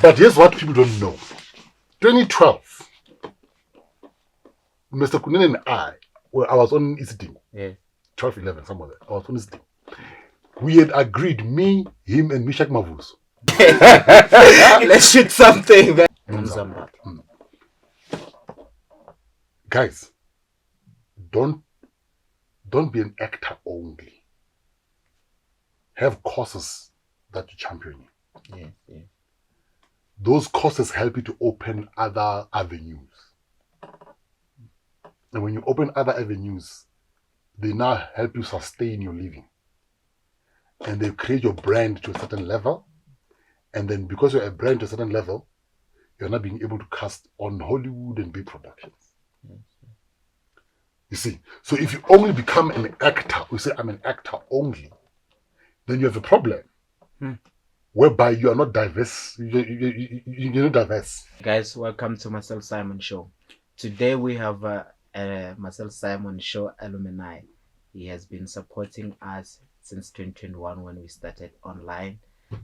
But here's what people don't know. 2012, Mr. Kunene and I was on XiTsonga. Yeah. 12, 11, somewhere there. I was on XiTsonga. We had agreed, me, him, and Mishak Mavus. Let's shoot something. Nomzamo. Guys, don't be an actor only. Have courses that you champion. Yeah. Those courses help you to open other avenues. And when you open other avenues, they now help you sustain your living. And they create your brand to a certain level. And then because you're a brand to a certain level, you're not being able to cast on Hollywood and big productions. You see, so if you only become an actor, we say I'm an actor only, then you have a problem whereby you are not diverse. You're not diverse. Guys, welcome to Marcelo Simon Show. Today we have Marcelo Simon Show alumni. He has been supporting us since 2021 when we started online.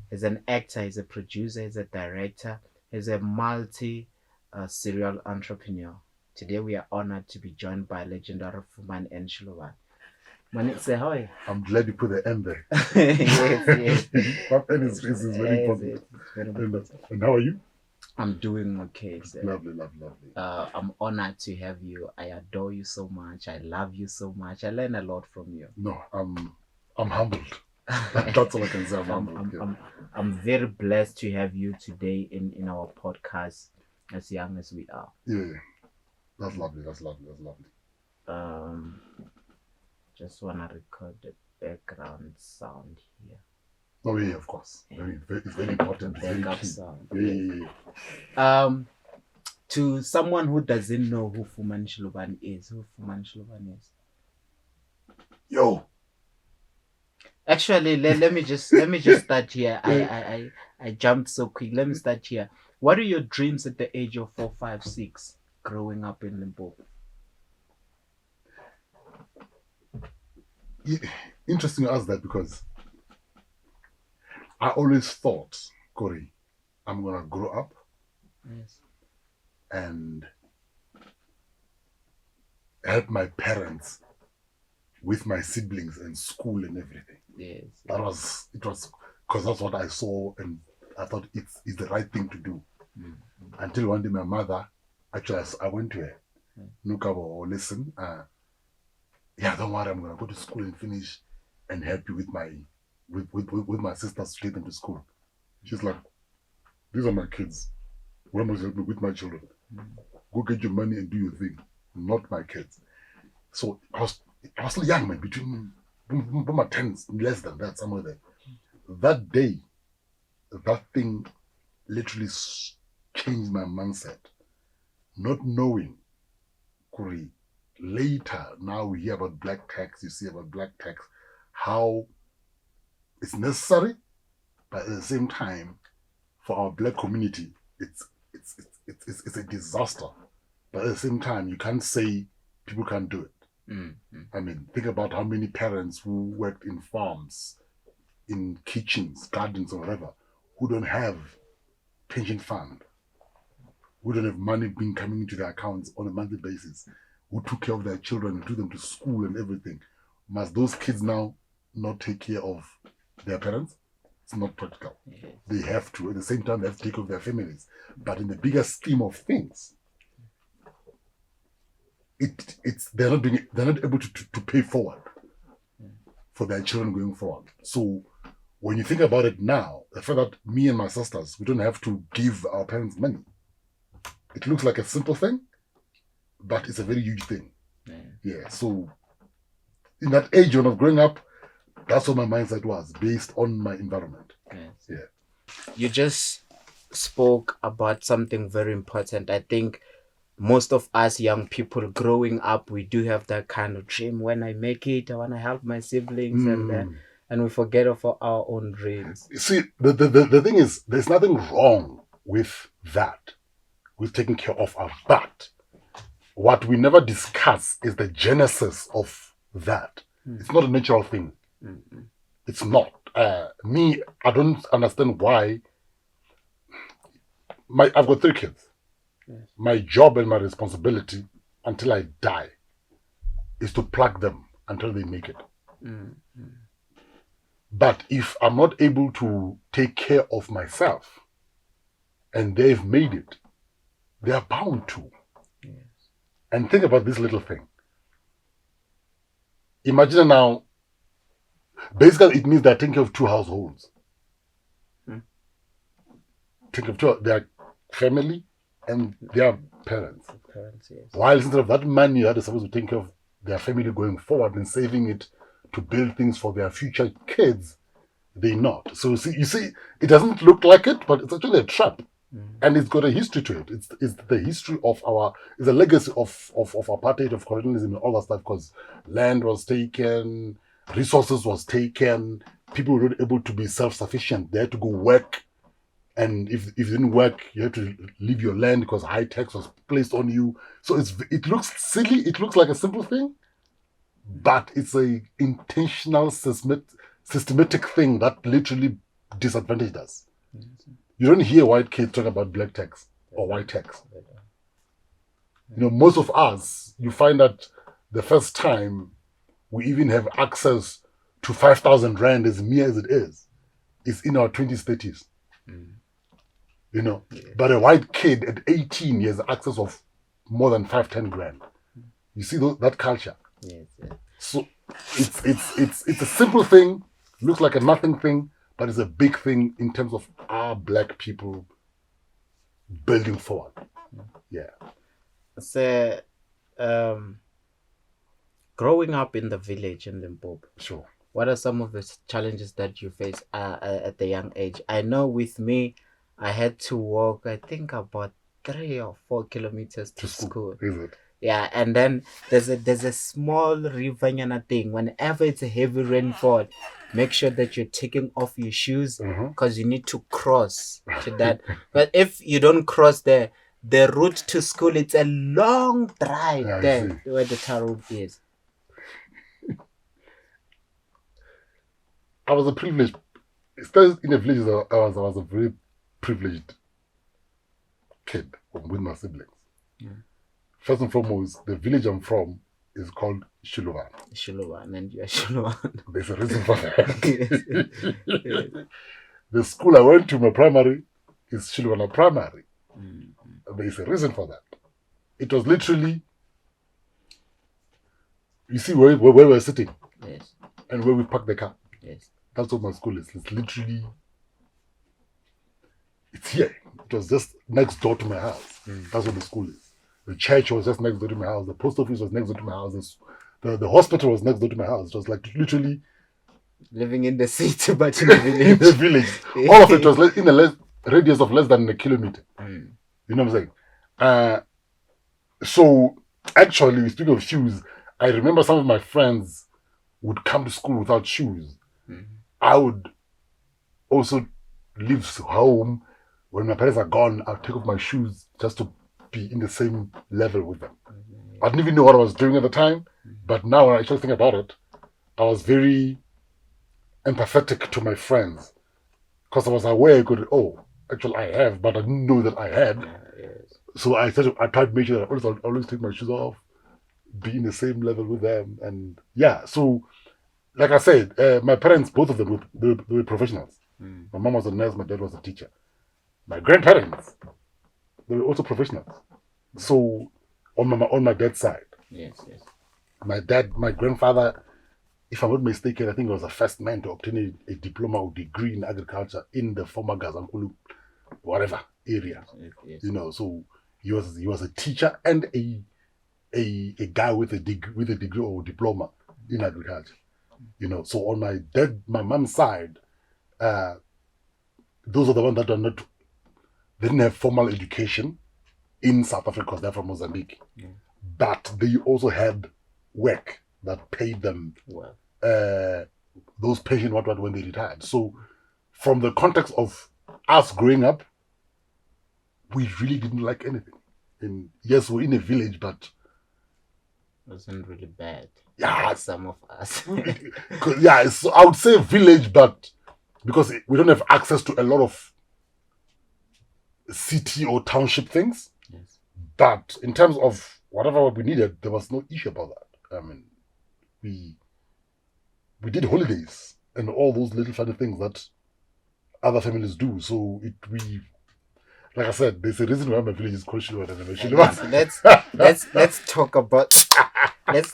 He's an actor, he's a producer, he's a director, he's a serial entrepreneur. Today we are honored to be joined by legendary Fumani N Shilubana. Mani, say hi. I'm glad you put the N there. Yes. That N is very important. And how are you? I'm doing okay, sir. Lovely. I'm honored to have you. I adore you so much. I love you so much. I learn a lot from you. No, I'm humbled. That's all I can say. I'm very blessed to have you today in our podcast, as young as we are. Yeah. That's lovely. Just wanna record the background sound here. Oh yeah, of course. It's very important. Backup sound. Yeah. To someone who doesn't know who Fumani Shilubana is, Yo. Actually, let me just start here. I jumped so quick. Let me start here. What are your dreams at the age of 4, 5, 6, growing up in Limpopo? Interesting you ask that because I always thought, Corey, I'm gonna grow up and help my parents with my siblings and school and everything. Yes. It was because that's what I saw and I thought it's the right thing to do. Until one day my mother, actually I went to her, Nukabo, listen, don't worry, I'm gonna go to school and finish and help you with my sisters to take them to school. She's like, these are my kids. Why must you help me with my children? Go get your money and do your thing, not my kids. So I was still young, man, between my 10s, less than that, somewhere there. That day, that thing literally changed my mindset. Not knowing, Kuri, later, now we hear about black tax, you see about black tax, how it's necessary, but at the same time, for our black community, it's a disaster. But at the same time, you can't say people can't do it. I mean, think about how many parents who worked in farms, in kitchens, gardens, or whatever, who don't have pension fund, who don't have money being coming into their accounts on a monthly basis, who took care of their children and took them to school and everything. Must those kids now not take care of their parents? It's not practical. Yes. They have to. At the same time, they have to take care of their families. But in the bigger scheme of things, they're not able to pay forward for their children going forward. So when you think about it now, the fact that me and my sisters, we don't have to give our parents money. It looks like a simple thing, but it's a very huge thing. Yeah. So in that age when I was growing up, that's what my mindset was, based on my environment. Yes. Yeah. You just spoke about something very important. I think most of us young people growing up, we do have that kind of dream. When I make it, I want to help my siblings, and we forget of our own dreams. You see, the thing is, there's nothing wrong with that, with taking care of our but what we never discuss is the genesis of that. It's not a natural thing. It's not. I don't understand why I've got 3 kids. Yes. My job and my responsibility until I die is to plug them until they make it. But if I'm not able to take care of myself and they've made it, they are bound to. Yes. And think about this little thing. Imagine now, basically it means they're taking care of 2 households. Think of 2, their family and their parents. Yes. While instead of that money that is supposed to take care of their family going forward and saving it to build things for their future kids, they not. So you see, it doesn't look like it, but it's actually a trap. And it's got a history to it. It's the history of it's a legacy of apartheid, of colonialism, and all that stuff, because land was taken, resources was taken, people were not able to be self-sufficient. They had to go work. And if it didn't work, you had to leave your land because high tax was placed on you. So it looks silly. It looks like a simple thing, but it's a intentional, systematic thing that literally disadvantaged us. You don't hear white kids talk about black tax or white tax. Most of us, you find that the first time we even have access to 5,000 rand, as mere as it is in our 20s, 30s. But a white kid at 18 has access of more than 5-10 grand. You see that culture. Yes. So it's a simple thing, looks like a nothing thing, but it's a big thing in terms of our black people building forward. Yeah. So, growing up in the village in Limpopo. Sure. What are some of the challenges that you face at the young age? I know with me, I had to walk, I think, about 3 or 4 kilometers to school. Is it? Yeah, and then there's a small rivernyana thing. Whenever it's a heavy rainfall, make sure that you're taking off your shoes because you need to cross to that. But if you don't cross there, the route to school, it's a long drive where the tar road is. I was a privileged. In the village, I was a very privileged kid with my siblings. First and foremost, the village I'm from is called Shilubana. Shilubana, and you're Shilubana. There's a reason for that. Yes. The school I went to, my primary, is Shilubana Primary. There's a reason for that. It was literally, you see where we're sitting, yes, and where we park the car. Yes. That's what my school is. It's literally, it's here. It was just next door to my house. That's what the school is. The church was just next door to my house. The post office was next door to my house. The hospital was next door to my house. It was like literally living in the city, but in the village. In the village. All of it was in a radius of less than a kilometer. You know what I'm saying? So actually, speaking of shoes, I remember some of my friends would come to school without shoes. I would also leave home when my parents are gone. I'd take off my shoes just to be in the same level with them. I didn't even know what I was doing at the time, but now when I actually think about it, I was very empathetic to my friends because I was aware actually I have, but I didn't know that I had. So I tried to make sure that I always take my shoes off, be in the same level with them, and yeah. So, like I said, my parents, both of them, were professionals. My mom was a nurse, my dad was a teacher. My grandparents, they were also professionals. So, on my dad's side, yes, my grandfather, if I'm not mistaken, I think he was the first man to obtain a diploma or degree in agriculture in the former Gazankulu, whatever area. Yes. So he was a teacher and a guy with a degree or diploma in agriculture. So on my mom's side, those are the ones that they didn't have formal education in South Africa because they're from Mozambique. But they also had work that paid them well. Those pension when they retired. So from the context of us growing up, we really didn't like anything. And yes, we're in a village, but it wasn't really bad. Yeah, like some of us. Yeah, so I would say village, but because we don't have access to a lot of city or township things. Yes. But in terms of whatever we needed, there was no issue about that. I mean, we did holidays and all those little funny things that other families do. So like I said, there's a reason why my village is called Shilubana and Let's talk about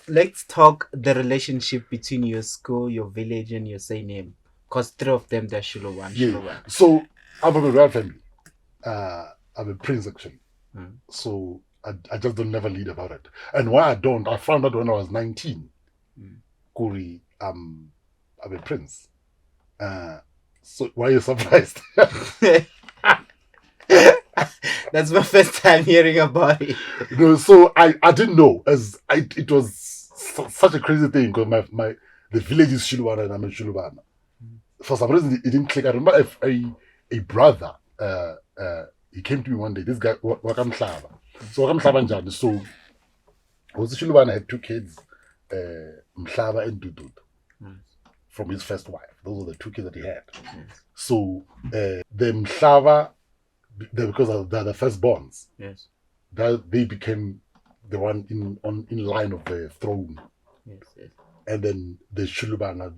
let's talk the relationship between your school, your village, and your surname. Cause 3 of them they're Shilubana. Yeah. So I'm from a royal family. I'm a prince actually. So I just don't never lead about it. And why I found out when I was 19. Kuri, I'm a prince. So why are you surprised? That's my first time hearing about it. So I didn't know, it was such a crazy thing because the village is Shilubana and I'm in Shilubana. For some reason it didn't click. I remember a brother he came to me one day. This guy Wakamhlaba. So Wakamhlaba njani. So Shilubana had 2 kids, Mhlaba and Dudud, from his first wife. Those are the 2 kids that he had. So the Mhlaba, because they're the firstborns, yes, that they became the one in line of the throne. Yes. And then the Shilubana,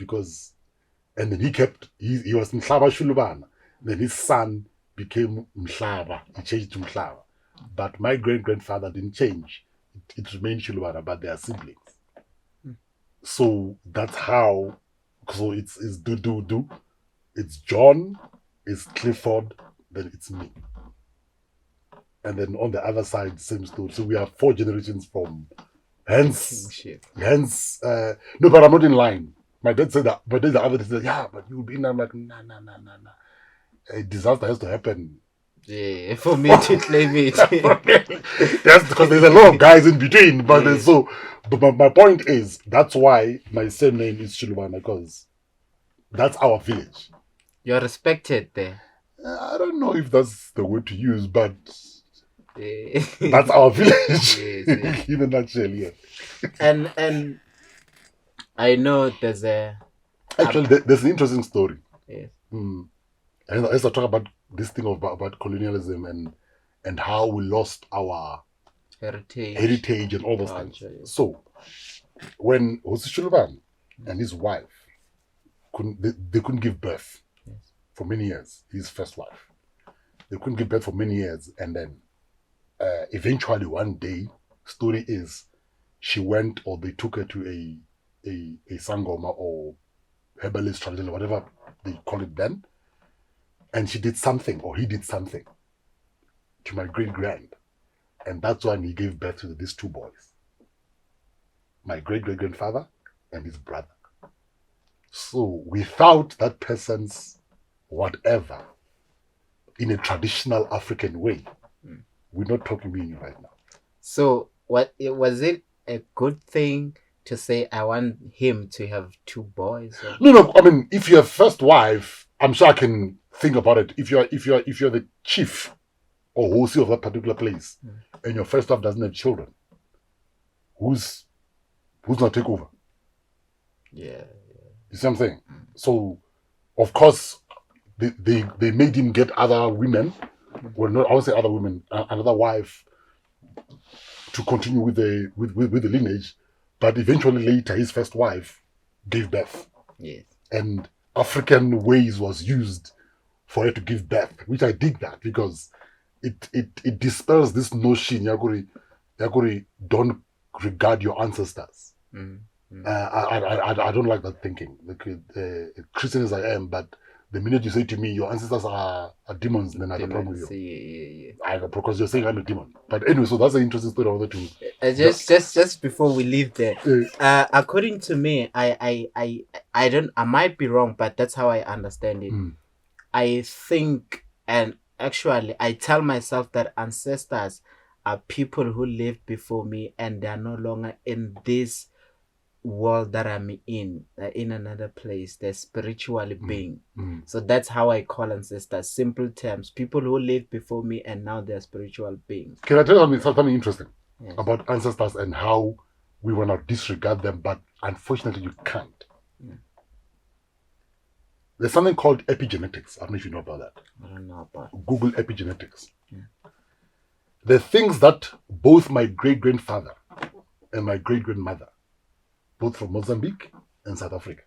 and then he was Mhlaba Shilubana. Then his son became Mhlaba. He changed to Mhlaba. But my great-grandfather didn't change. It remained Shilubana, but they are siblings. So that's how. So it's Do. It's John, it's Clifford, then it's me. And then on the other side, same story. So we are 4 generations from. Hence. No, but I'm not in line. My dad said that. But then the other day said, yeah, but you'll be in. I'm like, nah. A disaster has to happen. Yeah, for me to claim it. Yes, because there's a lot of guys in between. But but my point is, that's why my surname is Shilubana, because that's our village. You're respected there. I don't know if that's the word to use, but that's our village. Yes. In a nutshell, yeah. And I know there's an interesting story. Yes. And as I talk about this thing about colonialism and how we lost our heritage and all those things. Yes. So when Vusi Shilubana and his wife they couldn't give birth for many years, his first wife. They couldn't give birth for many years, and then eventually one day, story is, she went, or they took her to a sangoma or herbalist tradition, whatever they call it then, and she did something, or he did something to my great-grand, and that's when he gave birth to these 2 boys, my great-great-grandfather and his brother. So without that person's whatever, in a traditional African way, we're not talking me and you right now. So was it a good thing to say I want him to have 2 boys? Or? No. I mean, if you're first wife, I'm sure I can think about it. If you're the chief or Vusi of that particular place, and your first wife doesn't have children, who's gonna take over? Yeah. You see what I'm saying? So, of course, they made him get other women. Well, not I won't say other women, another wife to continue with the lineage. But eventually, later, his first wife gave birth. Yes. And African ways was used for her to give birth, which I dig that, because it dispels this notion. Yaguri, don't regard your ancestors. I don't like that thinking. Christian as I am, but the minute you say to me your ancestors are demons, then I have a problem with you. Yeah. Because you're saying I'm a demon. But anyway, so that's an interesting story I wanted to. Just before we leave there, according to me, I don't. I might be wrong, but that's how I understand it. I think, and actually, I tell myself that ancestors are people who lived before me, and they are no longer in this world that I'm in another place. They're spiritually being. So that's how I call ancestors. Simple terms, people who lived before me and now they're spiritual beings. Can I tell you something interesting about ancestors and how we want to disregard them, but unfortunately you can't? There's something called epigenetics. I don't know if you know about that. I don't know about it. Google epigenetics. the things that both my great-grandfather and my great-grandmother, both from Mozambique and South Africa,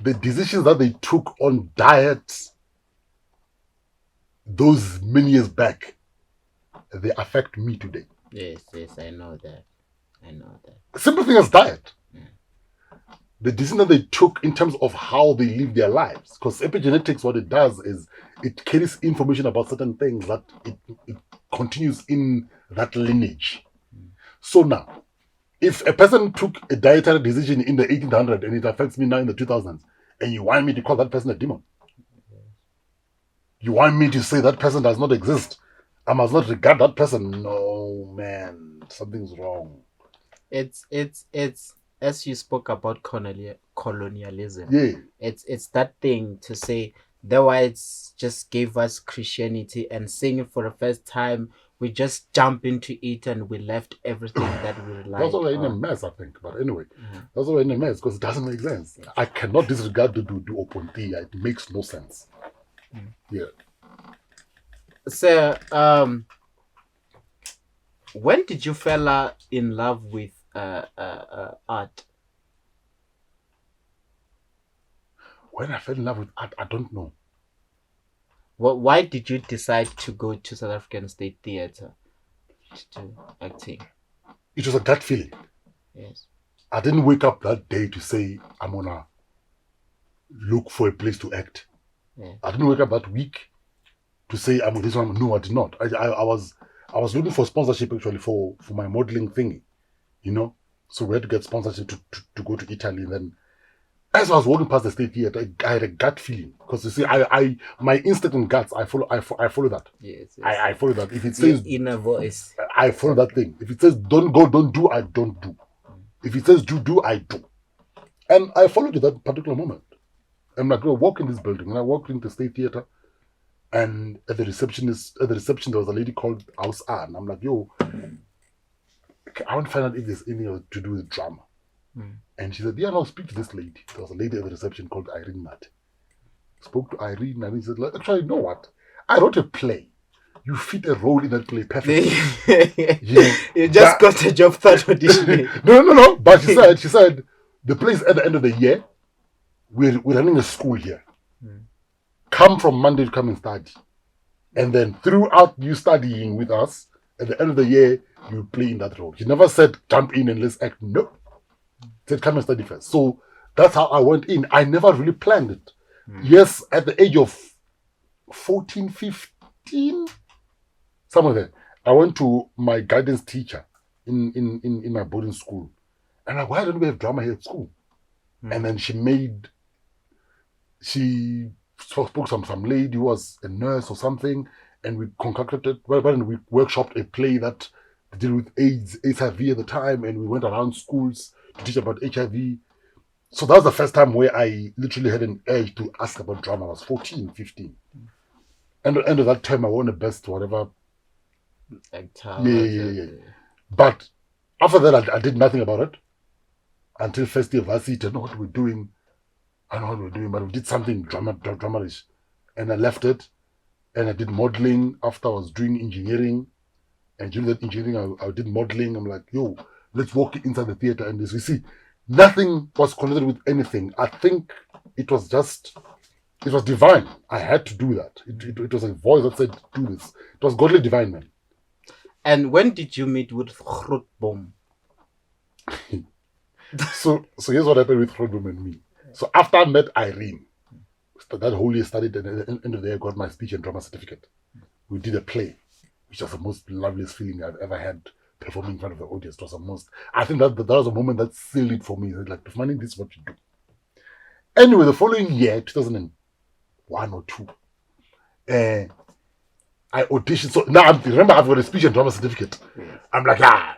the decisions that they took on diet those many years back, they affect me today. Yes, I know that. Simple thing as diet. The decision that they took in terms of how they live their lives. Because epigenetics, what it does is it carries information about certain things that it continues in that lineage. So now, if a person took a dietary decision in the 1800s and it affects me now in the 2000s, and you want me to call that person a demon, you want me to say that person does not exist, I must not regard that person. No, man, something's wrong. It's as you spoke about colonialism. Yeah. It's that thing to say the whites just gave us Christianity and seeing it for the first time, we just jump into it and we left everything that we relied That's why we're in a on. mess, I think. But anyway, that's why we're in a mess, because it doesn't make sense. I cannot disregard the do oponti. It makes no sense. Yeah. So, when did you fell in love with art? When I fell in love with art, I don't know. Why did you decide to go to South African State Theatre to acting? It was a gut feeling. Yes. I didn't wake up that day to say, I'm going to look for a place to act. Yeah. I didn't wake up that week to say, I'm this one. No, I did not. I was looking for sponsorship actually for my modeling thingy, you know. So we had to get sponsorship to go to Italy. And then as I was walking past the State Theatre, I had a gut feeling. Because you see, my instinct and guts, I follow that. Yes. I follow that. If it says your inner voice, I follow that thing. If it says don't go, don't do, I don't do. If it says do, I do. And I followed at that particular moment. I'm like, I walk in this building, and I walked into the State Theatre, and at the reception there was a lady called House Ann. I'm like, yo, I want to find out if there's anything to do with drama. And she said, yeah, no, speak to this lady. There was a lady at the reception called Irene Matt. Spoke to Irene, and he said, actually, you know what? I wrote a play. You fit a role in that play perfectly. You just got a job that audition. No. But she said, the place at the end of the year, we're running a school here. Come from Monday to come and study. And then throughout you studying with us, at the end of the year, you play in that role. She never said, jump in and let's act. No. Said, come and study first. So that's how I went in. I never really planned it. Yes, at the age of 14, 15, somewhere there, I went to my guidance teacher in my boarding school. And I'm like, why don't we have drama here at school? And then she spoke to some lady who was a nurse or something, and we concocted, we workshopped a play that deal with AIDS, HIV at the time, and we went around schools to teach about HIV. So that was the first time where I literally had an urge to ask about drama. I was 14, 15. And at the end of that term, I won the best whatever. Yeah. But after that, I did nothing about it until first year Vusi. I don't know what we're doing. But we did something dramatish. And I left it, and I did modeling after I was doing engineering. And during that engineering, I did modeling. I'm like, yo, let's walk inside the theater. And as we see, nothing was connected with anything. I think it was divine. I had to do that. It was a voice that said, do this. It was godly divine, man. And when did you meet with Grootboom? So here's what happened with Grootboom and me. So after I met Irene, that whole year studied, and at the end of the day, I got my speech and drama certificate. We did a play, which was the most loveliest feeling I've ever had performing in front of the audience. It was I think that was a moment that sealed it for me. Like, Fumani, this is what you do. Anyway, the following year, 2001 or 2, I auditioned. So now, remember, I've got a speech and drama certificate. I'm like, I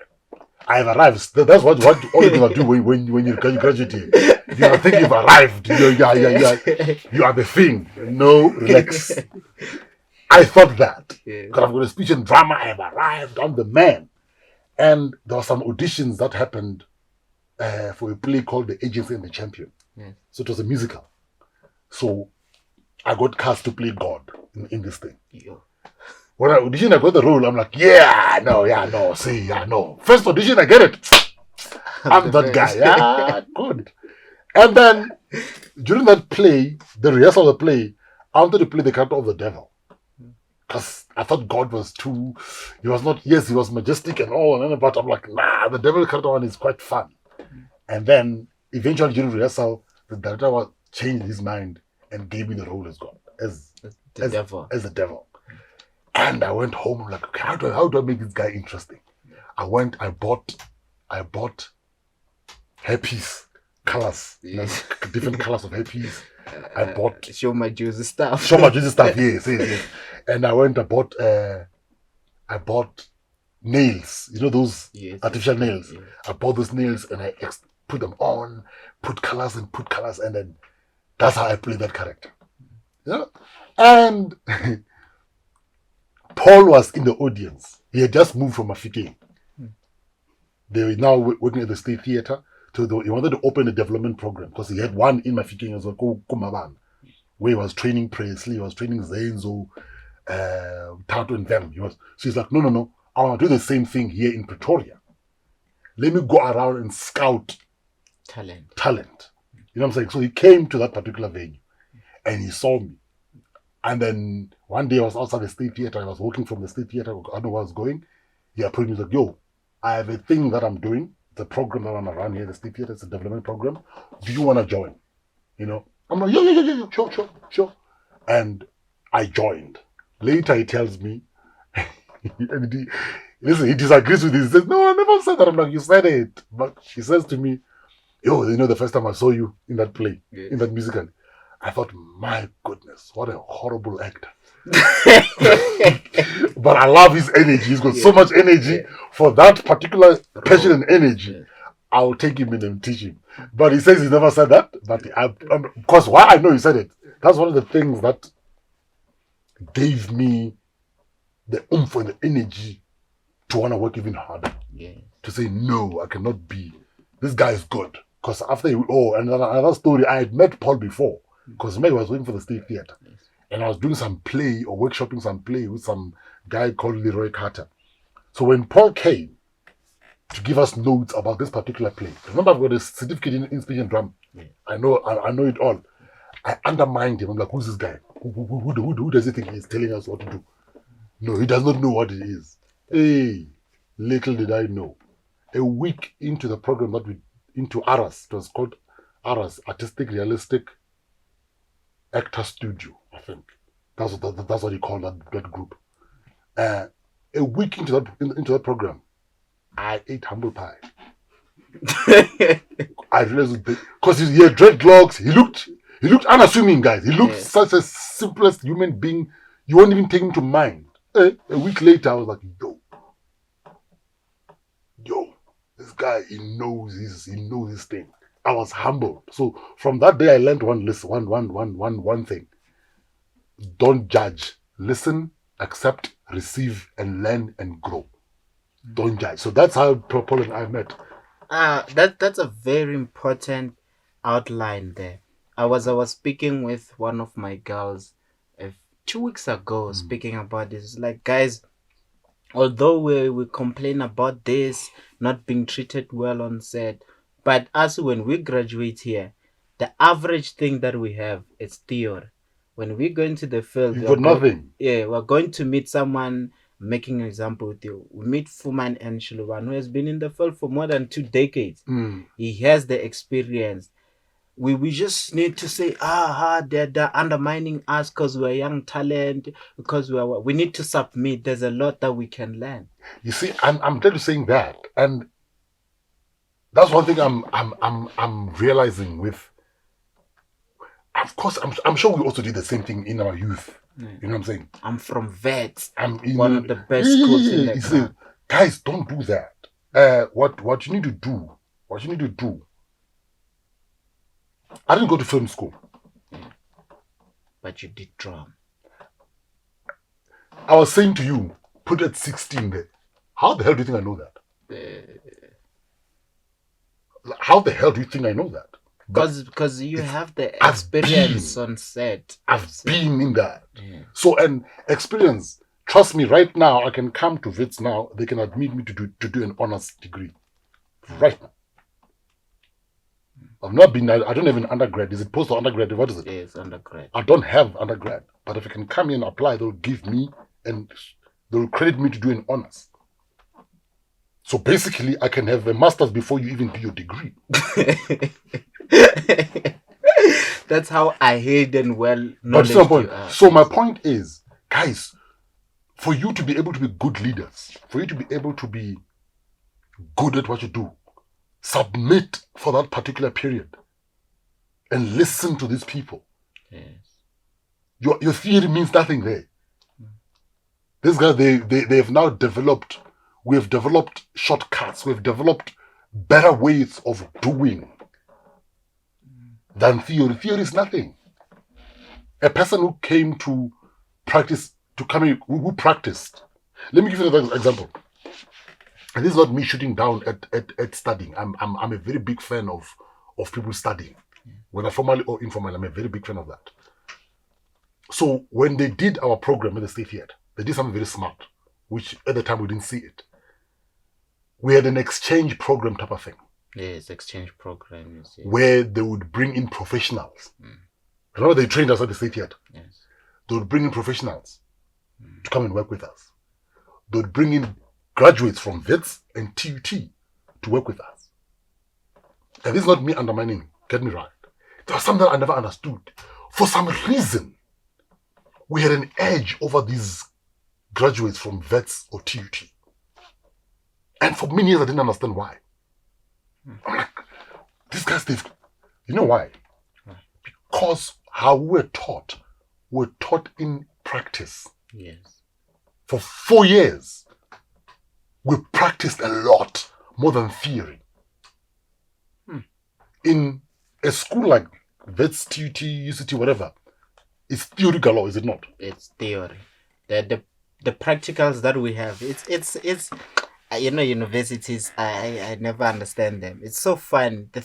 have arrived. That's what all you're gonna do when you graduate here. You think you've arrived. You are the thing. No, relax. I thought that because I've got a speech and drama. I have arrived. I'm the man. And there were some auditions that happened for a play called The Agency and the Champion. So it was a musical. So I got cast to play God in this thing. When I audition, I got the role. I'm like, yeah, no. See, yeah, no. First audition, I get it. I'm that guy. Yeah, good. And then during that play, the rehearsal of the play, I wanted to play the character of the devil. Because I thought God was too, he was not, yes, he was majestic and all, but I'm like, nah, the devil character one is quite fun. And then eventually during rehearsal, the director changed his mind and gave me the role as God, as the devil. And I went home, I'm like, okay, how do I make this guy interesting? I bought hairpiece colors, different colors of hairpiece. I bought show my juicy stuff. Yes. And I bought nails. You know those artificial nails. Yes. I bought those nails and I put them on, put colors, and then that's how I played that character. Yeah. And Paul was in the audience. He had just moved from Afike. They were now working at the State Theatre. So he wanted to open a development program because he had one in Mafeking as well, where he was training Presley, he was training Zenzo, Tato and them. So he's like, no, I want to do the same thing here in Pretoria. Let me go around and scout talent. You know what I'm saying? So he came to that particular venue and he saw me. And then one day I was outside the State Theatre. I was working from the State Theatre. I don't know where I was going. He approached me. He's like, yo, I have a thing that I'm doing. The program that I'm around here, the State Theatre, it's a development program. Do you want to join? You know? I'm like, yeah, sure. And I joined. Later he tells me, and he disagrees with this. He says, no, I never said that. I'm like, you said it. But he says to me, yo, you know, the first time I saw you in that play, in that musical, I thought, my goodness, what a horrible actor. But I love his energy. He's got so much energy for that particular passion and energy. I'll take him in and teach him. But he says he never said that. But because why I know he said it, that's one of the things that gave me the oomph and the energy to want to work even harder. To say, no, I cannot be. This guy is good. Because after another story, I had met Paul before. Because he was working for the State Theatre. And I was doing some play or workshopping some play with some guy called Leroy Carter. So when Paul came to give us notes about this particular play, remember I've got a certificate in speech and drum. I know it all. I undermined him. I'm like, who's this guy? Who does he think he's telling us what to do? No, he does not know what it is. Hey, little did I know. A week into the program into ARAS, it was called ARAS, Artistic Realistic Actor Studio, I think. That's what you call that group. A week into that program, I ate humble pie. I realized because he had dreadlocks. He looked unassuming, guys. He looked such a simplest human being. You won't even take him to mind. A week later, I was like, yo, this guy, he knows his thing. I was humbled. So from that day, I learned one thing. Don't judge. Listen, accept, receive, and learn and grow. Don't judge. So that's how Paul and I met. That's a very important outline there. I was speaking with one of my girls 2 weeks ago, speaking about this. Like, guys, although we complain about this not being treated well on set, but us, when we graduate here, the average thing that we have is theory. When we go into the field, we've got nothing. We're going to meet someone. Making an example with you, we meet Fumani N Shilubana, who has been in the field for more than 2 decades. He has the experience. We just need to say, they're undermining us because we're young talent, because we need to submit. There's a lot that we can learn. You see, I'm glad you're saying that, and that's one thing I'm realizing with. Of course, I'm sure we also did the same thing in our youth. You know what I'm saying? I'm from Vets. I'm one of the best schools in the country. Guys, don't do that. What you need to do? I didn't go to film school. But you did drum. I was saying to you, put at 16 there. How the hell do you think I know that? How the hell do you think I know that? Because you have the experience on set. I've been in that. So, and experience Trust me, right now, I can come to Wits now. They can admit me to do an honors degree. Right now. I've not been, I don't have an undergrad. Is it post or undergrad? What is it? Yes, undergrad. I don't have undergrad. But if I can come here and apply, they'll give me and they'll credit me to do an honors. So basically, I can have a master's before you even do your degree. That's how I hate and well knowledge you are. So my point is, guys, for you to be able to be good leaders, for you to be able to be good at what you do, submit for that particular period and listen to these people. Yes. Your theory means nothing there. These guys, they have now developed, we have developed shortcuts, we've developed better ways of doing than theory. Theory is nothing. A person who came to practice, who practiced. Let me give you another example. And this is not me shooting down at studying. I'm a very big fan of people studying, whether formally or informally. I'm a very big fan of that. So when they did our program at the State Theatre, they did something very smart, which at the time we didn't see it. We had an exchange program type of thing. Yes, exchange programs. Yes. Where they would bring in professionals. Remember they trained us at the State Theatre? Yes. They would bring in professionals to come and work with us. They would bring in graduates from Wits and TUT to work with us. And this is not me undermining, get me right. There was something I never understood. For some reason, we had an edge over these graduates from Wits or TUT. And for many years, I didn't understand why. I'm like, these guys, you know why? Because how we're taught in practice. Yes. For 4 years, we practiced a lot more than theory. In a school like Wits, TUT, UCT, whatever, it's theory galore, is it not? It's theory. The practicals that we have, it's universities, I never understand them. It's so fun. The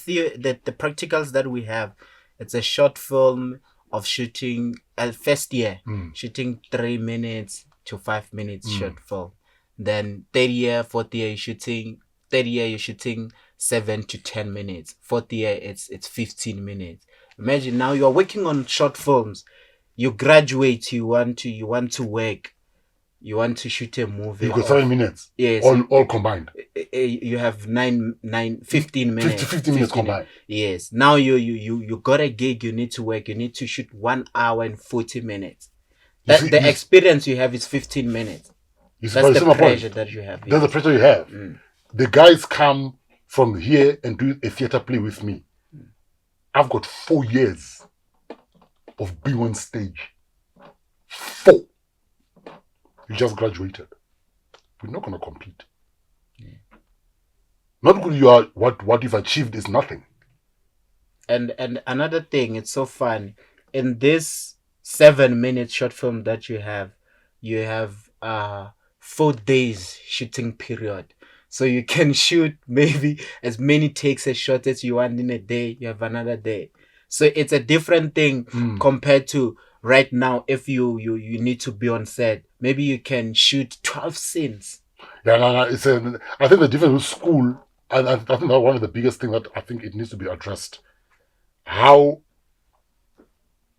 practicals that we have, it's a short film of shooting first year, shooting 3 minutes to 5 minutes short film. Then third year, fourth year, you're shooting 7 to 10 minutes. Fourth year, it's 15 minutes. Imagine now you're working on short films. You graduate, you want to work. You want to shoot a movie. You've got 7 minutes. Yes. All combined. You have 15 minutes. 15 minutes combined. Yes. Now you got a gig, you need to work. You need to shoot 1 hour and 40 minutes. The experience you have is 15 minutes. That's the pressure that you have. That's the pressure you have. The guys come from here and do a theatre play with me. I've got 4 years of being on stage. 4. You just graduated. We're not going to compete. Not good you are, what you've achieved is nothing. And another thing, it's so fun. In this 7-minute short film that you have 4 days shooting period. So you can shoot maybe as many takes as short as you want in a day. You have another day. So it's a different thing compared to right now. If you need to be on set, maybe you can shoot 12 scenes. Yeah, no, I think the difference with school, I think that's one of the biggest things that I think it needs to be addressed. How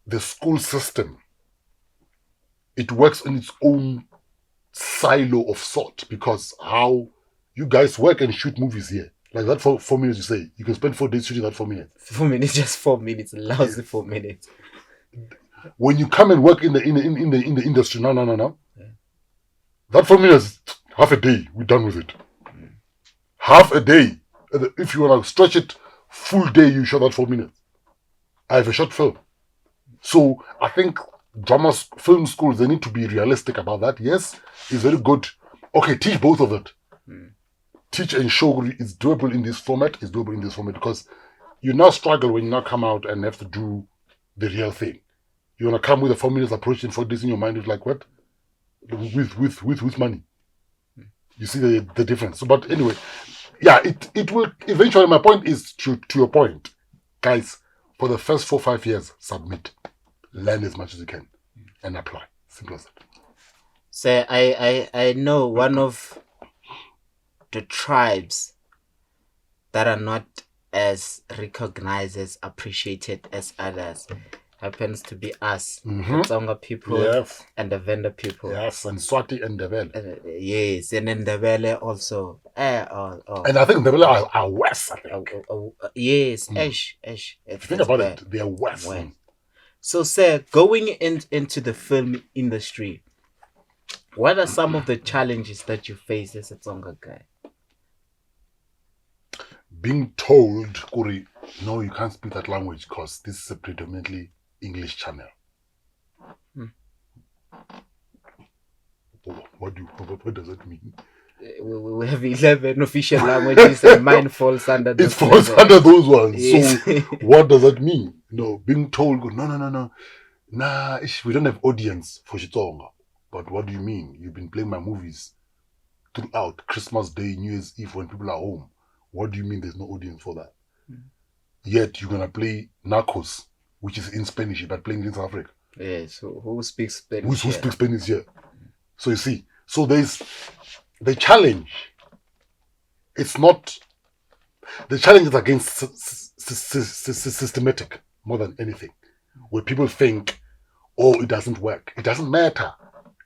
the school system, it works in its own silo of sort, because how you guys work and shoot movies here. Like that 4 minutes you say, you can spend 4 days shooting that 4 minutes. 4 minutes, just 4 minutes, lousy 4 minutes. When you come and work in the industry, no. Yeah. That 4 minutes, half a day, we're done with it. Half a day. If you want to stretch it, full day, you shot that 4 minutes. I have a short film. So I think film schools, they need to be realistic about that. Yes, it's very good. Okay, teach both of it. Teach and show it's doable in this format, because you now struggle when you now come out and have to do the real thing. You want to come with a 4 minutes approach and 4 days in your mind, it's like, what? With money. You see the difference. So, but anyway, yeah, it will eventually, my point is to your point. Guys, for the first 4 or 5 years, submit. Learn as much as you can and apply. Simple as that. So I know one of the tribes that are not as recognized, as appreciated as others happens to be us, the Tsonga people, Yes. and the Venda people. Yes, and Swati and Ndebele. Yes, and then Ndebele also. And I think Ndebele are West, I think. Yes, Ash. If you think about it, they are West. So, sir, going into the film industry, what are some of the challenges that you face as a Tsonga guy? Being told, Kuri, no, you can't speak that language because this is a predominantly English channel. What does that mean? We have 11 official languages and mine falls under those. It falls under those ones. Yes. So what does that mean? Being told, no. Nah, we don't have audience for XiTsonga. But what do you mean? You've been playing my movies throughout Christmas Day, New Year's Eve when people are home. What do you mean there's no audience for that? Yet you're going to play Narcos, which is in Spanish, but playing in South Africa. Yeah, so who speaks Spanish? Who speaks Spanish here? So you see, so there's the challenge. It's not, the challenge is against systematic more than anything. Where people think, oh, it doesn't work. It doesn't matter.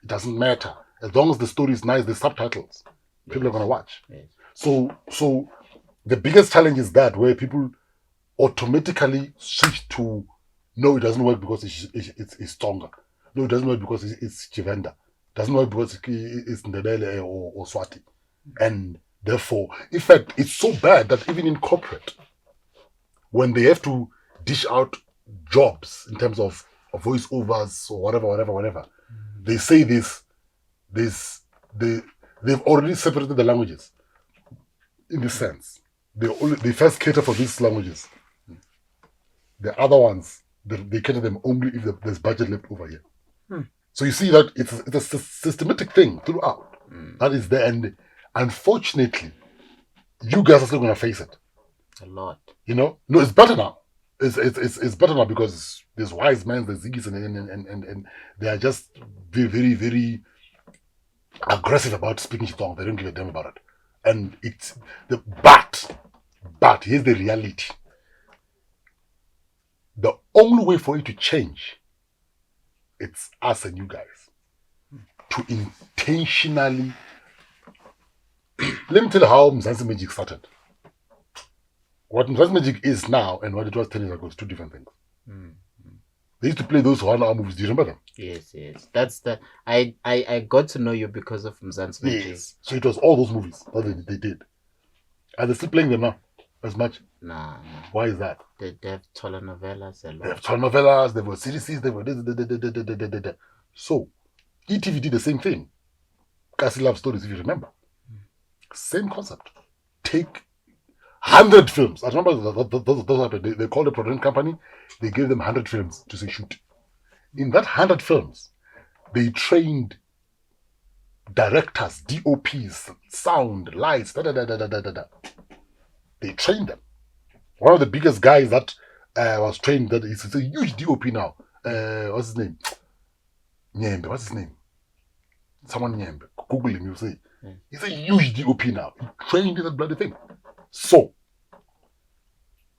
It doesn't matter. As long as the story is nice, the subtitles, people are going to watch. Yes. So the biggest challenge is that where people automatically switch to, no, it doesn't work because it's Tonga. No, it doesn't work because it's Chivenda. It doesn't work because it's Ndebele or Swati. And therefore, in fact, it's so bad that even in corporate, when they have to dish out jobs in terms of voiceovers or whatever, they say they've already separated the languages. In this sense, they first cater for these languages. The other ones, they cater them only if there's budget left over here. So you see that it's a systematic thing throughout. That is there, and unfortunately, you guys are still going to face it. A lot. No, it's better now. It's better now because there's wise men, there's Ziggies, and they are just very, very, very aggressive about speaking XiTsonga. They don't give a damn about it. And it's but here's the reality. The only way for it to change, it's us and you guys to intentionally. Let me tell you how Mzansi Magic started. What Mzansi Magic is now and what it was 10 years ago is two different things. They used to play those 1 hour movies. Do you remember them? Yes. That's the I got to know you because of Mzansi Magic. Yes. So it was all those movies that they did. Are they still playing them now? As much? Nah. Why is that? They have telenovelas a lot. They have telenovelas, they were series, they were So ETV did the same thing. Kasi Love Stories, if you remember. Same concept. Take 100 films. I remember those they called a production company. They gave them 100 films to say shoot. In that 100 films, they trained directors, DOPs, sound, lights, They trained them. One of the biggest guys that was trained, that is a huge DOP now. What's his name? Nyembe. What's his name? Someone Nyembe. Google him, you'll see. He's a huge DOP now. He trained in that bloody thing. So,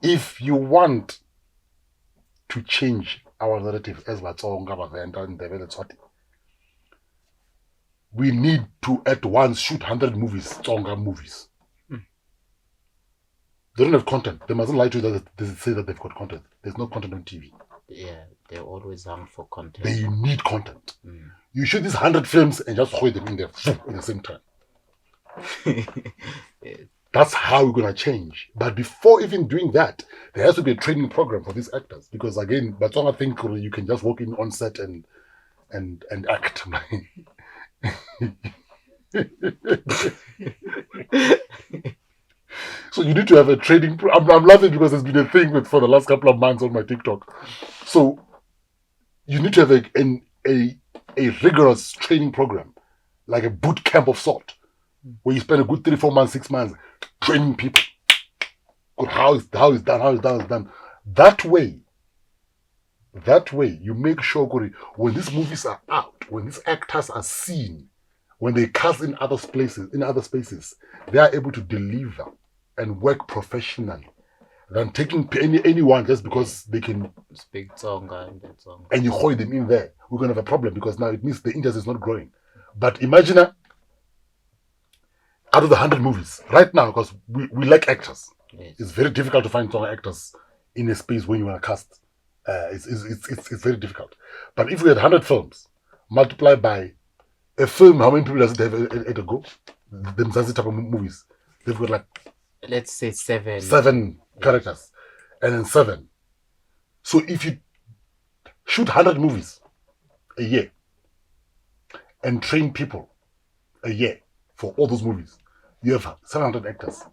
if you want to change our narrative as Vatsonga, Vavenda, and Ndebele Tswati, we need to at once shoot 100 movies, Tsonga movies. They don't have content. They mustn't lie to you that they say that they've got content. There's no content on TV. Yeah, they're always hungry for content. They need content. You shoot these 100 films and just hold them in there at the same time. That's how we're going to change. But before even doing that, there has to be a training program for these actors. Because again, Batsonga think you can just walk in on set and act. So you need to have a training. I'm laughing because it's been a thing for the last couple of months on my TikTok. So you need to have a rigorous training program, like a boot camp of sort, where you spend a good 3-4 months, 6 months training people. How it's done. That way, That way, you make sure when these movies are out, when these actors are seen, when they cast in other spaces, they are able to deliver and work professionally than taking anyone just because they can speak Tsonga and that song. And you hold them in there. We're gonna have a problem because now it means the industry is not growing. But imagine out of the 100 movies right now, because we like actors. Yes. It's very difficult to find Tsonga actors in a space when you want to cast. It's very difficult. But if we had 100 films, multiplied by a film, how many people does it have at a go? Them Zanzi type of movies. They've got like, let's say 7. 7 characters. And then 7. So if you shoot 100 movies a year and train people a year for all those movies, you have 700 actors.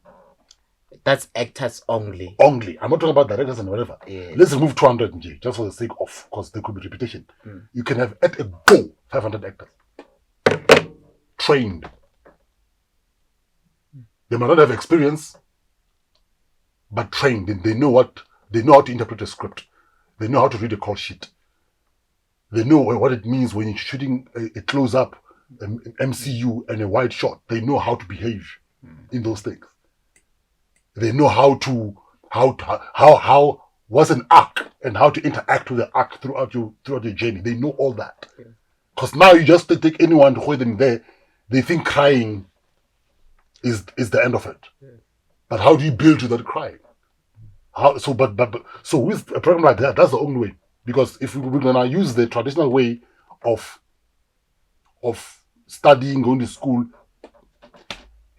That's actors only. Only. I'm not talking about directors and whatever. Yes. Let's remove 200 just for the sake of, because there could be repetition. You can have at a go 500 actors trained. They might not have experience, but trained. They know how to interpret a script. They know how to read a call sheet. They know what it means when you're shooting a close-up, an MCU, and a wide shot. They know how to behave in those things. They know how what's an arc and how to interact with the arc throughout your journey. They know all that. Because now you just take anyone to hold them there, they think crying is the end of it. But how do you build to that crying? So with a program like that, that's the only way. Because if we're gonna use the traditional way of studying, going to school,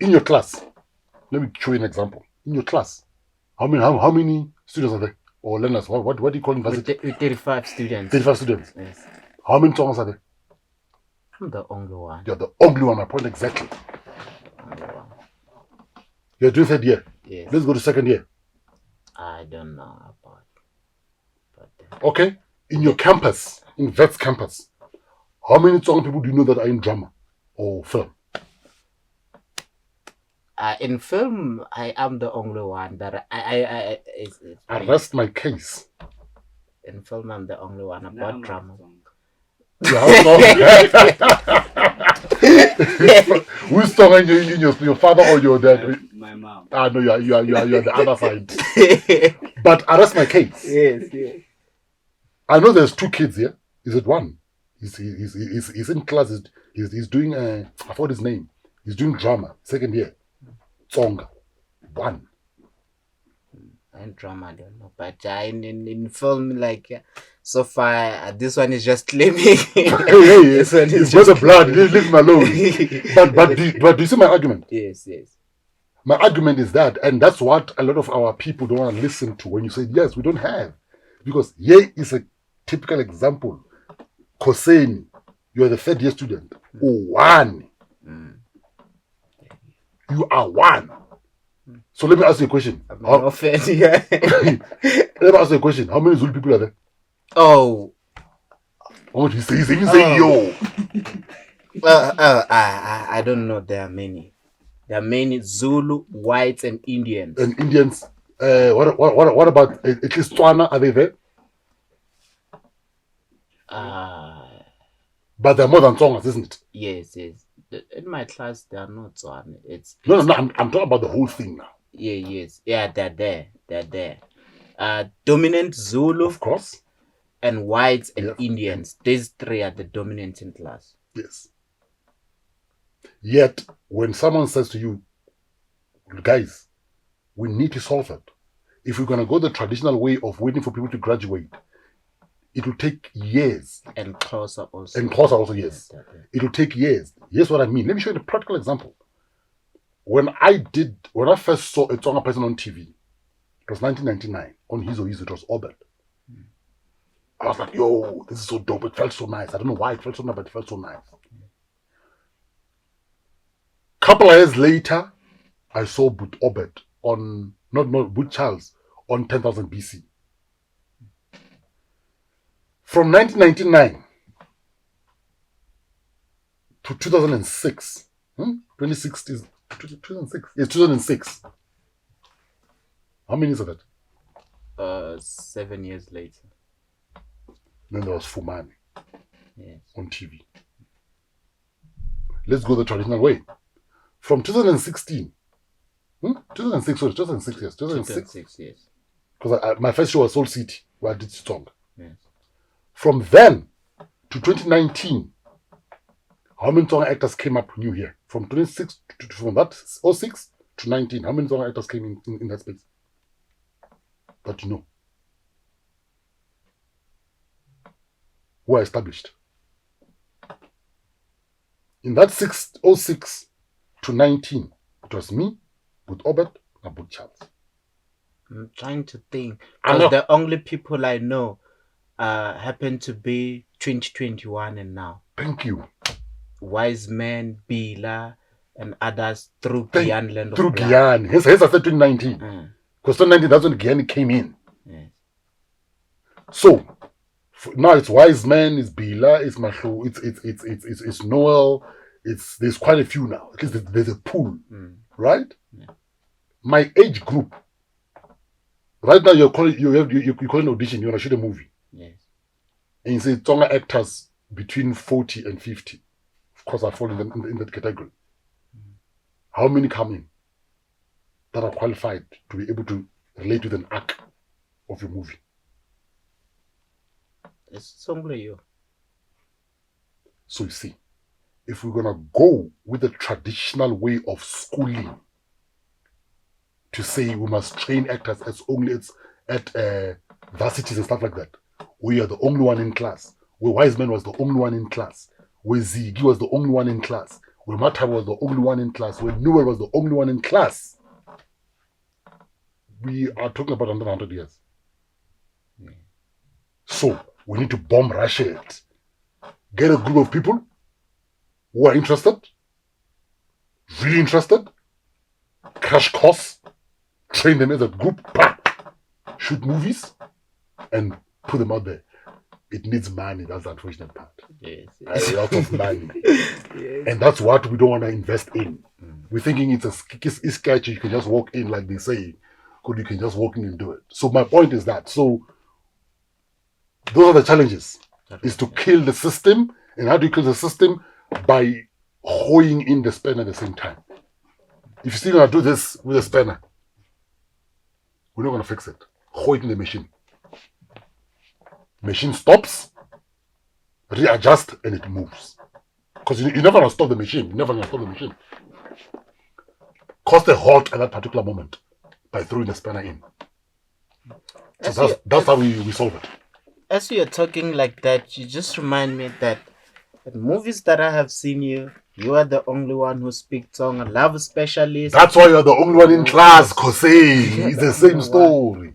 in your class, let me show you an example. In your class, how many students are there? Or learners? What do you call university? 35 students. 35 students. Yes. How many Tsongas are there? I'm the only one. You're the only one, my point exactly. Only one. You're doing third year. Yes. Let's go to second year. I don't know about Okay. In your campus, in Vets campus, how many Tsonga people do you know that are in drama or film? in film, I am the only one that it's I rest my case. in film, I'm the only one about drama. Who's talking in your father or your dad? My mom. Ah no, you are the other side. But I rest my case. Yes. I know there's 2 kids here. Is it one? He's in class. He's doing I forgot his name. He's doing drama, second year. Tsonga. 1. And drama, I don't know. But in film, like so far, this one is just claiming. This one is just the blood. Leave him alone. but do you see my argument? Yes. My argument is that, and that's what a lot of our people don't want to listen to when you say, yes, we don't have. Because here is a typical example. Koseni, you are the third year student. 1. You are 1. So let me ask you a question. I'm not offended. Yeah. Let me ask you a question. How many Zulu people are there? Oh. How much? He's even saying yo. I don't know. There are many. There are many Zulu, whites, and Indians. And Indians. What about at least Tswana? Are they there? But they're more than Tsongas, isn't it? Yes. In my class, there are no Tswana. It's no. I'm talking about the whole thing now. Yes. Yeah, they're there. Dominant Zulu, of course, and whites and Indians. These 3 are the dominant in class. Yes. Yet, when someone says to you, guys, we need to solve it. If we're going to go the traditional way of waiting for people to graduate, it will take years. And closer also. Yes. It will take years. Here's what I mean. Let me show you a practical example. When I first saw a Tsonga person on TV, it was 1999, on Hizo, it was Obed. I was like, yo, this is so dope. It felt so nice. I don't know why it felt so nice, but it felt so nice. Couple of years later, I saw Boot Obed on, not Boot Charles, on 10,000 BC. From 1999 to 2006, 2006. Yes, 2006. How many years of it? 7 years later. Then there was Fumani Yes. on TV. Let's go the traditional way. From 2016, 2006, sorry, 2006, yes, 2006, yes. Because my first show was Soul City, where I did XiTsonga. Yes. From then to 2019, how many song actors came up new here? From 26 from that 06 to 19, how many song actors came in that space? That you know. Who are established. In that 06 to 19, it was me, with Obert, and with Charles. I'm trying to think. Because the only people I know happen to be 2021 and now. Thank you. Wise Men, Bila, and others through Guyana Land of Through Blood. Guyana. Hence I said 2019. Because 2019, that's when Guyana came in. Yes. So, now it's Wise Men, it's Bila, it's Mahlo, it's Noel, there's quite a few now. At least there's a pool, right? Yeah. My age group, right now you're calling an audition, you want to shoot a movie. Yes. And you say Tsonga actors between 40 and 50. Of course, I fall in that category. How many come in that are qualified to be able to relate with an arc of your movie? It's only you. So you see, if we're gonna go with the traditional way of schooling to say we must train actors as only at varsities and stuff like that, we are the only one in class. Where Wise Man was the only one in class. Where Ziggy was the only one in class. Where Mbatha was the only one in class. Where Noel was the only one in class. We are talking about another 100 years. Yeah. So we need to bomb Russia it. Get a group of people who are interested, really interested, crash course, train them as a group, shoot movies, and put them out there. It needs money. That's the unfortunate part. Yes. A lot of money. Yes. And that's what we don't want to invest in. We're thinking it's sketch. You can just walk in, like they say. You can just walk in and do it. So my point is that. So those are the challenges. Is to kill the system. And how do you kill the system? By hoeing in the spanner at the same time. If you're still going to do this with a spanner, we're not going to fix it. Hoe it in the machine. Machine stops, readjust, and it moves. Because you're never going to stop the machine. You're never going to stop the machine. Cause a halt at that particular moment by throwing the spanner in. So that's how we solve it. As you're talking like that, you just remind me that the movies that I have seen you are the only one who speaks song, a love specialist. That's why you're the only one in class, Kose. It's the same story.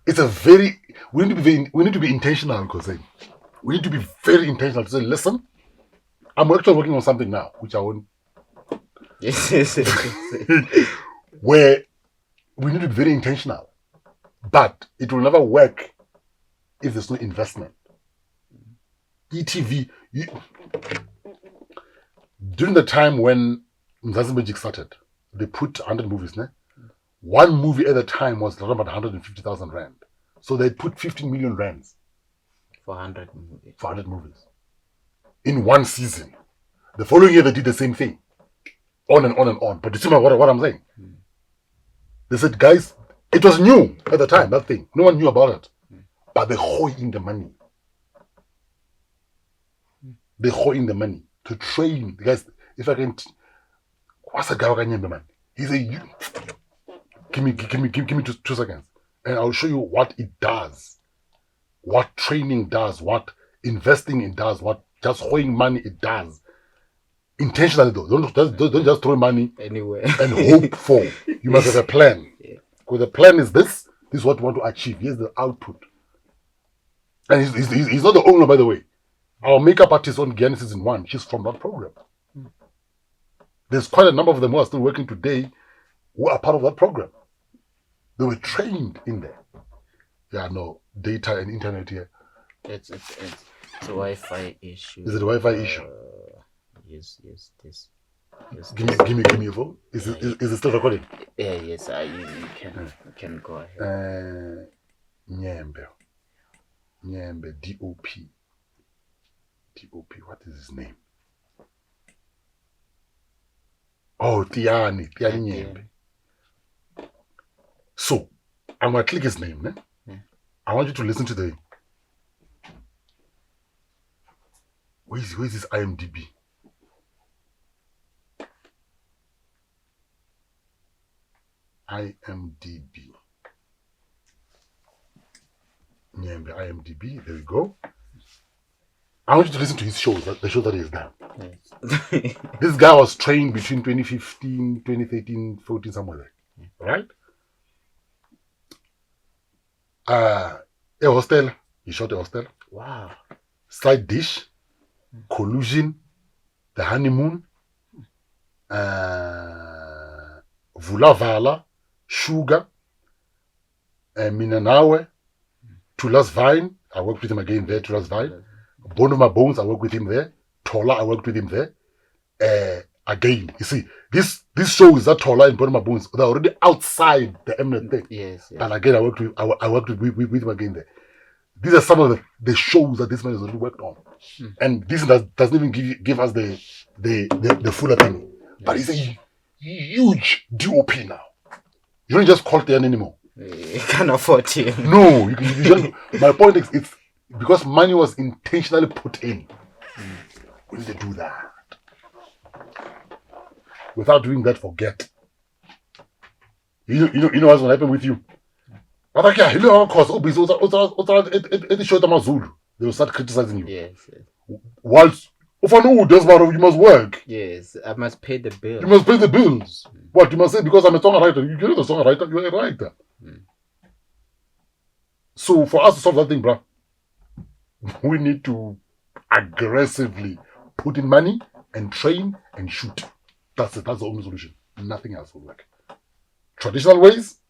It's we need to be intentional, Kose. We need to be very intentional to say, listen, I'm actually working on something now, which I won't. Where we need to be very intentional. But it will never work if there's no investment. ETV, during the time when Mzansi Magic started, they put 100 movies. Ne? One movie at the time was around about 150,000 rand. So they put 15 million rands for 100 movies. For 100 movies. In one season. The following year they did the same thing. On and on and on. But you see what I'm saying? They said, guys, it was new at the time, that thing. No one knew about it. But they hoe in the money. They hoe in the money to train. Guys, if I can... What's a guy man? He said, give me 2 seconds. And I'll show you what it does. What training does. What investing it does. What just hoeing money it does. Intentionally though. Don't just throw money anywhere and hope for. You must have a plan. Because the plan is this. This is what we want to achieve. Here's the output. And he's not the owner, by the way. Our makeup artist on Guyana Season 1, she's from that program. There's quite a number of them who are still working today who are part of that program. They were trained in there. Yeah, no, data and internet here. It's a Wi-Fi issue. Is it a Wi-Fi issue? Yes, this. Yes, give me your phone. Is it still recording? Yeah, yes, you can go ahead. Nyembe. Nyembe, D-O-P. D-O-P, what is his name? Oh, Tiani Nyembe. So, I'm going to click his name. I want you to listen to the... Where's his IMDb? IMDb. Nyembe, IMDb. There we go. I want you to listen to his shows, the show that he's done. Yes. This guy was trained between 2015, 2013, 14, somewhere there. Right? A hostel. He shot a hostel. Wow. Side dish. Collusion. The honeymoon. Vula Vala. Sugar. Minanawe. Tula's Vine. I worked with him again there. Tula's Vine. Bone of My Bones. I worked with him there. Tola. I worked with him there. Again, you see, this shows that Tola and Bone of My Bones, they're already outside the eminent thing. Yes. And again, I worked with him again there. These are some of the shows that this man has already worked on. And this doesn't even give us the fuller thing. But he's a huge DOP now. You don't just call Tian anymore. You can't afford him. No, you just, my point is, it's because money was intentionally put in. When they do that, without doing that, forget. You know what's going to happen with you. They will start criticizing you. Yes. Whilst you must work. Yes, I must pay the bill. You must pay the bills. What you must say, because I'm a songwriter. You're not a songwriter, you're a writer. So for us to solve that thing, bro, we need to aggressively put in money and train and shoot. That's it. That's the only solution. Nothing else will work. Traditional ways.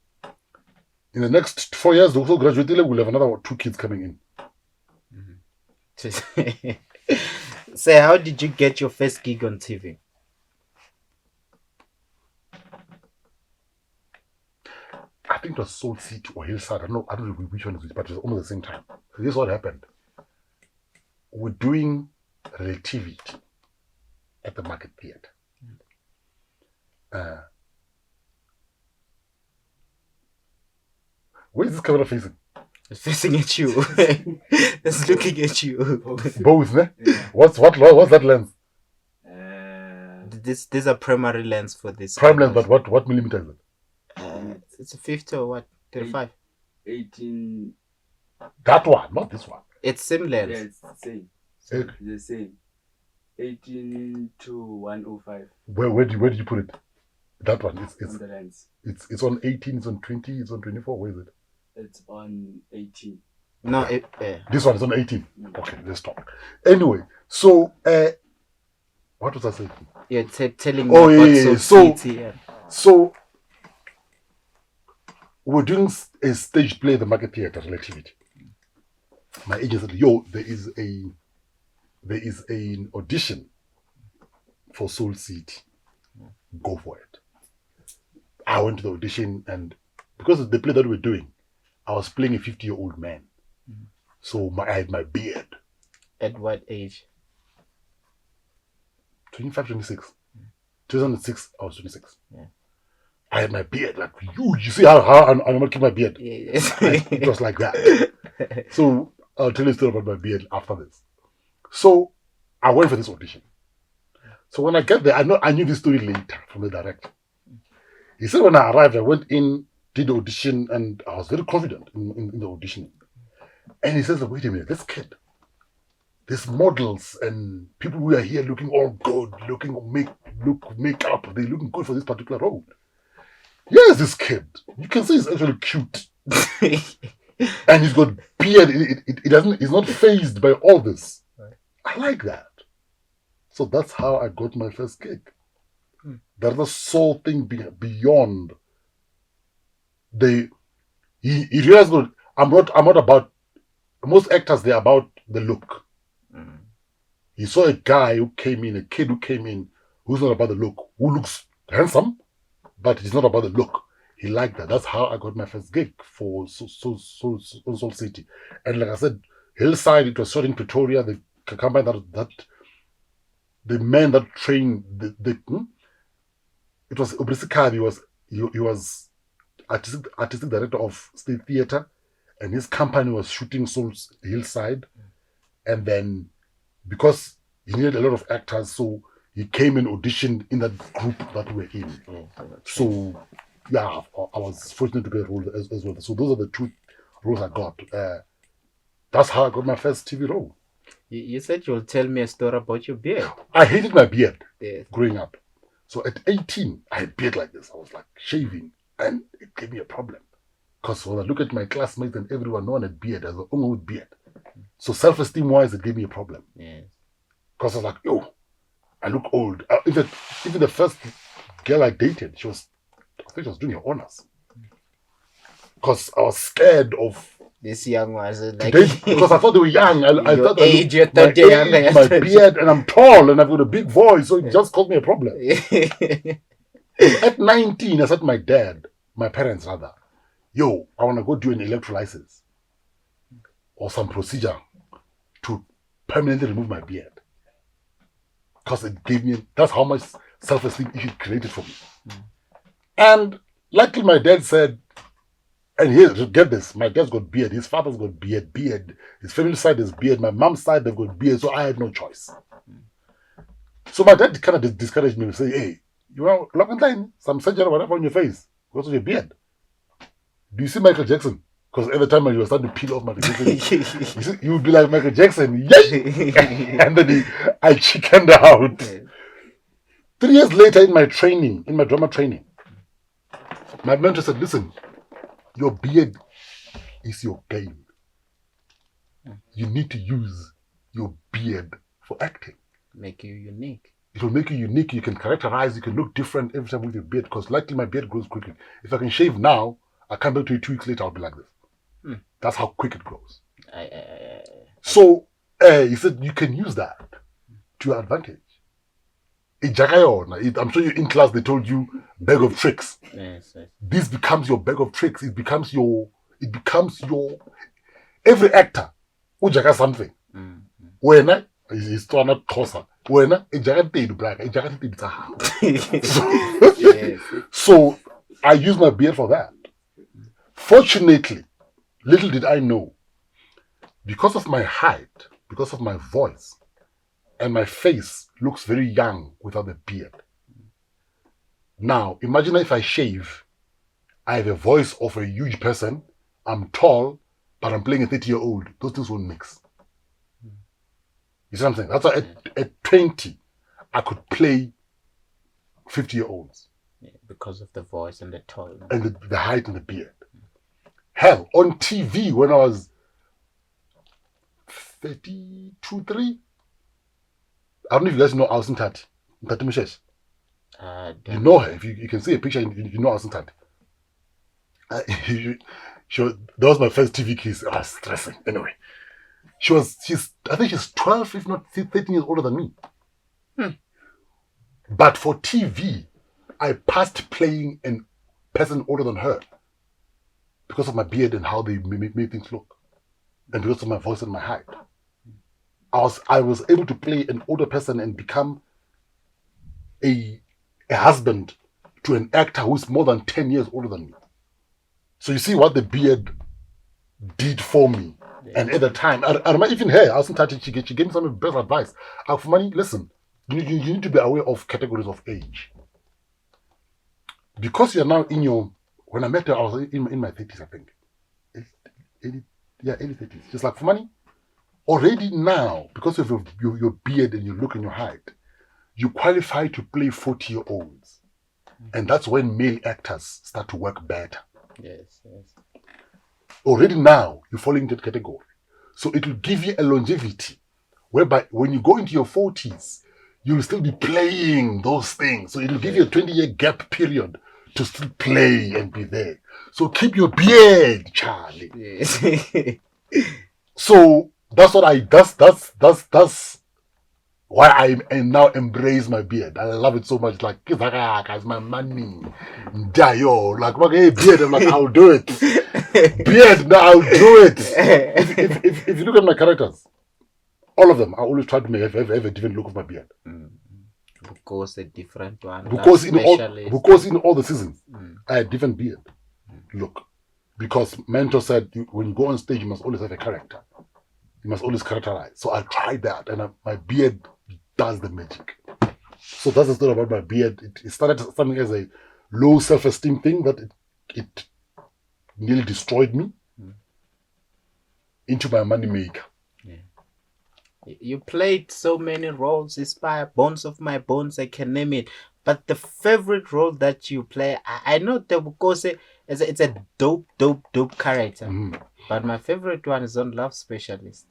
In the next 4 years, those who graduate, we'll have another 2 kids coming in. So, how did you get your first gig on TV? I think it was Soul City or Hillside. I don't know which one is which, but it was almost the same time. So this is what happened. We're doing relativity at the Market Theatre. Where is this camera facing? It's facing at you. It's looking at you. Both, ne? Yeah. What's that lens? These are primary lens for this. Prime lens, but what millimeter is it? It's a 50 or what? 35? 18. That one, not this one. It's same lens. Yeah, it's the same. Okay. The same. 18 to 105. Where did you put it? That one. It's on the lens. It's on 18, it's on 20, it's on 24. Where is it? It's on 18. No, this one is on 18. Okay, let's talk. Anyway, so what was I saying? You're telling me about City. So we're doing a stage play at the Market Theatre, Relativity. My agent said, "Yo, there is an audition for Soul City. Go for it." I went to the audition, and because of the play that we're doing, I was playing a 50-year-old man. So I had my beard. At what age? 25, 26. 2006, I was 26. Yeah. I had my beard like huge. You see how I'm gonna keep my beard? Yes. It was like that. So I'll tell you a story about my beard after this. So I went for this audition. So when I get there, I knew this story later from the director. He said when I arrived, I went in, did the audition, and I was very confident in the auditioning. And he says, "Wait a minute, this kid, these models and people who are here looking all good, makeup, they're looking good for this particular role. Here's this kid. You can see he's actually cute. And he's got beard. He's not fazed by all this. Right. I like that." So that's how I got my first gig. There's a soul thing beyond. He realized that I'm not about, most actors, they're about the look. He saw a guy who came in, a kid who came in, who's not about the look, who looks handsome, but he's not about the look. he liked that. That's how I got my first gig for Soul City. And like I said, Hillside, it was shot in Pretoria. The company that the man that trained it was Obrisikavi. He was artistic director of State Theatre, and his company was shooting Soul Hillside. And then because he needed a lot of actors, so he came and auditioned in that group that we're in. So yeah, I was fortunate to get a role as well. So those are the two roles I got. That's how I got my first TV role. You said you'll tell me a story about your beard. I hated my beard Yes. growing up. So at 18, I had beard like this. I was like shaving, and it gave me a problem. Because when I look at my classmates and everyone, no one had beard. I was like, with beard. So self-esteem wise, it gave me a problem. Yes. Because I was like, yo, I look old. Even the first girl I dated, I think she was doing her honors. Because I was scared of This young ones like because I thought they were young. I your thought age, you're 30 younger. my beard, and I'm tall, and I've got a big voice, so it just caused me a problem. At 19, I said to my parents rather, yo, I want to go do an electrolysis or some procedure to permanently remove my beard. Because it gave me, that's how much self-esteem it created for me. And luckily my dad said, and here, get this, my dad's got beard, his father's got beard, his family side is beard, my mom's side, they've got beard, so I had no choice. So my dad kind of discouraged me and say, hey, you know, lock and line, some surgery or whatever on your face, because of your beard. Do you see Michael Jackson? Because every time you were starting to peel off Michael Jackson, you would be like Michael Jackson, yay! And then I chickened out. 3 years later in my drama training, my mentor said, listen, your beard is your game. You need to use your beard for acting. Make you unique. It will make you unique. You can characterize, you can look different every time with your beard, because likely my beard grows quickly. If I can shave now, I come back to you 2 weeks later, I'll be like this. That's how quick it grows. So he said you can use that to your advantage. I'm sure you in class they told you bag of tricks. Yes. This becomes your bag of tricks. It becomes your every actor who jaga something. When is to not closer. When black, so I use my beard for that. Fortunately, little did I know, because of my height, because of my voice, and my face looks very young without a beard. Now, imagine if I shave, I have a voice of a huge person, I'm tall, but I'm playing a 30-year-old. Those things won't mix. You see what I'm saying? That's why at 20, I could play 50-year-olds. Yeah, because of the voice and the tone. And the height and the beard. Hell, on TV, when I was 32, 3, I don't know if you guys know Alison Tati. You know her. If you can see a picture, you know Alison Tati. That was my first TV kiss. I was stressing. Anyway, I think she's 12, if not 13 years older than me. But for TV, I passed playing a person older than her because of my beard and how they made things look, and because of my voice and my height. I was able to play an older person and become a husband to an actor who's more than 10 years older than me. So you see what the beard did for me. Yeah. And at the time, I remember even her, Alison Tati, she gave me some best advice. Fumani, listen, you need to be aware of categories of age. Because you're now when I met her, I was in my 30s, I think. Early 30s. She's like, Fumani, already now, because of your beard and your look and your height, you qualify to play 40-year-olds. And that's when male actors start to work better. Yes. Already now, you fall into that category. So it will give you a longevity, whereby when you go into your 40s, you will still be playing those things. So it will give you a 20-year gap period to still play and be there. So keep your beard, Charlie. Yes. So that's what that's why I now embrace my beard. I love it so much. Like, it's my money. Yo, like, okay, beard. I'm like, I'll do it. Beard, no, I'll do it. If you look at my characters, all of them, I always try to have a different look of my beard. Because a different one. Because in all the seasons, I had different beard look. Because mentor said, when you go on stage, you must always have a character. You must always characterize. So I tried that, and my beard does the magic. So that's the story about my beard. It started something as a low self-esteem thing that it nearly destroyed me into my money maker. You played so many roles, Inspire, Bones of My Bones, I can name it. But the favorite role that you play, I know that because it's a dope character. But my favorite one is on Love Specialist.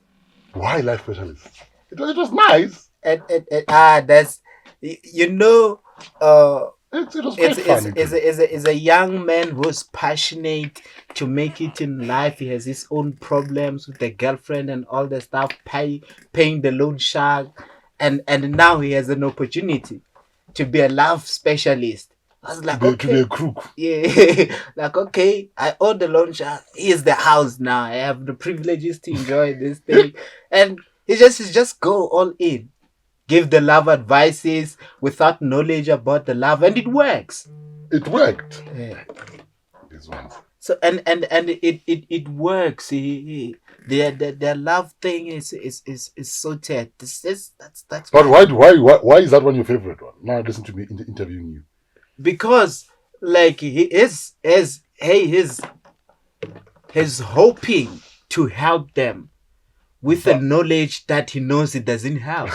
Why Love Specialist? It was nice. That's, you know, it was quite fun. It's a young man who's passionate to make it in life. He has his own problems with the girlfriend and all the stuff, paying the loan shark, and now he has an opportunity to be a love specialist. I was like, to be a crook. Yeah, like, okay, I own the loan shark. Here's the house now. I have the privileges to enjoy this thing, and he just go all in. Give the love advices without knowledge about the love, and it works. It worked. Yeah. This one. So and it works. Their love thing is sorted. That's. But why is that one your favorite one? Now listen to me interviewing you. Because like he's hoping to help them with the knowledge that he knows he doesn't have.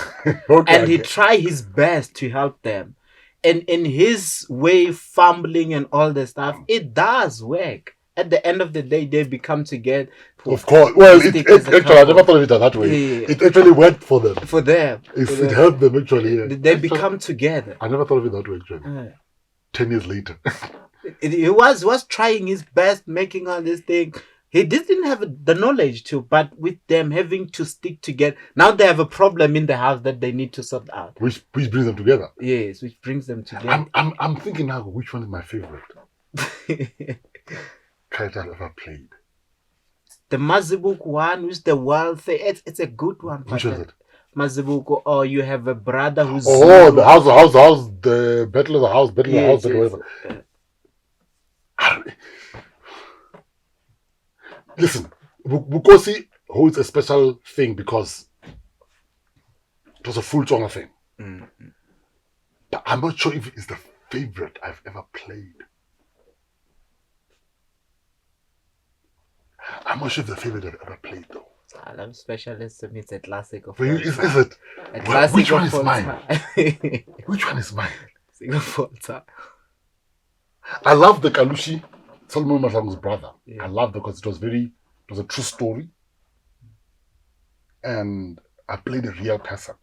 Okay, and he try his best to help them. And in his way, fumbling and all the stuff, it does work. At the end of the day, they become together. Of course. Well, actually, I never thought of it that way. Yeah. It actually worked for them. For them. It helped them, actually. Yeah. They become together. I never thought of it that way, actually. 10 years later. He was trying his best, making all this thing. He didn't have the knowledge to, but with them having to stick together, now they have a problem in the house that they need to sort out. Which brings them together. Yes, which brings them together. I'm thinking now, which one is my favorite character I've ever played? The Mazibuko one, which the wealthy. It's a good one. Which is it? Mazibuko, or you have a brother who's the house, the battle of the house, whatever. Listen, Vukosi holds a special thing because it was a full Tsonga thing. But I'm not sure if it's the favorite I've ever played. I'm not sure if it's the favorite I've ever played, though. ILambe Specialist to me, it's a classic of is it? A classic which one of is mine? Which one is mine? I love the Kalushi, Solomon Mahlangu's brother. Yeah. I love because it was a true story. And I played a real person.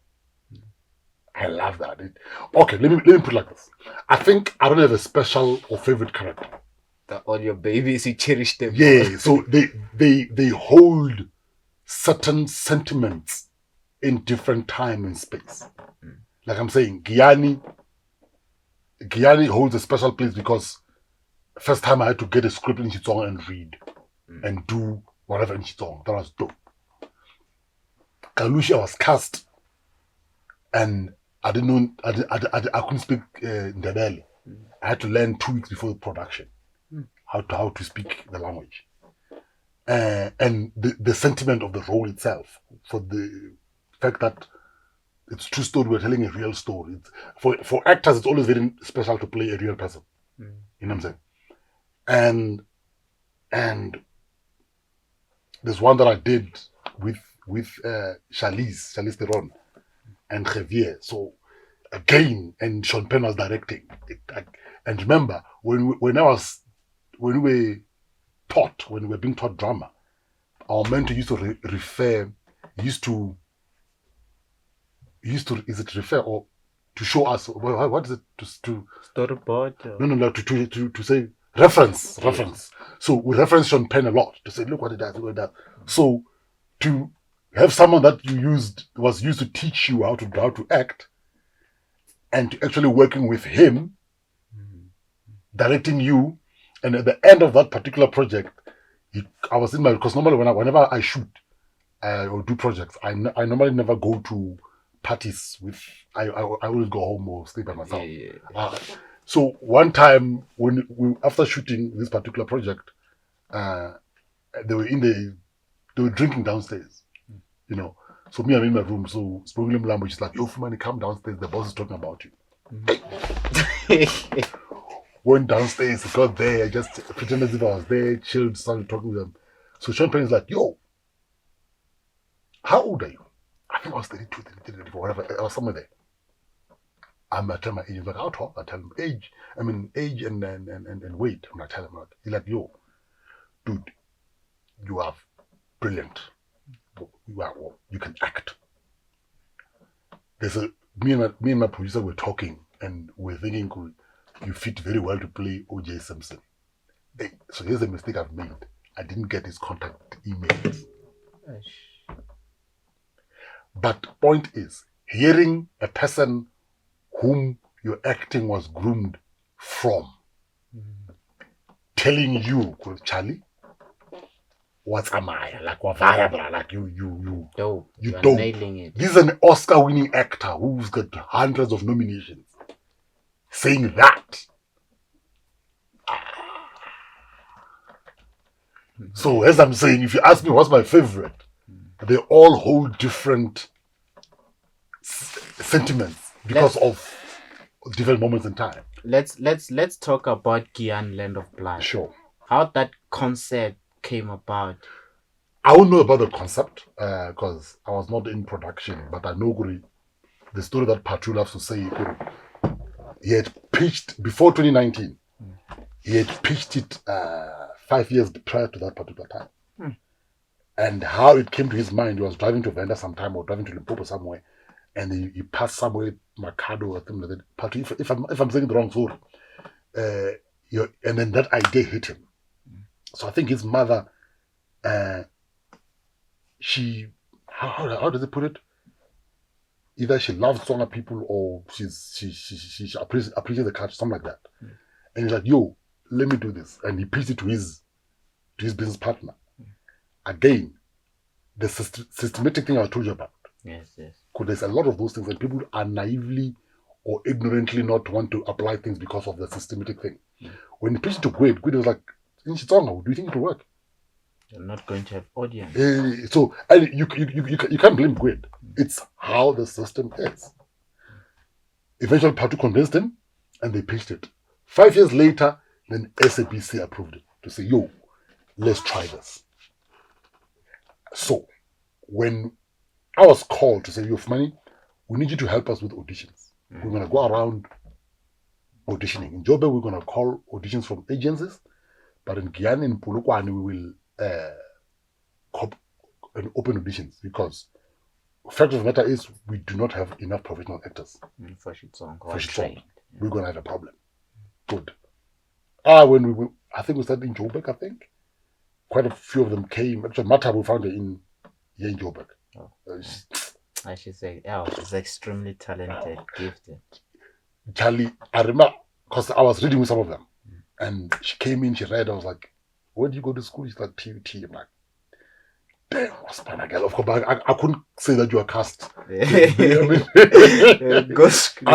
I love that. Okay, let me put it like this. I think I don't have a special or favorite character. All your babies, you cherish them. Yeah, so they hold certain sentiments in different time and space. Like I'm saying, Giyani holds a special place because first time I had to get a script in XiTsonga and read and do whatever in XiTsonga. That was dope. Kalushi, I was cast and I didn't know, I couldn't speak Ndebele. I had to learn 2 weeks before the production how to speak the language. And the sentiment of the role itself, for the fact that it's true story, we're telling a real story. For actors, it's always very special to play a real person. You know what I'm saying? And there's one that I did with Charlize Theron and Javier. So again, and Sean Penn was directing. And remember, when we were being taught drama, our mentor used to is it refer or to show us what is it to storyboard? No, to say reference. So we reference Sean Penn a lot to say, look what he does, look what he does. So to have someone that was used to teach you how to act, and to actually working with him, directing you, and at the end of that particular project, I was in my, because normally whenever I shoot or do projects, I normally never go to parties with. I always go home or stay by myself. So one time when after shooting this particular project, they were drinking downstairs, you know. So me, I'm in my room. So ILambe, she's like, "Yo, Fumani, come downstairs. The boss is talking about you." Went downstairs, got there, I just pretended as if I was there, chilled, started talking to them. So Sean Penn is like, "Yo, how old are you?" I think I was 32, 33, 34, whatever. I was somewhere there. I'm not telling my age. He's like, "How tall?" I tell him age. I mean age and weight. I'm not telling him. He's like, "Yo, dude, you are brilliant. You can act." Me and my producer were talking, and we're thinking, you fit very well to play O.J. Simpson. Hey, so here's the mistake I've made. I didn't get his contact emails. But point is, hearing a person whom your acting was groomed from telling you, Charlie, what's Amaya? Like Wavaya, like you dope. You are dope. Nailing it. This is an Oscar-winning actor who's got hundreds of nominations. Saying that. So as I'm saying, if you ask me what's my favorite, they all hold different sentiments because of different moments in time. Let's talk about Giyani Land of Blood. Sure. How that concept came about. I don't know about the concept because I was not in production, but I know the story that Patu loves to say. He had pitched before 2019. He had pitched it 5 years prior to that particular time. And how it came to his mind, he was driving to Venda sometime or driving to Limpopo somewhere, and he passed somewhere, Mercado or something like that. Patu, if I'm saying the wrong story, and then that idea hit him. So I think his mother, she, how does it put it? Either she loves Tsonga people or she appreciates the culture, something like that. And he's like, "Yo, let me do this," and he pitched it to his business partner. Again, the systematic thing I told you about. Yes. Because there's a lot of those things, and people are naively or ignorantly not want to apply things because of the systematic thing. When he pitched it to Gwed was like, "In XiTsonga, do you think it will work?" You're not going to have audience. So you can't blame Gwed. It's how the system is. Eventually, Patu convinced him, and they pitched it. 5 years later, then SABC approved it to say, "Yo, let's try this." So, when I was called to say, "Yo, Fumani, we need you to help us with auditions. We're going to go around auditioning. In Joburg, we're going to call auditions from agencies, but in Giyani and Polokwane, we will open auditions because the fact of the matter is we do not have enough professional actors for XiTsonga. We're going to have a problem." Good. When I think we started in Joburg, I think. Quite a few of them came. Actually, Mbatha, we found her here in Joburg. I should say, she's extremely talented, gifted. Charlie, I remember, because I was reading with some of them, and she came in, she read, I was like, "Where do you go to school?" She's like, "TUT. I'm like, damn, what's my girl? Of course, I couldn't say that you are cast. I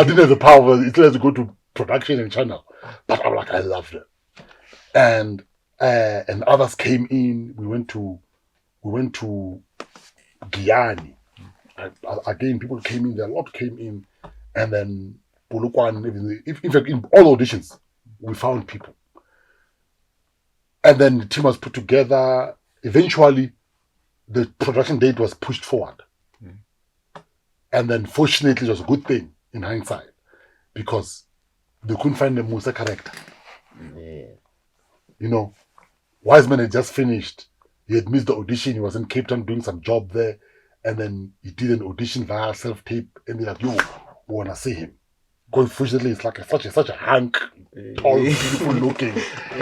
didn't have the power. It has to go to production and channel. But I'm like, I loved it. And others came in. We went to Giyani. Again, people came in. There, a lot came in, and then Polokwane. In fact, in all auditions, we found people. And then the team was put together. Eventually, the production date was pushed forward. And then, fortunately, it was a good thing in hindsight because they couldn't find the Musa character. You know, Wiseman had just finished. He had missed the audition. He was in Cape Town doing some job there. And then he did an audition via self-tape. And they're like, "Yo, we want to see him." Because fortunately, it's like such a hunk, tall, beautiful looking,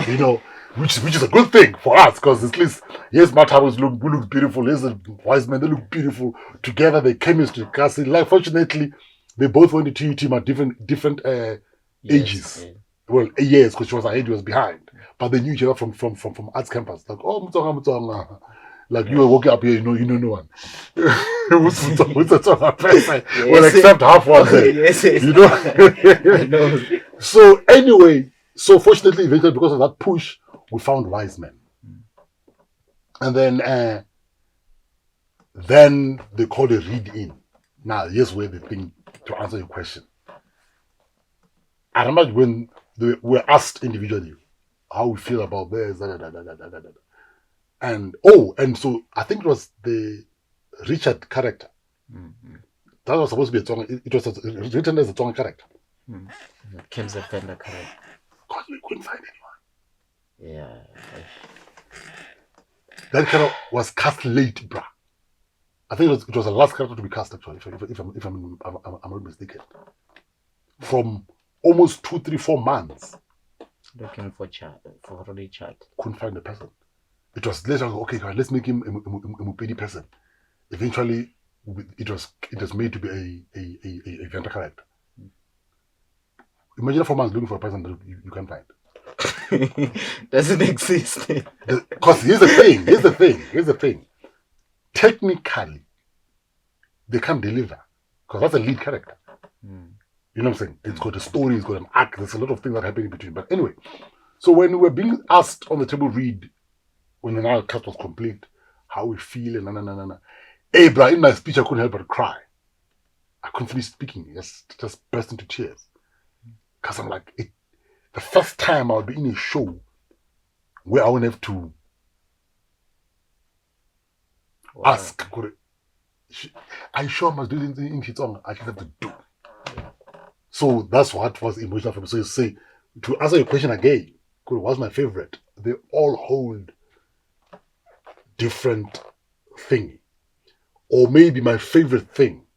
you know. which is a good thing for us because at least yes, Mathabos look beautiful. Yes, the wise men they look beautiful together. They chemistry, casting. Like fortunately, they both went to TUT at different ages. Yes. Well, years because she was ahead, he was behind. But they knew each other from arts campus. Like Mutsonga. Like you were walking up here, you know no one. Who's Mutsonga person? Well, except half one there. Yes. You know. I know. So anyway, so fortunately, eventually because of that push, we found wise men, and then they called a read in. Now here's where the thing to answer your question. I remember when they were asked individually how we feel about this, and so I think it was the Richard character. That was supposed to be a song. It was written as a song character. Kim's a Fender correct. Because we couldn't find anyone. Yeah. That character was cast late, bruh. I think it was the last character to be cast actually, if I'm not mistaken. From almost 2, 3, 4 months. Looking for Richard. Couldn't find the person. It was later, okay, let's make him a Mupedi person. Eventually, it was made to be a Venta character. Imagine 4 months looking for a person that you can't find. Doesn't exist. Because here's the thing. Technically, they can't deliver. Because that's a lead character. You know what I'm saying? It's got a story, it's got an arc, there's a lot of things that happen in between. But anyway, so when we were being asked on the table read, when the cast was complete, how we feel and Hey, bro, in my speech, I couldn't help but cry. I couldn't finish speaking. Just burst into tears. Because I'm like, the first time I'll be in a show where I won't have to ask, are you sure I must do this in XiTsonga? I just have to do. So that's what was emotional for me. So you say, to answer your question again, what's my favorite? They all hold different thing. Or maybe my favorite thing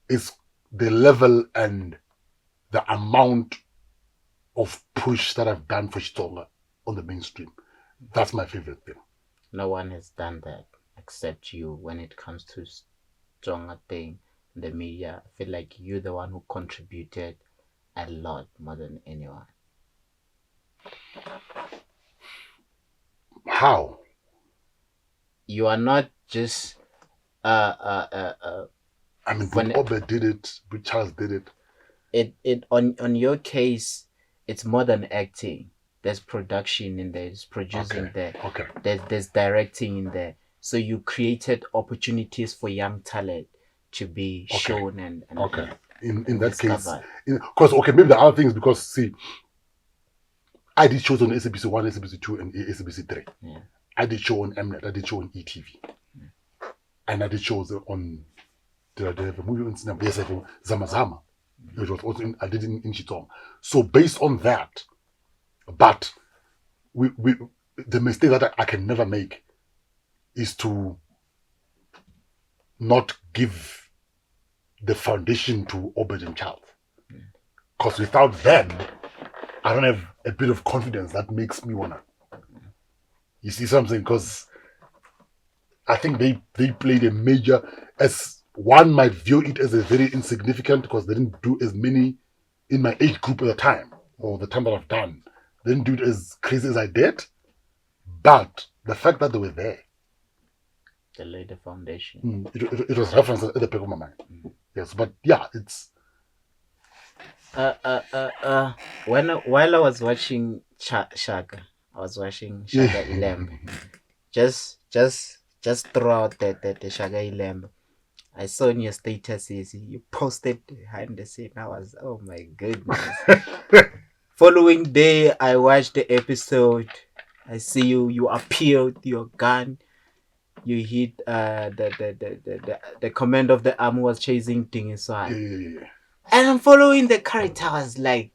is the level and the amount of push that I've done for XiTsonga on the mainstream. That's my favorite thing. No one has done that except you when it comes to XiTsonga thing, the media. I feel like you're the one who contributed a lot more than anyone. How? You are not just I mean, Obed did it, Charles did it. It on your case, it's more than acting. There's production in there, there's producing there. Okay. There's directing in there. So you created opportunities for young talent to be shown and in that discovered. Case, because maybe the other thing is because see, I did shows on SABC 1, SABC 2, and SABC 3. Yeah. I did show on Mnet, I did show on ETV. And I did shows on the movie on cinema. Yes, Nomzamo. Which was also I did in XiTsonga. So based on that, but we the mistake that I can never make is to not give the foundation to Obed and Charles. Because without them, I don't have a bit of confidence that makes me wanna. You see something? Because I think they played a major, as one might view it as a very insignificant because they didn't do as many in my age group at the time, or the time that I've done. They didn't do it as crazy as I did. But the fact that they were there, they laid the foundation. It was referenced at the back of my mind. Yes, but yeah, it's while I was watching Shaka, I was watching Shaka ILambe. Just throughout the Shaka ILambe, I saw in your statuses you posted behind the scene. I was, oh my goodness. Following day, I watched the episode. I see you appear with your gun. You hit the command of the army was chasing Dingiswan. Yeah. And I'm following the character. I was like,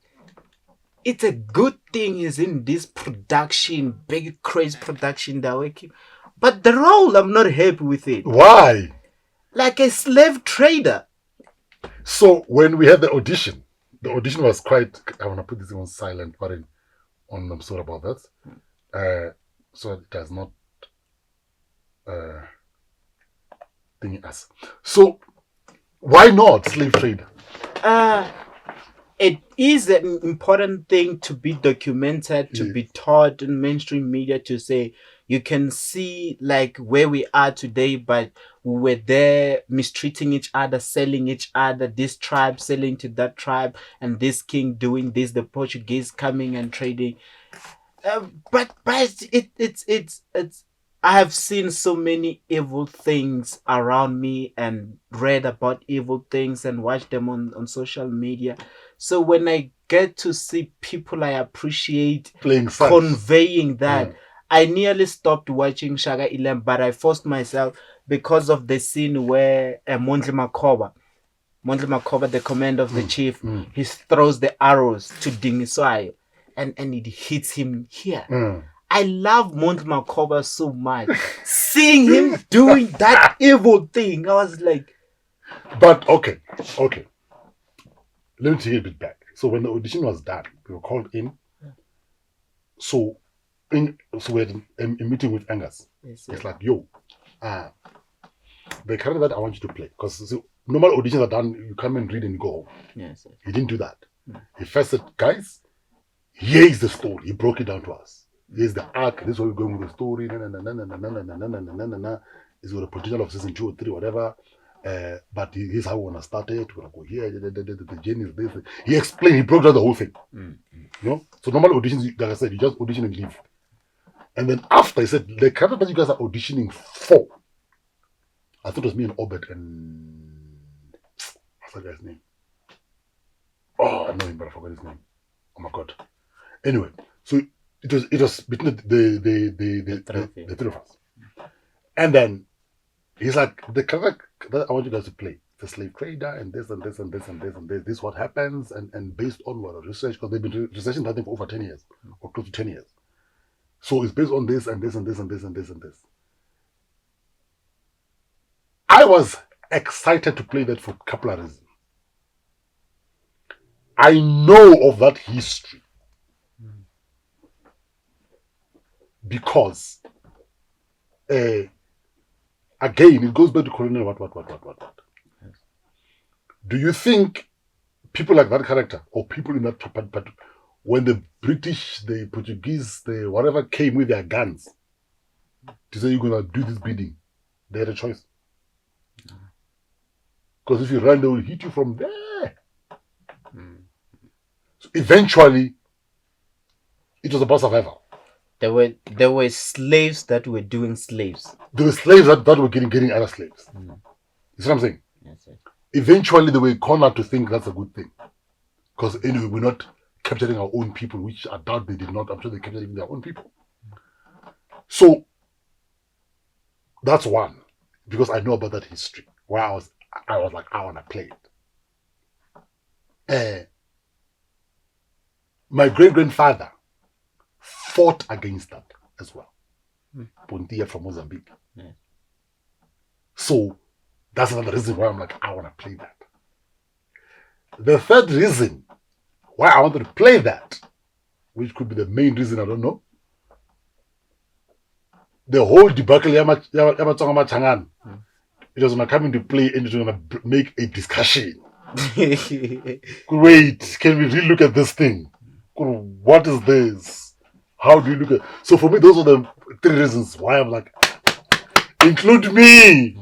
it's a good thing is in this production, big crazy production that working. But the role, I'm not happy with it. Why? Like a slave trader. So when we had the audition was quite, I want to put this on silent, but I'm sorry about that. so it does not thingy us. So why not slave trade? It is an important thing to be documented, to be taught in mainstream media, to say you can see like where we are today, but we were there mistreating each other, selling each other, this tribe selling to that tribe, and this king doing this, the Portuguese coming and trading. But it's I have seen so many evil things around me and read about evil things and watched them on social media. So when I get to see people I appreciate Playing sense. conveying that, I nearly stopped watching Shaka ILambe, but I forced myself because of the scene where Mondli Makoba, the commander of the chief, he throws the arrows to Dingiswayo and it hits him here. I love Mondli Makoba so much. Seeing him doing that evil thing, I was like... But, okay. Let me take it a bit back. So when the audition was done, we were called in. So we had a meeting with Angus. Yes, it's like, yo, the character that I want you to play, because normal auditions are done, you come and read and you go home. Yes. He didn't do that. He first said, guys, here is the story. He broke it down to us. Here's the arc. This is where we're going with the story. It's got a potential of season 2 or 3, whatever. But here's how we want to start it. We're going to go here. The journey is this. He explained. He broke down the whole thing. You know. So normal auditions, like I said, you just audition and leave. And then after, he said the character that you guys are auditioning for. I thought it was me and Obed and what's that guy's name? Oh, I know him, but I forgot his name. Oh my god. Anyway, so it was between the three of us. And then he's like, the character that I want you guys to play, the slave trader, and this and this and this and this and this. This is what happens, and based on what research, because they've been researching that thing for over 10 years or close to 10 years. So it's based on this and this and this and this and this and this. I was excited to play that for a couple of reasons. I know of that history because again, it goes back to Kunene. What? Yes. Do you think people like that character or people in that when the British, the Portuguese, the whatever came with their guns to say you're gonna do this bidding, they had a choice? Because if you run, they will hit you from there. So eventually, it was about survival. There were slaves that were doing slaves. There were slaves that were getting other slaves. You see what I'm saying? Yes, sir. Eventually, they were cornered to think that's a good thing. Because anyway, we're not capturing our own people, which I doubt they did not. I'm sure they captured even their own people. So, that's one. Because I know about that history. Where I was like, I want to play it. My great-grandfather fought against that as well. Pontia from Mozambique. Yeah. So that's another reason why I'm like, I want to play that. The third reason why I wanted to play that, which could be the main reason, I don't know, the whole debacle Yamatonga Machangan, it was going to come into play and it was going to make a discussion. Great, can we really look at this thing? What is this? How do you look at? So for me, those are the 3 reasons why I'm like, include me.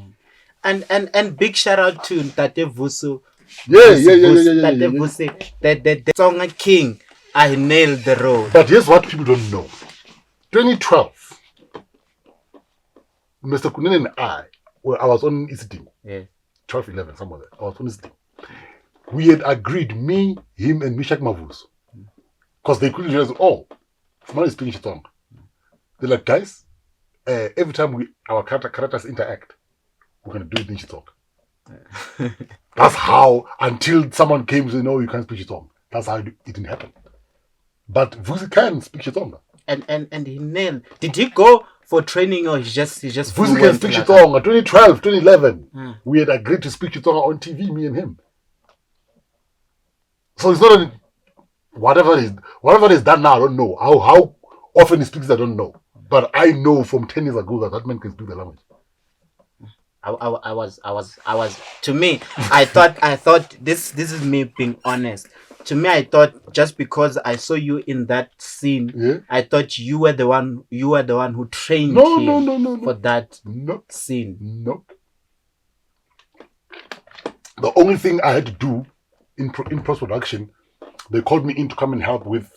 And big shout out to Tate Vusi. Yeah. Tate Vusi, the Tsonga king. I nailed the role. But here's what people don't know. 2012, Mr. Kunene and I was on ILambe. Yeah. 12-11, somewhere there. I was on ILambe. We had agreed, me, him, and Mishak Mavus. Because they couldn't realize, Fumani is speaking XiTsonga. They're like, guys, every time our characters interact, we're going to do it in XiTsonga. That's how, until someone came and said, no, you can't speak XiTsonga. That's how it didn't happen. But Vusi can speak XiTsonga. And he nailed. Did he go for training or he just Vusi can speak XiTsonga. 2012, 2011, we had agreed to speak XiTsonga on TV, me and him. So it's not whatever is done now. I don't know how Often he speaks I don't know. But I know from 10 years ago that man can speak the language. I was. To me, I thought this is me being honest. To me, I thought just because I saw you in that scene, Yeah. I thought you were the one who trained No, him for that Nope. scene. Nope. The only thing I had to do in post-production, they called me in to come and help with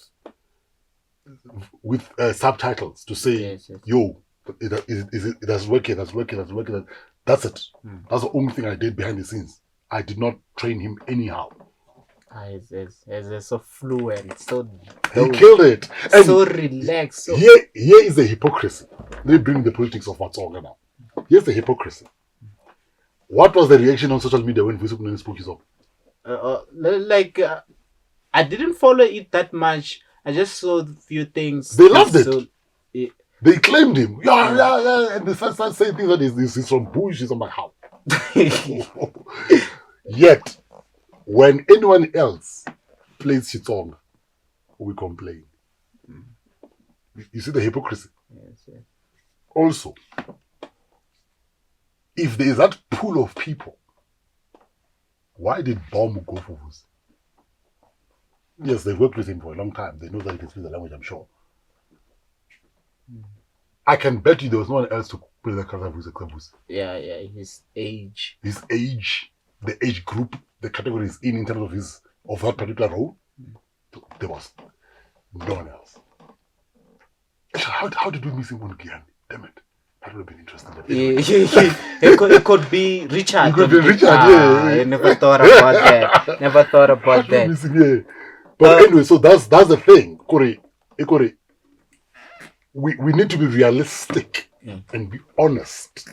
subtitles to say, Yes. yo, it has worked, that's working. That's it. That's the only thing I did behind the scenes. I did not train him anyhow. It's so fluent, so He dope, killed it. And so relaxed. So here is the hypocrisy. They bring the politics of XiTsonga now. Here's the hypocrisy. What was the reaction on social media when Vusi spoke his own? I didn't follow it that much. I just saw a few things. They loved it. So, They claimed him. Yeah. And they started saying things that he's from Bush. I'm like, how? Yet, when anyone else plays XiTsonga, we complain. You see the hypocrisy? yes. Also, if there is that pool of people, why did Bomb go for Vusi? Yes, they've worked with him for a long time. They know that he can speak the language, I'm sure. I can bet you there was no one else to play the character of Vusi. Yeah. His age. His age, the age group, the category is in terms of that particular role. There was no one else. Actually, how did we miss him on Guyana? Damn it. That would have been interesting. It could be Richard. It could be Richard, I never thought about that. Never thought about that. Missing, yeah. But anyway, so that's the thing. Kore, we need to be realistic and be honest.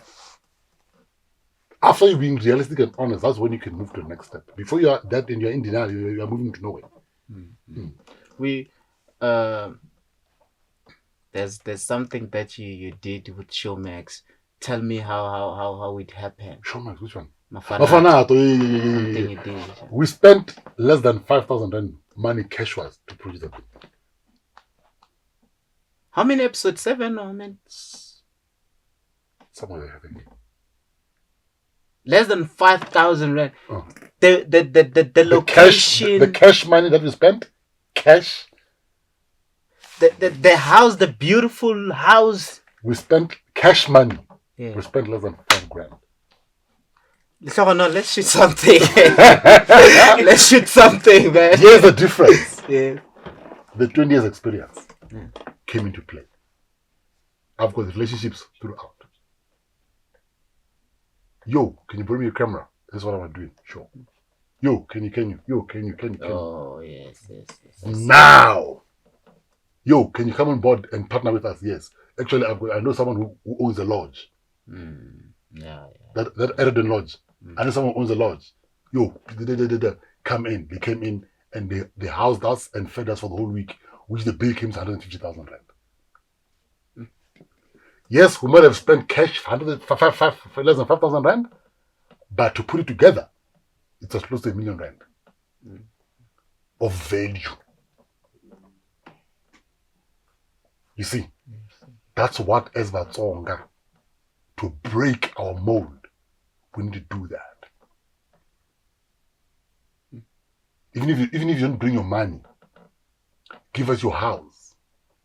After you being realistic and honest, that's when you can move to the next step. Before you are that and you're in denial, you are moving to nowhere. We there's something that you did with Showmax. Tell me how it happened. Showmax, which one? Mafanato. Mafanato, You did. We spent less than 5,000 rand money cash-wise to produce the thing. How many episodes? 7 or how many? Somewhere there, I think. Less than 5,000 rand. Oh. The location. The cash money that we spent, cash. The house, the beautiful house. We spent cash money. Yeah. We spent less than 5 grand. So no, let's shoot something. Let's shoot something, man. Here's the difference. Yeah. The 20 years experience came into play. I've got relationships throughout. Yo, can you bring me your camera? That's what I'm doing. Sure. Yo, can you? Yo, can you? Oh, yes. Now. Yo, can you come on board and partner with us? Yes. Actually, I know someone who owns a lodge. Yeah. That Eridan Lodge. I know someone who owns a lodge. Yo, come in. They came in and they housed us and fed us for the whole week, which the bill came to 150,000 rand. Yes, we might have spent cash less than 5,000 rand, but to put it together, it was close to 1 million rand of value. You see, that's what as XiTsonga, to break our mold, we need to do that. Even if you don't bring your money, give us your house,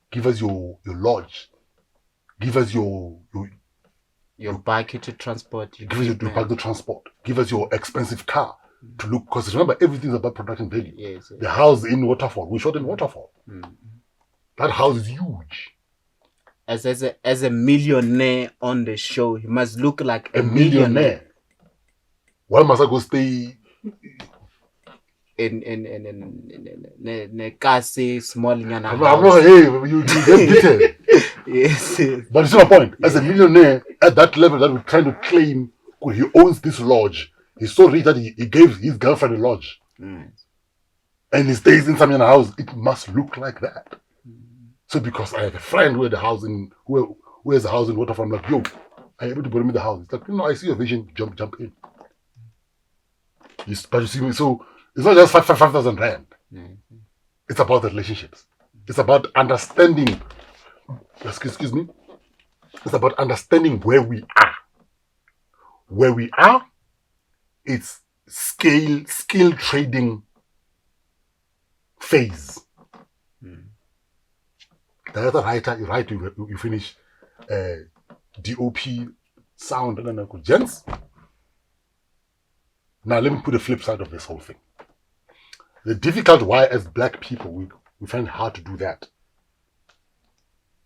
give us your lodge, give us your bike to transport. Give us your bike to transport. Give us your expensive car to look. Because remember, everything's about production value. Yes. The house in Waterfall, we shot in Waterfall. That house is huge. As a millionaire on the show, he must look like a millionaire. Why must I go stay in Kasi small house? I'm not, hey, you get detail. Yes. But you see my point. As a millionaire at that level that we're trying to claim, he owns this lodge. He's so rich that he gave his girlfriend a lodge. And he stays in some house. It must look like that. So because I have a friend who has a house in Waterfall, I'm like, yo, are you able to put him in the house? He's like, I see your vision, jump in. But you see me, so it's not just 5,000 rand. It's about the relationships. It's about understanding excuse me, it's about understanding where we are. Where we are, it's skill trading phase. The other writer, you write, you finish DOP sound, and then I go, gents. Now let me put the flip side of this whole thing. The difficult why as black people we find it hard to do that.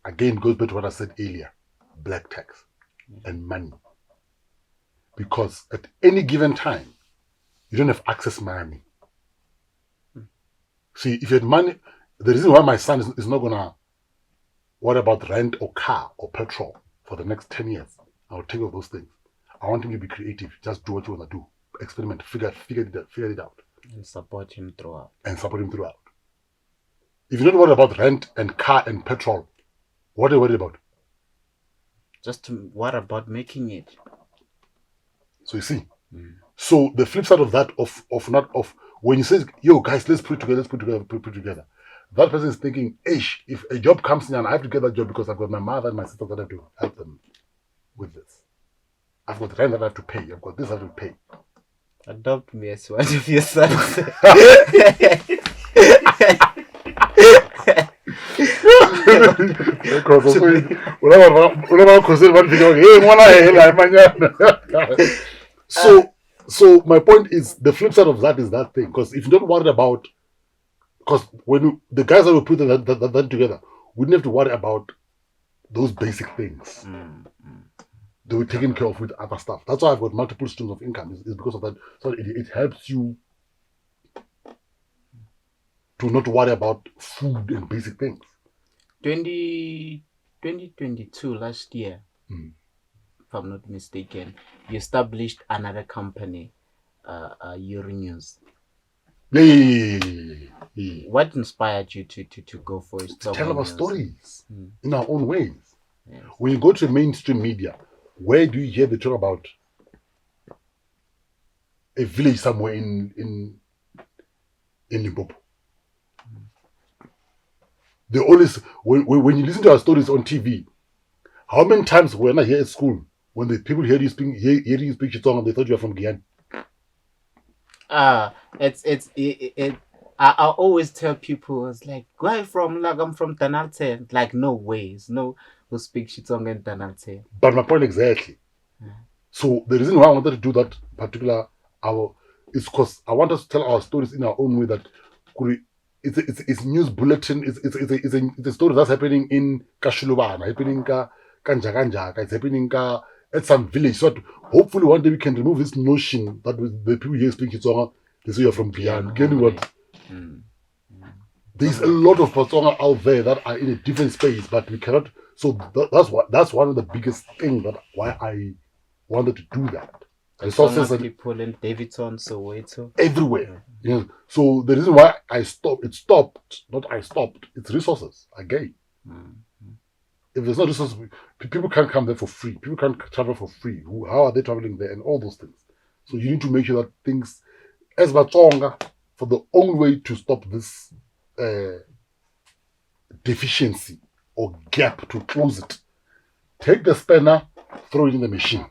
Again, goes back to what I said earlier, black tax and money. Because at any given time, you don't have access money. See, if you had money, the reason why my son is not gonna worry about rent or car or petrol for the next 10 years, I'll take all those things. I want him to be creative. Just do what you want to do. Experiment, figure it out. And support him throughout. If you're not worried about rent and car and petrol, what are you worried about? Just what about making it? So you see. So the flip side of that, when you say, yo guys, let's put it together. That person is thinking, if a job comes in and I have to get that job because I've got my mother and my sister that I have to help them with this. I've got rent that I have to pay. I've got this I have to pay. Adopt me as one of your sons. So my point is, the flip side of that is that thing. Because if you don't worry about, because when the guys that will put that together, we didn't have to worry about those basic things. They were taken care of with other stuff. That's why I've got multiple streams of income. Is because of that. So it helps you to not worry about food and basic things. 2022 last year, if I'm not mistaken, you established another company, Euronews. Yeah. What inspired you to go for it? To tell our news? stories in our own ways. Yes. When you go to mainstream media, where do you hear the talk about a village somewhere in Limpopo? They always, when you listen to our stories on TV, how many times when I hear at school, when the people hear you speak XiTsonga, they thought you were from Guyana? I always tell people, it's like, where from? Like, I'm from Tanalte. Like, no ways, no, who speak XiTsonga in Tanalte. But my point exactly. So the reason why I wanted to do that particular hour is because I want us to tell our stories in our own way. That it's news bulletin. It's a story that's happening in Shilubana, happening in Kanjakanja, it's happening at some village. So hopefully one day we can remove this notion that the people here speak XiTsonga, they say you're from Guyana. Getting what? There's a lot of Botswana out there that are in a different space, but we cannot. So that's one of the biggest things that why I wanted to do that. Resources and people in Davidson, Soweto, everywhere. So the reason why it's resources again. If there's no resources, people can't come there for free. People can't travel for free. How are they traveling there and all those things? So you need to make sure that things, as Batsonga, for the only way to stop this deficiency or gap, to close it, take the spanner, throw it in the machine.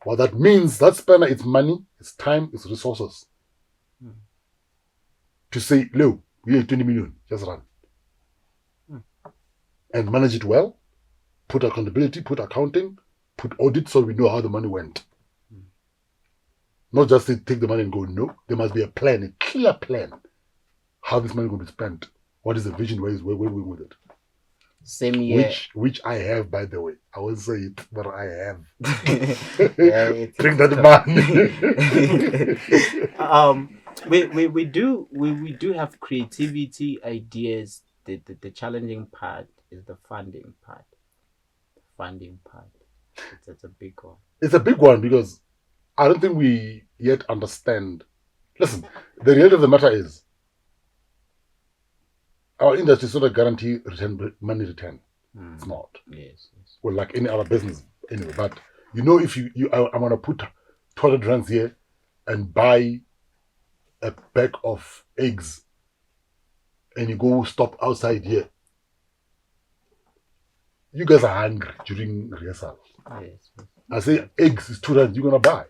What that means, that spanner, it's money, it's time, it's resources. To say, Leo, we have 20 million, just run. And manage it well, put accountability, put accounting, put audit, so we know how the money went. Not just say, take the money and go, no. There must be a plan, a clear plan, how this money will be spent. What is the vision, where we're going with it. Same year. Which I have, by the way. I won't say it, but I have. Drink that money. We do have creativity, ideas. The challenging part is the funding part. It's a big one. It's a big one because I don't think we yet understand. Listen, the reality of the matter is our industry is not a guarantee money return. It's not. Yes. Well, like any other business anyway. But if I'm gonna put 200 rands here and buy a bag of eggs, and you go stop outside here, you guys are hungry during rehearsal. Yes. I say eggs is 2 rand, you're gonna buy.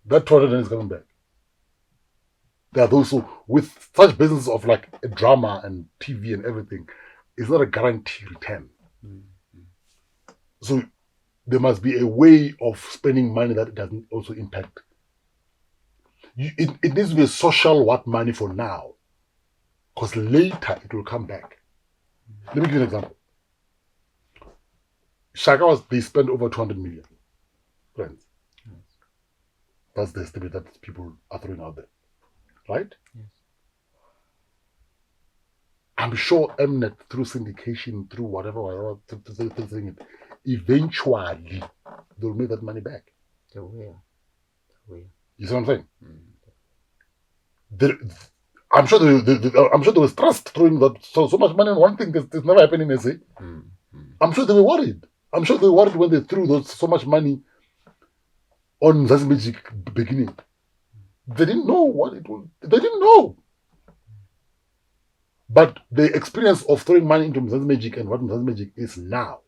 That 200 rand is coming back. There are those who, with such business of like a drama and TV and everything, it's not a guarantee return. So there must be a way of spending money that doesn't also impact. It needs to be a social what money for now, because later it will come back. Let me give you an example. Shaka they spent over 200 million. Friends. That's the estimate that people are throwing out there. Right? Yes. I'm sure Mnet through syndication, through whatever, eventually they'll make that money back. They will. You see what I'm saying? I'm sure there was trust throwing that so much money on one thing that's never happened in SA. I'm sure they were worried. I'm sure they were worried when they threw so much money on Zazi Magic beginning. They didn't know what it was. They didn't know. But the experience of throwing money into Zazi Magic and what Zazi Magic is now,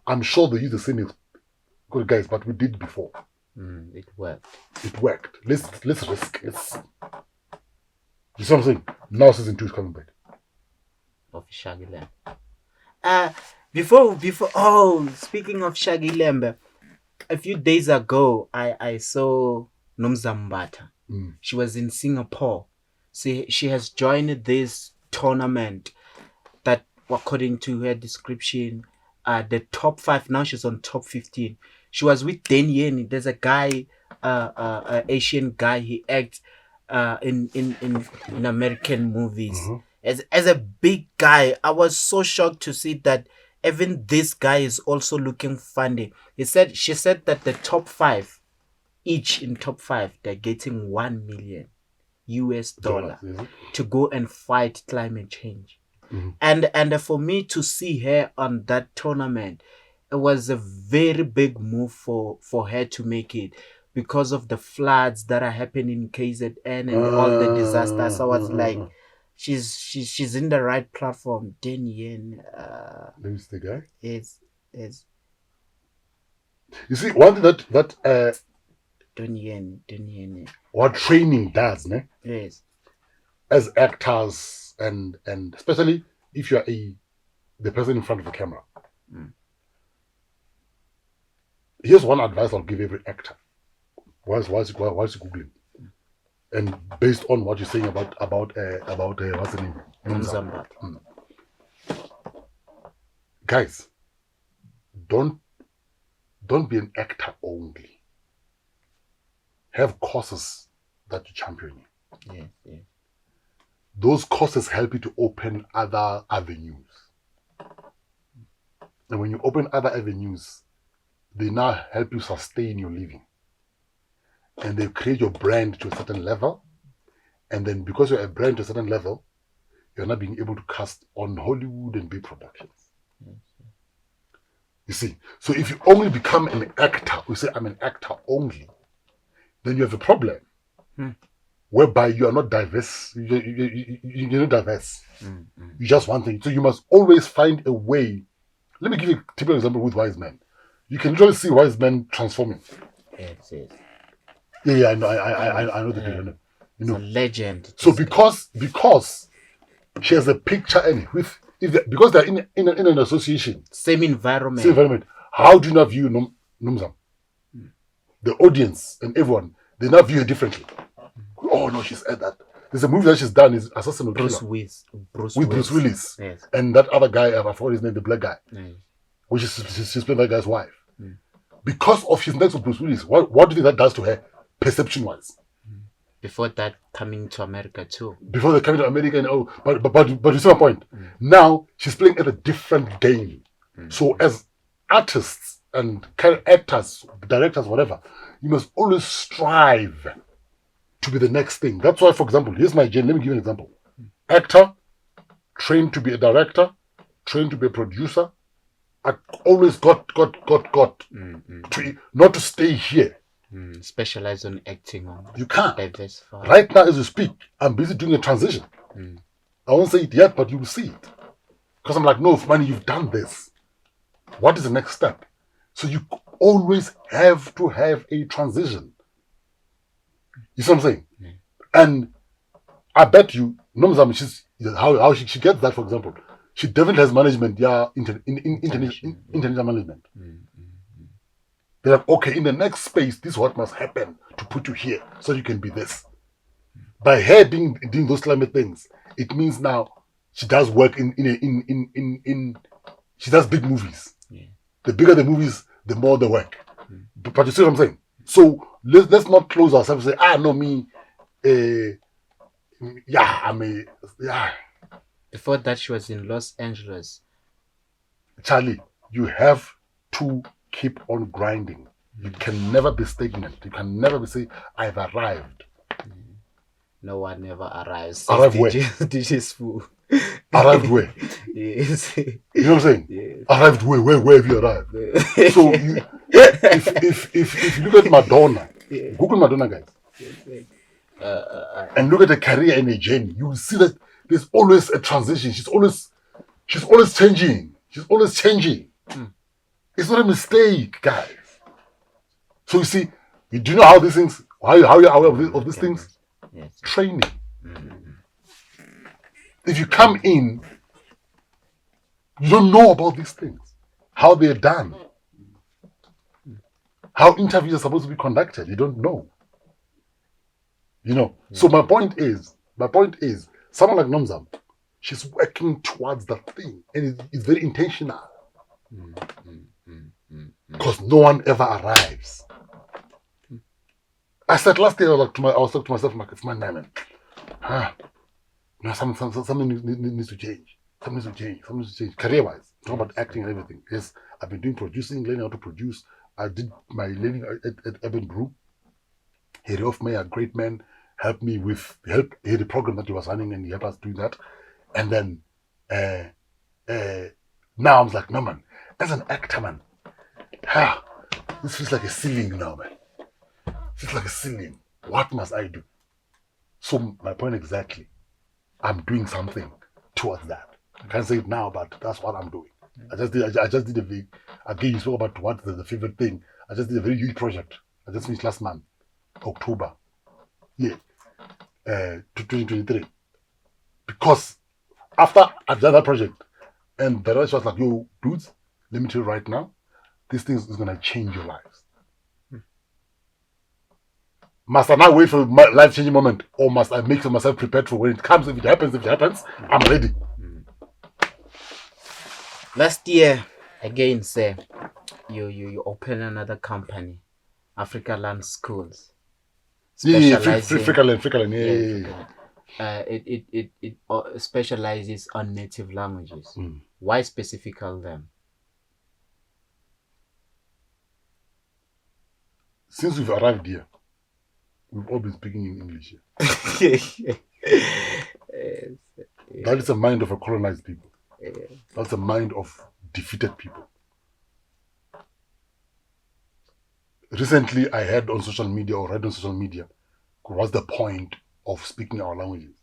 I'm sure they use the same good guys, but we did before. It worked. It worked. Let's risk. You see what I'm saying? Now season 2 is coming back. Of Shaggy Lambe. Before speaking of Shaggy Lambe, a few days ago I saw Nomzamo Mbatha. She was in Singapore. She has joined this tournament that, according to her description, the top 5. Now she's on top 15. She was with Den Yen. There's a guy, Asian guy. He acts in American movies as a big guy. I was so shocked to see that even this guy is also looking funny. She said that the top 5, each in top 5, they're getting $1 million to go and fight climate change. And for me to see her on that tournament, it was a very big move for her to make it, because of the floods that are happening in KZN and all the disasters. I was like, she's in the right platform. Den Yen, who's the guy? Is you see one thing that Den Yen. What training does, ne? Yes. As actors and especially if you are the person in front of the camera. Here's one advice I'll give every actor. Why is Googling? And based on what you're saying about what's the name? Nomzamo. Guys, don't be an actor only. Have courses that you champion. Yeah. Those courses help you to open other avenues. And when you open other avenues, they now help you sustain your living. And they create your brand to a certain level. And then because you're a brand to a certain level, you're not being able to cast on Hollywood and big productions. You see, so if you only become an actor, we say I'm an actor only, then you have a problem. Whereby you are not diverse. You're not diverse. You just one thing. So you must always find a way. Let me give you a typical example with wise men. You can usually see wise men transforming. Yes. Yeah, I know the people. It's a legend. So because she has a picture and because they're in an association, same environment. How do you not view Nomzamo? The audience and everyone, they now view her differently. Oh no, she's at that. There's a movie that she's done is Assassin with Bruce Willis. Yes. And that other guy, I forgot his name, the black guy. Yes. Which is she's playing that guy's wife. Because of his next with Bruce Willis, what do you think that does to her, perception wise? Before that, coming to America too. Before they come to America, and but you see my point. Now she's playing at a different game. So as artists and actors, directors, whatever, you must always strive to be the next thing. That's why, for example, here's my journey. Let me give you an example. Actor, trained to be a director, trained to be a producer. I always got to not to stay here. Specialize on acting. You can't. Diversify. Right now, as we speak, I'm busy doing a transition. I won't say it yet, but you will see it. Because I'm like, no, Fumani, you've done this. What is the next step? So you always have to have a transition. You see what I'm saying? Mm. And I bet you, Nomzamo, how she gets that, for example. She definitely has management, international management. They're like, okay, in the next space, this is what must happen to put you here so you can be this. By her doing those climate things, it means now she does work in she does big movies. Yeah. The bigger the movies, the more the work. But you see what I'm saying? So let's not close ourselves and say, no, me, yeah. Before that, she was in Los Angeles. Charlie, you have to keep on grinding. You can never be stagnant. You can never be saying, I've arrived. No one ever arrives. Arrive where? DJ's fool. Arrived where? Yes. You know what I'm saying? Yes. Arrived where? Where have you arrived? So if you look at Madonna, Google Madonna, guys, and look at a career and a journey, you will see that there's always a transition. She's always changing. She's always changing. It's not a mistake, guys. So you see, do you know how these things? How you are aware of these things? Yes. Training. If you come in, you don't know about these things, how they're done, how interviews are supposed to be conducted. You don't know. You know. So my point is, someone like Nomzamo, she's working towards that thing, and it's very intentional. Because no one ever arrives. I said last year, I was talking to myself, it's my name, something needs to change. Something needs to change. Career-wise, talk about acting and everything. Yes, I've been doing producing, learning how to produce. I did my learning at Urban Brew. He off me, a great man, helped me with he had a program that he was running, and he helped us do that. And then now I was like, no man, as an actor, man, this feels like a ceiling now, man. It's like a ceiling. What must I do? So my point exactly, I'm doing something towards that. I can't say it now, but that's what I'm doing. I just did a big. Again, you spoke about what the favorite thing. I just did a very huge project. I just finished last month, October, 2023. Because after I've done that project, and the rest was like, yo, dudes, let me tell you right now, this thing is gonna change your lives. Must I now wait for my life-changing moment, or must I make myself prepared for when it comes? If it happens, I'm ready. Last year, again, say you open another company, Africa Land Schools. Frikaland. It specializes on native languages. Why specifically them? Since we've arrived here, we've all been speaking in English here. That is the mind of a colonized people. That's the mind of defeated people. Recently, I heard on social media or read on social media, what's the point of speaking our languages?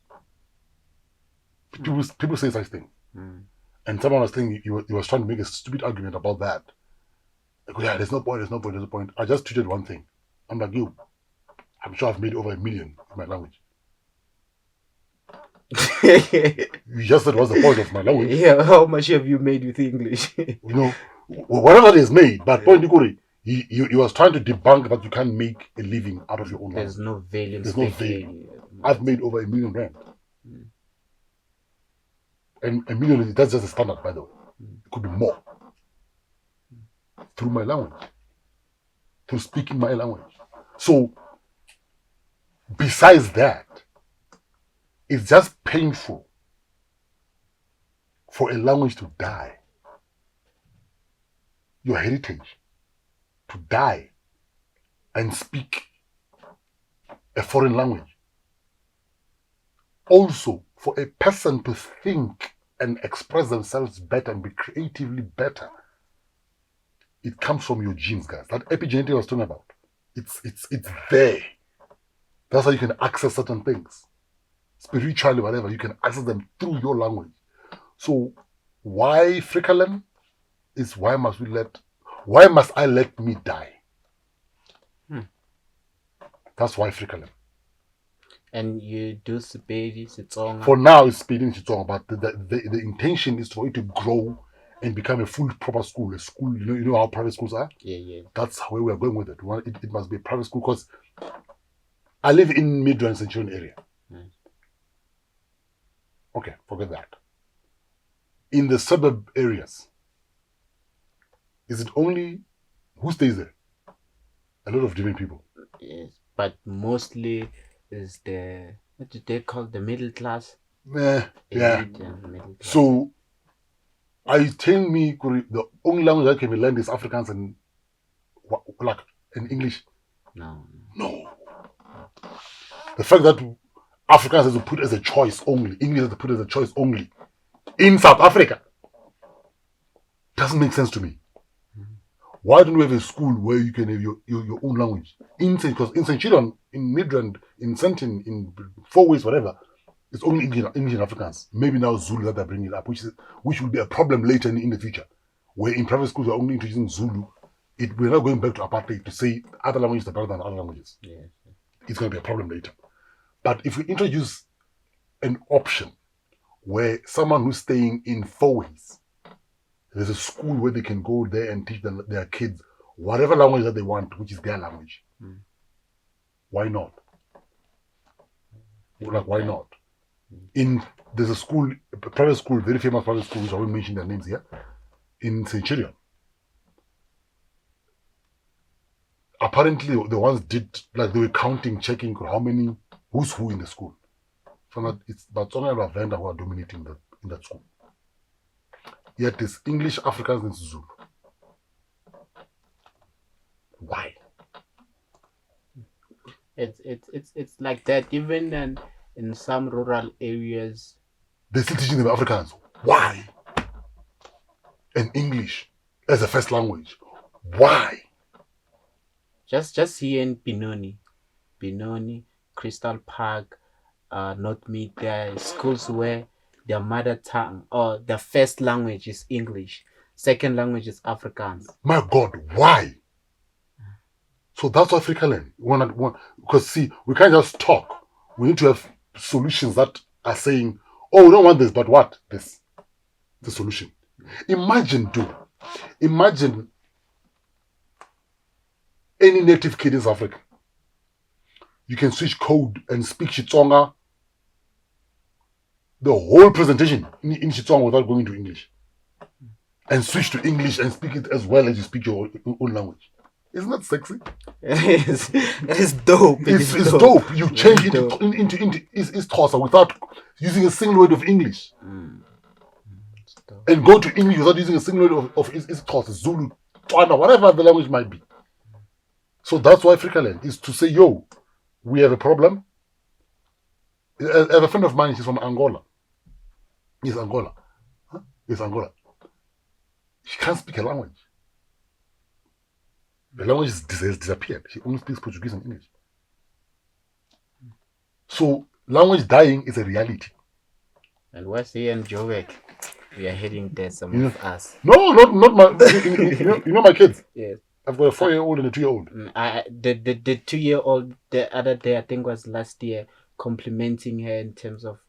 People say such things. And someone was saying he was trying to make a stupid argument about that. Like, yeah, there's no point. I just tweeted one thing. I'm like, I'm sure I've made over 1 million in my language. You just said what's the point of my language? Yeah, how much have you made with English? Whatever it is made, but point Nikuri, he was trying to debunk that you can't make a living out of your own There's language. no value. There's no value. I've made over 1 million rand. And 1 million, that's just a standard, by the way. It could be more. Through my language. Through speaking my language. So, besides that, it's just painful for a language to die. Your heritage to die and speak a foreign language. Also, for a person to think and express themselves better and be creatively better, it comes from your genes, guys. That epigenetic I was talking about, it's there. That's how you can access certain things. Spiritually, whatever, you can access them through your language. So Why Frikaland is why must I let me die? That's why Frikaland. And you do XiTsonga. For now, it's speeding XiTsonga, but the intention is for it to grow and become a full proper school. A school, you know how private schools are? Yeah. That's where we are going with it. It must be a private school because I live in Midrand Centurion area. Okay, forget that. In the suburb areas, is it only who stays there? A lot of different people. Yes, but mostly is what do they call the middle class? Yeah. Elite and middle class. So, are you telling me the only language that can be learned is Afrikaans and English? No. The fact that Afrikaans has to put as a choice only, English has to put as a choice only in South Africa doesn't make sense to me. Why don't we have a school where you can have your own language? Because in St. Children, in Midrand, in Sentin, in Four Ways, whatever, it's only English and Afrikaans. Maybe now Zulu that they're bringing it up, which will be a problem later in the future. Where in private schools we're only introducing Zulu. We're not going back to apartheid to say other languages are better than other languages. Yeah. It's going to be a problem later. But if we introduce an option where someone who's staying in Four Ways, there's a school where they can go there and teach their kids whatever language that they want, which is their language. Why not? Why not? There's a school, a private school, very famous private school, which I won't mention their names here, in St. Chilion. Apparently, the ones they were counting, checking who's who in the school. So it's only a vendor who are dominating in that school. Yet it's English, Afrikaans, and Zulu. Why? It's like that even in some rural areas. They're still teaching them Afrikaans. Why? And English as a first language. Why? Just here in Benoni, Crystal Park, Northmead, there are schools where their mother tongue or their first language is English, second language is Afrikaans. My God, why? So that's what Frikaland because see, we can't just talk. We need to have solutions that are saying, oh, we don't want this, but what? This. The solution. Imagine any native kid in South Africa. You can switch code and speak XiTsonga the whole presentation in XiTsonga without going to English. And switch to English and speak it as well as you speak your own language. Isn't that sexy? That is dope. It's dope. You change it into XiXhosa without using a single word of English. And go to English without using a single word of XiXhosa, Zulu, Tswana, whatever the language might be. So that's why Frikaland is to say, yo, we have a problem. I have a friend of mine, she's from Angola. He's Angola. Huh? He's Angola. She can't speak a language. The language has disappeared. She only speaks Portuguese and English. So language dying is a reality. And what's here in Joburg? We are heading there, some of us. No, not my. You know my kids. Yes. I've got a 4-year-old and a 2-year-old. The 2-year-old the other day, I think was last year, complimenting her in terms of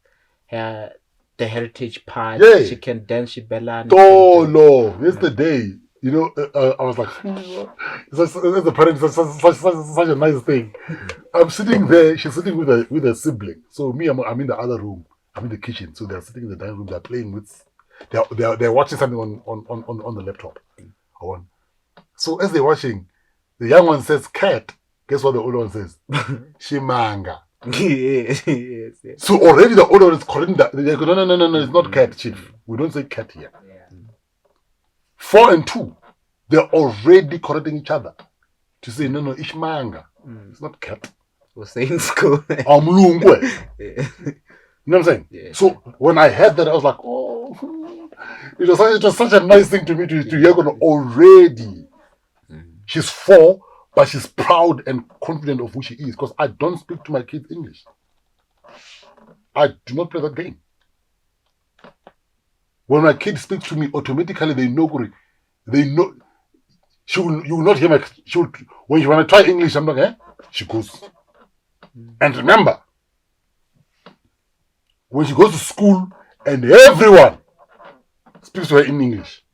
the heritage part. Yeah. She can dance, she bella. Oh no! Yesterday, you know, I was like, as a parent, it's such a nice thing. I'm sitting there. She's sitting with a sibling. So me, I'm in the other room. I'm in the kitchen. So they're sitting in the dining room. They're playing with. They're watching something on the laptop. So as they're watching, the young one says cat. Guess what the older one says? Shimanga. Yes. So already the older one is correcting that. They go, no, it's not cat, chief. We don't say cat here. Yeah. 4 and 2, they're already correcting each other to say no, Ishmanga. It's not cat. We're saying school. Amlungwe. You know what I'm saying? Yeah. So when I heard that, I was like, oh, it was such a nice thing to me to hear already. She's 4, but she's proud and confident of who she is. Because I don't speak to my kids English. I do not play that game. When my kid speaks to me, automatically they know. You will not hear my. When you want to try English, I'm like, eh? She goes. And remember, when she goes to school and everyone speaks to her in English.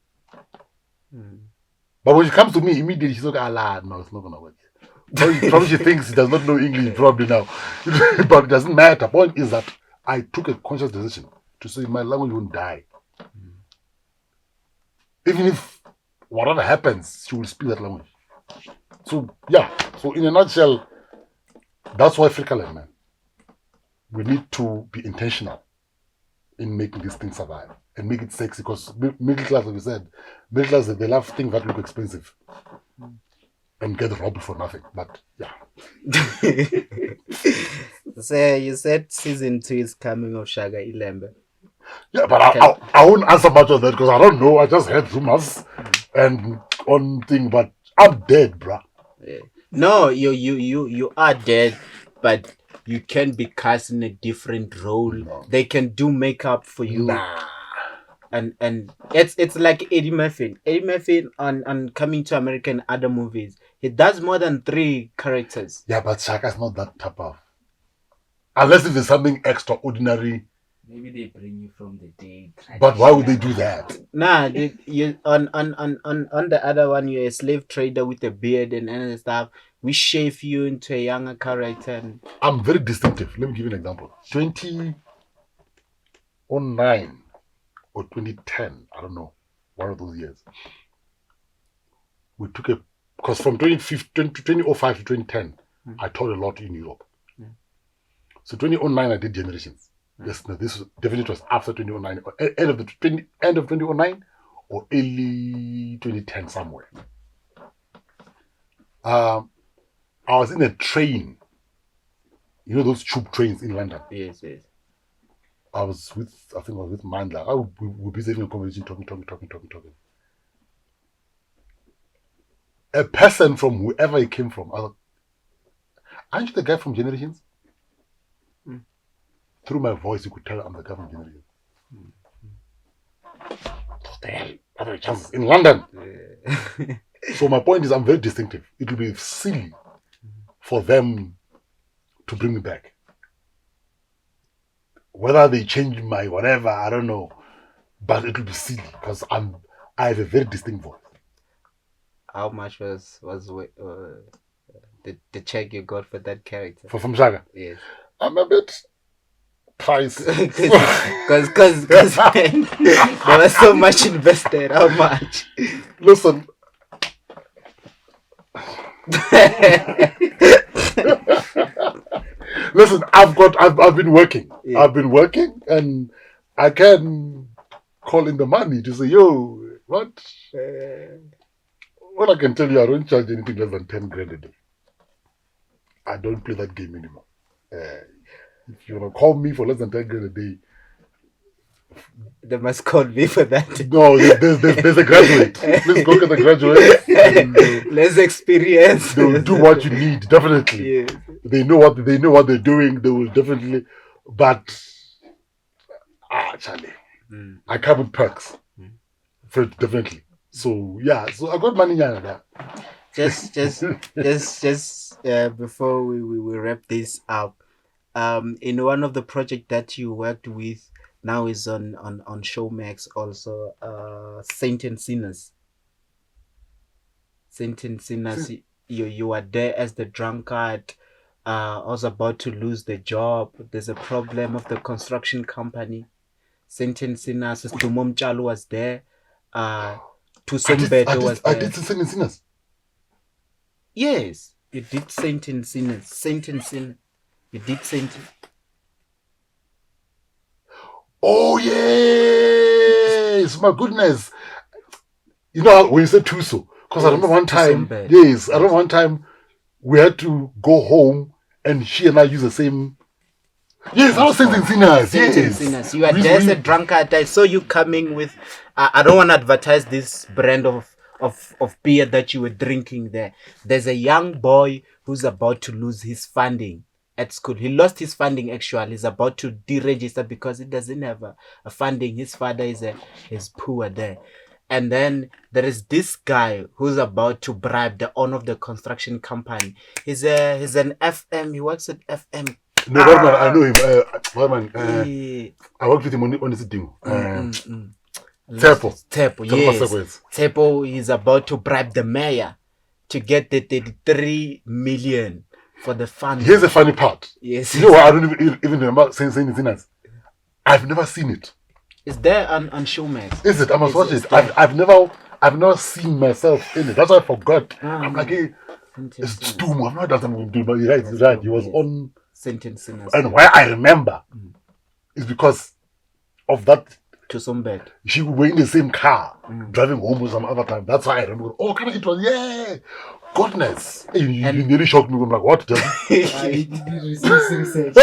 But when she comes to me, immediately she's like, no, it's not going to work. Probably she thinks she does not know English probably now. But it doesn't matter. Point is that I took a conscious decision to say my language won't die. Even if whatever happens, she will speak that language. So, yeah. So, in a nutshell, that's why Africa, man. We need to be intentional in making this thing survive and make it sexy, because middle class, like you said, middle class, they love things that look expensive and get robbed for nothing. But yeah. So you said season 2 is coming of Shaka ILambe. Yeah, but I won't answer much of that because I don't know. I just heard rumors and on thing, but I'm dead, bruh. Yeah. No, you are dead, but you can be cast in a different role. No. They can do makeup for you. Nah. And it's like Eddie Murphy. Eddie Murphy on Coming to America and other movies. He does more than 3 characters. Yeah, but Shaka's not that type of. Unless if it's something extraordinary. Maybe they bring you from the day. But why would they do that? Nah, you on the other one, you're a slave trader with a beard and other stuff. We shave you into a younger character. And... I'm very distinctive. Let me give you an example. 2009 or 2010, I don't know, one of those years. We took because from 2005 to 2010, I taught a lot in Europe. So 2009, I did Generations. Yes, no, this definitely was after 2009, or end of 2009 or early 2010 somewhere. I was in a train. You know those tube trains in London? Yes. I think I was with Mandla. We were busy having a conversation, talking. A person from whoever he came from, I thought, aren't you the guy from Generations? Through my voice, you could tell I'm the guy from Generations. What the hell? Other chances in London. Yeah. So my point is, I'm very distinctive. It will be silly for them to bring me back. Whether they change my whatever, I don't know. But it will be silly because I have a very distinct voice. How much was the check you got for that character? From Shaka? Yes. I'm a bit pricey. Because there was so much invested. How much? Listen. Listen, I've been working. Yeah. I've been working and I can call in the money to say, yo, what? Well, I can tell you, I don't charge anything less than 10 grand a day. I don't play that game anymore. If you want to call me for less than 10 grand a day, they must call me for that. No, there's a graduate. Please go get the graduate. Less experience. They'll do what you need, definitely. Yes. They know what they're doing. They will definitely. But Charlie, I come with perks. Definitely. So yeah, so I got money now. Just before we wrap this up, in one of the projects that you worked with now is on Showmax also, Saint and Sinners. Saint and Sinners, you are there as the drunkard. I was about to lose the job. There's a problem of the construction company. Saint and Sinners, Tumom Chalu was there. Tusombeto was there. I did Saint and Sinners. Yes, you did Saint and Sinners. Saint and Sinners. You did Saint. Oh yes, my goodness. You know when you said Tuso, because yes, I remember one time. Yes, I remember one time we had to go home and she and I use the same. Yes, I was Saint and Sinners. Yes, you are there as a drunkard. I saw you coming with. I don't want to advertise this brand of beer that you were drinking there. There's a young boy who's about to lose his funding. at school. He lost his funding actually. He's about to deregister because he doesn't have a funding. His father is poor there. And then there is this guy who's about to bribe the owner of the construction company. He's an FM. He works at FM. No, Barman, I know him. Barman, Eh, I worked with him on this thing. Tepo, Tepo yes. Masakwe. Tepo is about to bribe the mayor to get the 33 million for the fund. Here's the funny part. Yes. You know what? I don't even remember saying anything else. I've never seen it. It's there on Showmax. Is it? I must watch it. there. I've never seen myself in it. That's why I forgot. I'm like, hey, it's too much. I've not done something, but you're right. He's right. He was on Sentencing. And why I remember is because of that. To some bed. She were in the same car, driving home with some other time. That's why I remember. Oh, can it was, yeah. Goodness. You nearly shocked me. I'm like, what? I did research.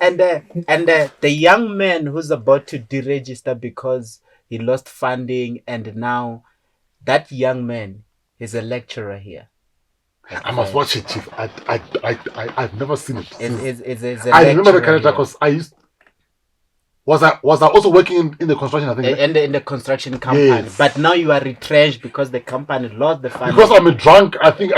And the young man who's about to deregister because he lost funding, and now that young man is a lecturer here. I must watch it, Chief. I've never seen it. It's I remember the character because I used. Was I also working in the construction? I think in the construction company, yes. But now you are retrenched because the company lost the funding. Because I'm a drunk, I think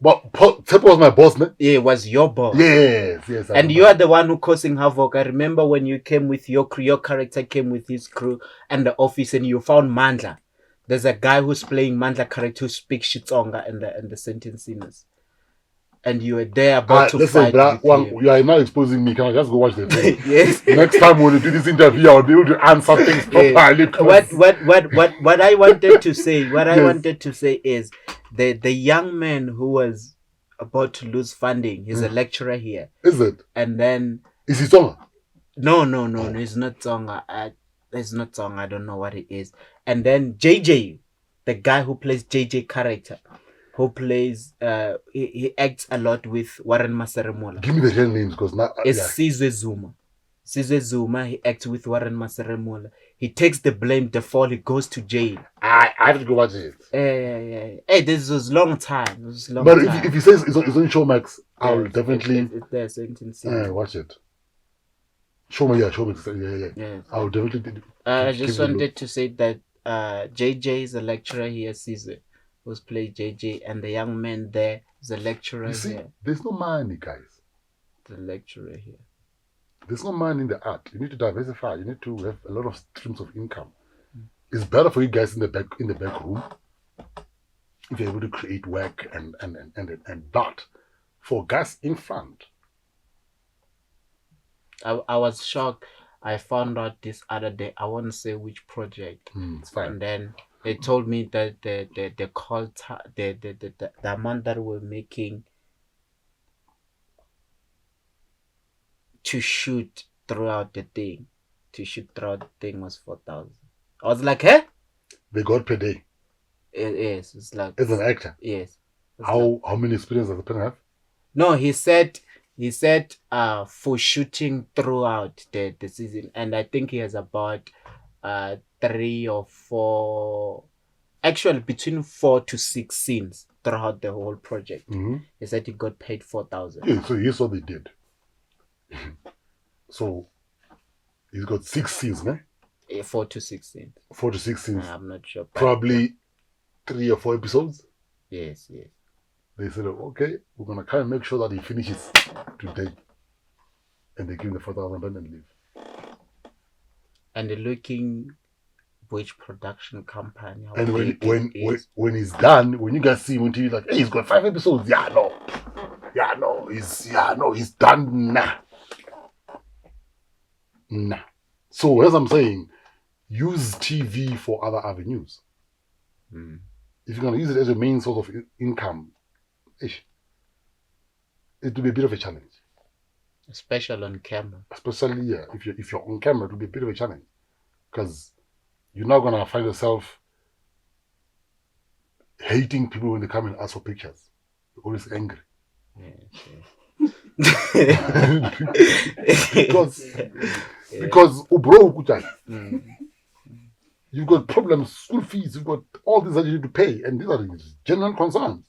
But Tepo was my boss, man. Yeah, it was your boss. Yes. And you are the one who causing havoc. I remember when you came with your crew, your character came with his crew and the office, and you found Mandla. There's a guy who's playing Mandla character who speaks XiTsonga and the sentencing. And you were there about to fight. You are now exposing me. Can I just go watch the thing? Yes. Next time when you do this interview, I'll be able to answer things properly. What I wanted to say, I wanted to say is the young man who was about to lose funding, he's a lecturer here. Is it? And then is he Tsonga? No, he's not Tsonga. It's not Tsonga. I don't know what it is. And then JJ, the guy who plays JJ character, who plays he acts a lot with Warren Maseremola. Give me the real names because now it's Sizwe Zuma. Sizwe Zuma, he acts with Warren Maseremola. He takes the blame, the fall, he goes to jail. I have to go watch it. Hey, this was long time. If he says it's on Showmax, I'll definitely watch it. Show me. Yeah. I'll definitely. I just wanted to say that JJ is a lecturer here, Sizwe, who's played JJ, and the young man there is a lecturer here. There's no money, guys. The lecturer here. There's no money in the art. You need to diversify. You need to have a lot of streams of income. It's better for you guys in the back room if you're able to create work and that for guys in front. I was shocked. I found out this other day. I won't say which project. It's fine. And then they told me that the amount that we're making to shoot throughout the thing was 4,000. I was like, hey? They got per day. It is. It's like as an actor. Yes. How many experience does the person have? No, he said for shooting throughout the season, and I think he has about 3 or 4, actually between 4 to 6 scenes throughout the whole project. He said he got paid 4,000. Yeah, so here's what they did. So he's got 6 scenes, ne? 4 to 6 scenes. 4 to 6 scenes. I'm not sure. Probably 3 or 4 episodes. Yes. They said, okay, we're gonna kind of make sure that he finishes today, and they give him the 4,000 and leave. And they're looking which production company. And when he's done, when you guys see him on TV, like, hey, he's got 5 episodes. He's done. Nah. So as I'm saying, use TV for other avenues. If you're gonna use it as a main source of income, it will be a bit of a challenge. Especially on camera. Especially, yeah, if you're on camera, it will be a bit of a challenge. Because you're not going to find yourself hating people when they come and ask for pictures. You're always angry. Because you've got problems, school fees, you've got all these that you need to pay, and these are genuine concerns.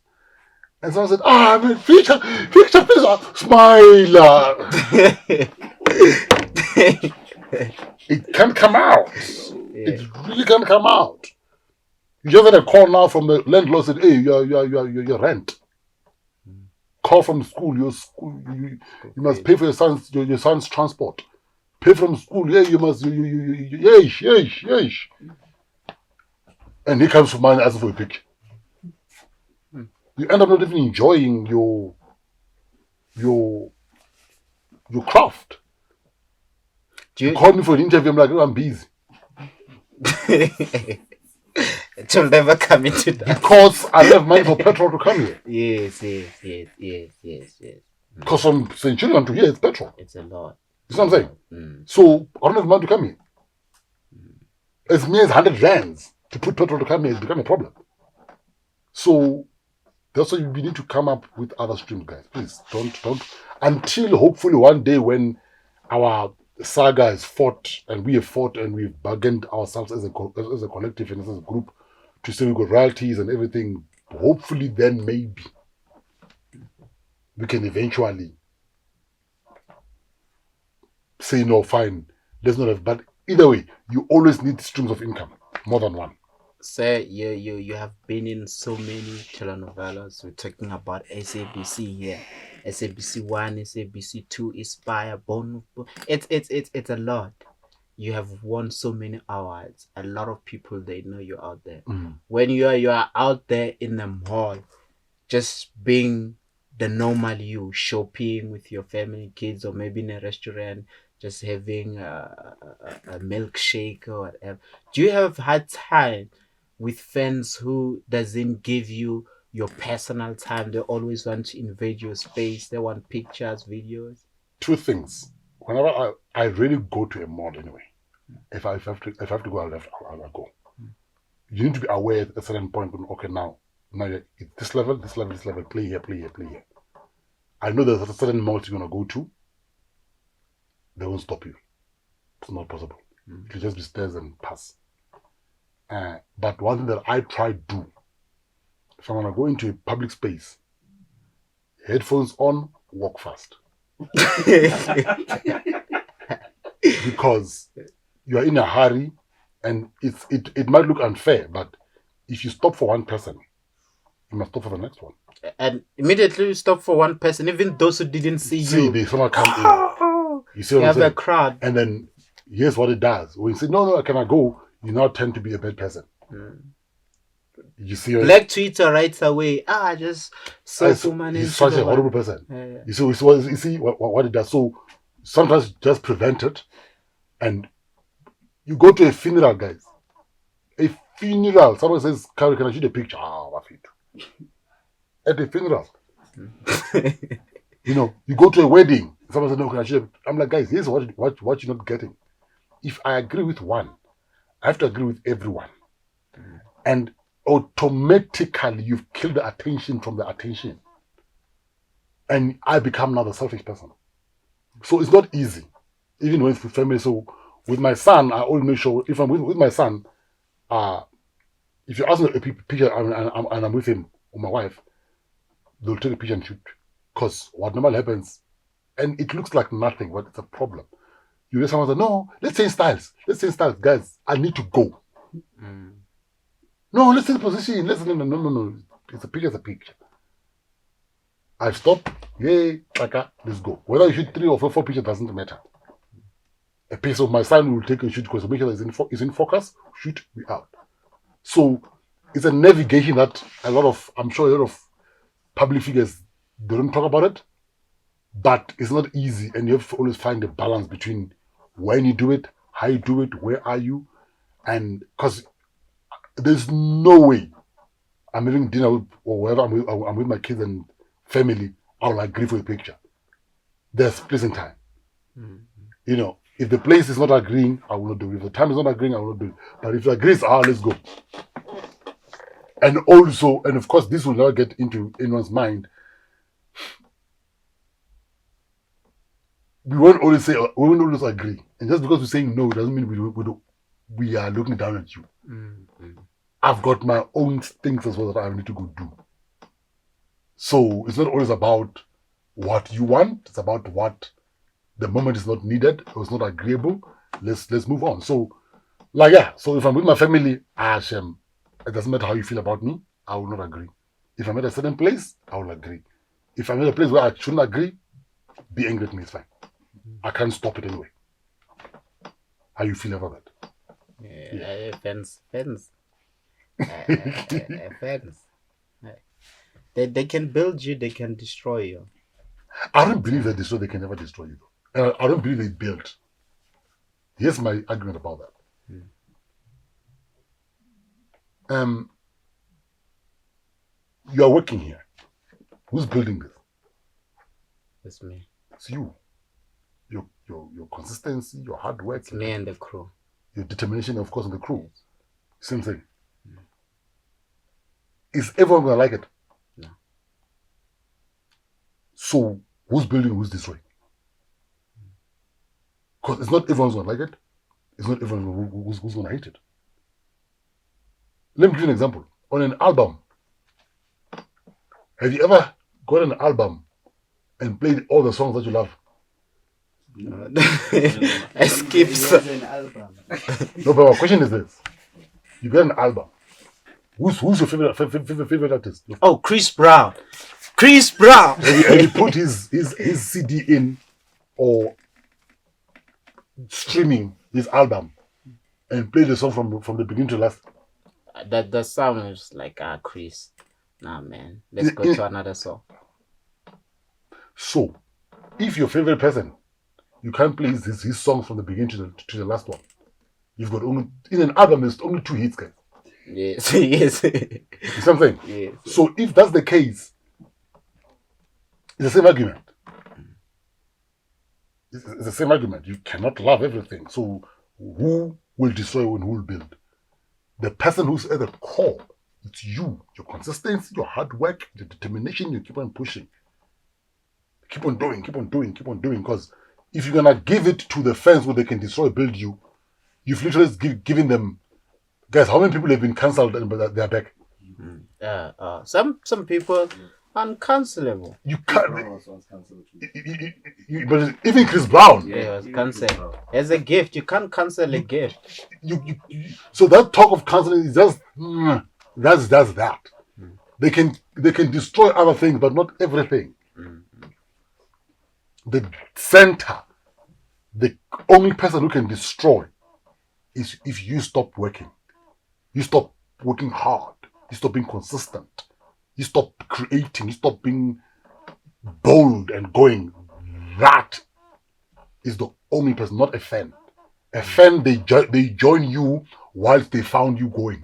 And someone said, man, picture, please, smile. It can't come out. It really can't come out. You just had a call now from the landlord said, hey, your rent. Call from school, you must pay for your son's transport. Pay from school, yeah, you must, yes. And he comes from mine asking for a picture. You end up not even enjoying your craft. You call me for an interview, I'm like, I'm busy. It will never come into that. Because I have money for petrol to come here. Yes. Because from St. Children to here, it's petrol. It's a lot. You know what I'm saying? So I don't have money to come here. As many as 100 rands to put petrol to come here, it's become a problem. So that's why we need to come up with other streams, guys. Please don't until hopefully one day when our saga is fought and we have fought and we've bargained ourselves as a collective and as a group to say we got royalties and everything. Hopefully, then maybe we can eventually say no, fine, let's not have. But either way, you always need streams of income, more than one. Sir, you have been in so many telenovelas. We're talking about SABC here, SABC 1, SABC 2, Inspire, Bone. It's a lot. You have won so many awards. A lot of people, they know you're out there. When you are out there in the mall, just being the normal you, shopping with your family, kids, or maybe in a restaurant, just having a milkshake or whatever. Do you have had time with fans who doesn't give you your personal time? They always want to invade your space. They want pictures, videos. Two things. Whenever I really go to a mall anyway, if I have to go, I'll go. You need to be aware at a certain point when, okay, now you're at this level, play here. I know there's a certain mall you're gonna go to. They won't stop you. It's not possible. It'll just be stairs and pass. But one thing that I try to do, if I'm gonna go into a public space, headphones on, walk fast. Because you are in a hurry, and it might look unfair, but if you stop for one person, you must stop for the next one. And immediately you stop for one person, even those who didn't see you. They someone come in. You see what I'm saying? Have a crowd. And then here's what it does. When you say, no, I cannot go, you now tend to be a bad person. You see, Black Twitter right away. Just so Fumani. He's such a horrible person. Yeah. You see what it does. So sometimes just prevent it, and you go to a funeral, guys. A funeral. Someone says, "Can I shoot a picture?" At a funeral. You go to a wedding. Someone says, "No, can I shoot a picture?" I'm like, guys, here's what you're not getting. If I agree with one, I have to agree with everyone. And automatically you've killed the attention from the attention. And I become now the selfish person. So it's not easy. Even when it's with family. So with my son, I always make sure, if I'm with my son, if you ask me a picture and I'm with him or my wife, they'll take a picture and shoot. Because what normally happens, and it looks like nothing, but it's a problem. You hear someone say, no, let's change styles. Guys, I need to go. No, let's change position. No. It's a picture. I stop. Yay, Shaka, let's go. Whether you shoot 3 or 4 pictures doesn't matter. A piece of my son will take and shoot because make sure that it's in focus, shoot, we out. So it's a navigation that I'm sure a lot of public figures, they don't talk about it, but it's not easy, and you have to always find a balance between when you do it, how you do it, where are you, and because there's no way I'm having dinner with, or wherever I'm with my kids and family, I'll agree for a picture. There's place and time. If the place is not agreeing, I will not do it. If the time is not agreeing, I will not do it. But if it agrees, let's go. And also, and of course, this will not get into anyone's mind. We won't always agree. And just because we're saying no, doesn't mean we are looking down at you. I've got my own things as well that I need to go do. So it's not always about what you want. It's about what the moment is not needed or it's not agreeable. Let's move on. So, like, yeah. So if I'm with my family, Hashem, it doesn't matter how you feel about me. I will not agree. If I'm at a certain place, I will agree. If I'm at a place where I shouldn't agree, be angry at me. It's fine. I can't stop it anyway. How you feel about that? Yeah. Fence. Fence. They can build you, they can destroy you. I don't believe that they can never destroy you. Though. I don't believe they built. Here's my argument about that. You are working here. Who's building this? It's me. It's you. Your consistency, your hard work. It's me and the crew. Your determination, of course, and the crew. Yes. Same thing. Is everyone gonna like it? No. So who's building, who's destroying? Because it's not everyone's gonna like it. It's not everyone who's gonna hate it. Let me give you an example. On an album, have you ever got an album and played all the songs that you love? No. I skip some. No, but my question is this: you get an album. Who's your favorite artist? Oh, Chris Brown. Chris Brown. And he put his CD in or streaming his album and play the song from the beginning to last. The sound is like Chris. Nah, man. Let's go to another song. So, if your favorite person, you can't play his songs from the beginning to the last one. You've got only in an album. There's only 2 hits, guys. Yes, yes. You something. Yes. So if that's the case, it's the same argument. It's the same argument. You cannot love everything. So who will destroy and who will build? The person who's at the core. It's you. Your consistency, your hard work, your determination. You keep on pushing. Keep on doing. Because if you're gonna give it to the fans where they can destroy, build you, you've literally given them. Guys, how many people have been cancelled and they're back? Some people uncancelable. You can't. But even Chris Brown. Yeah, it was cancelled. As a gift, you can't cancel a gift. So that talk of cancelling is just that's that. They can destroy other things, but not everything. The center, the only person who can destroy is if you stop working. You stop working hard. You stop being consistent. You stop creating. You stop being bold and going. That is the only person, not a fan. A fan, they join you whilst they found you going.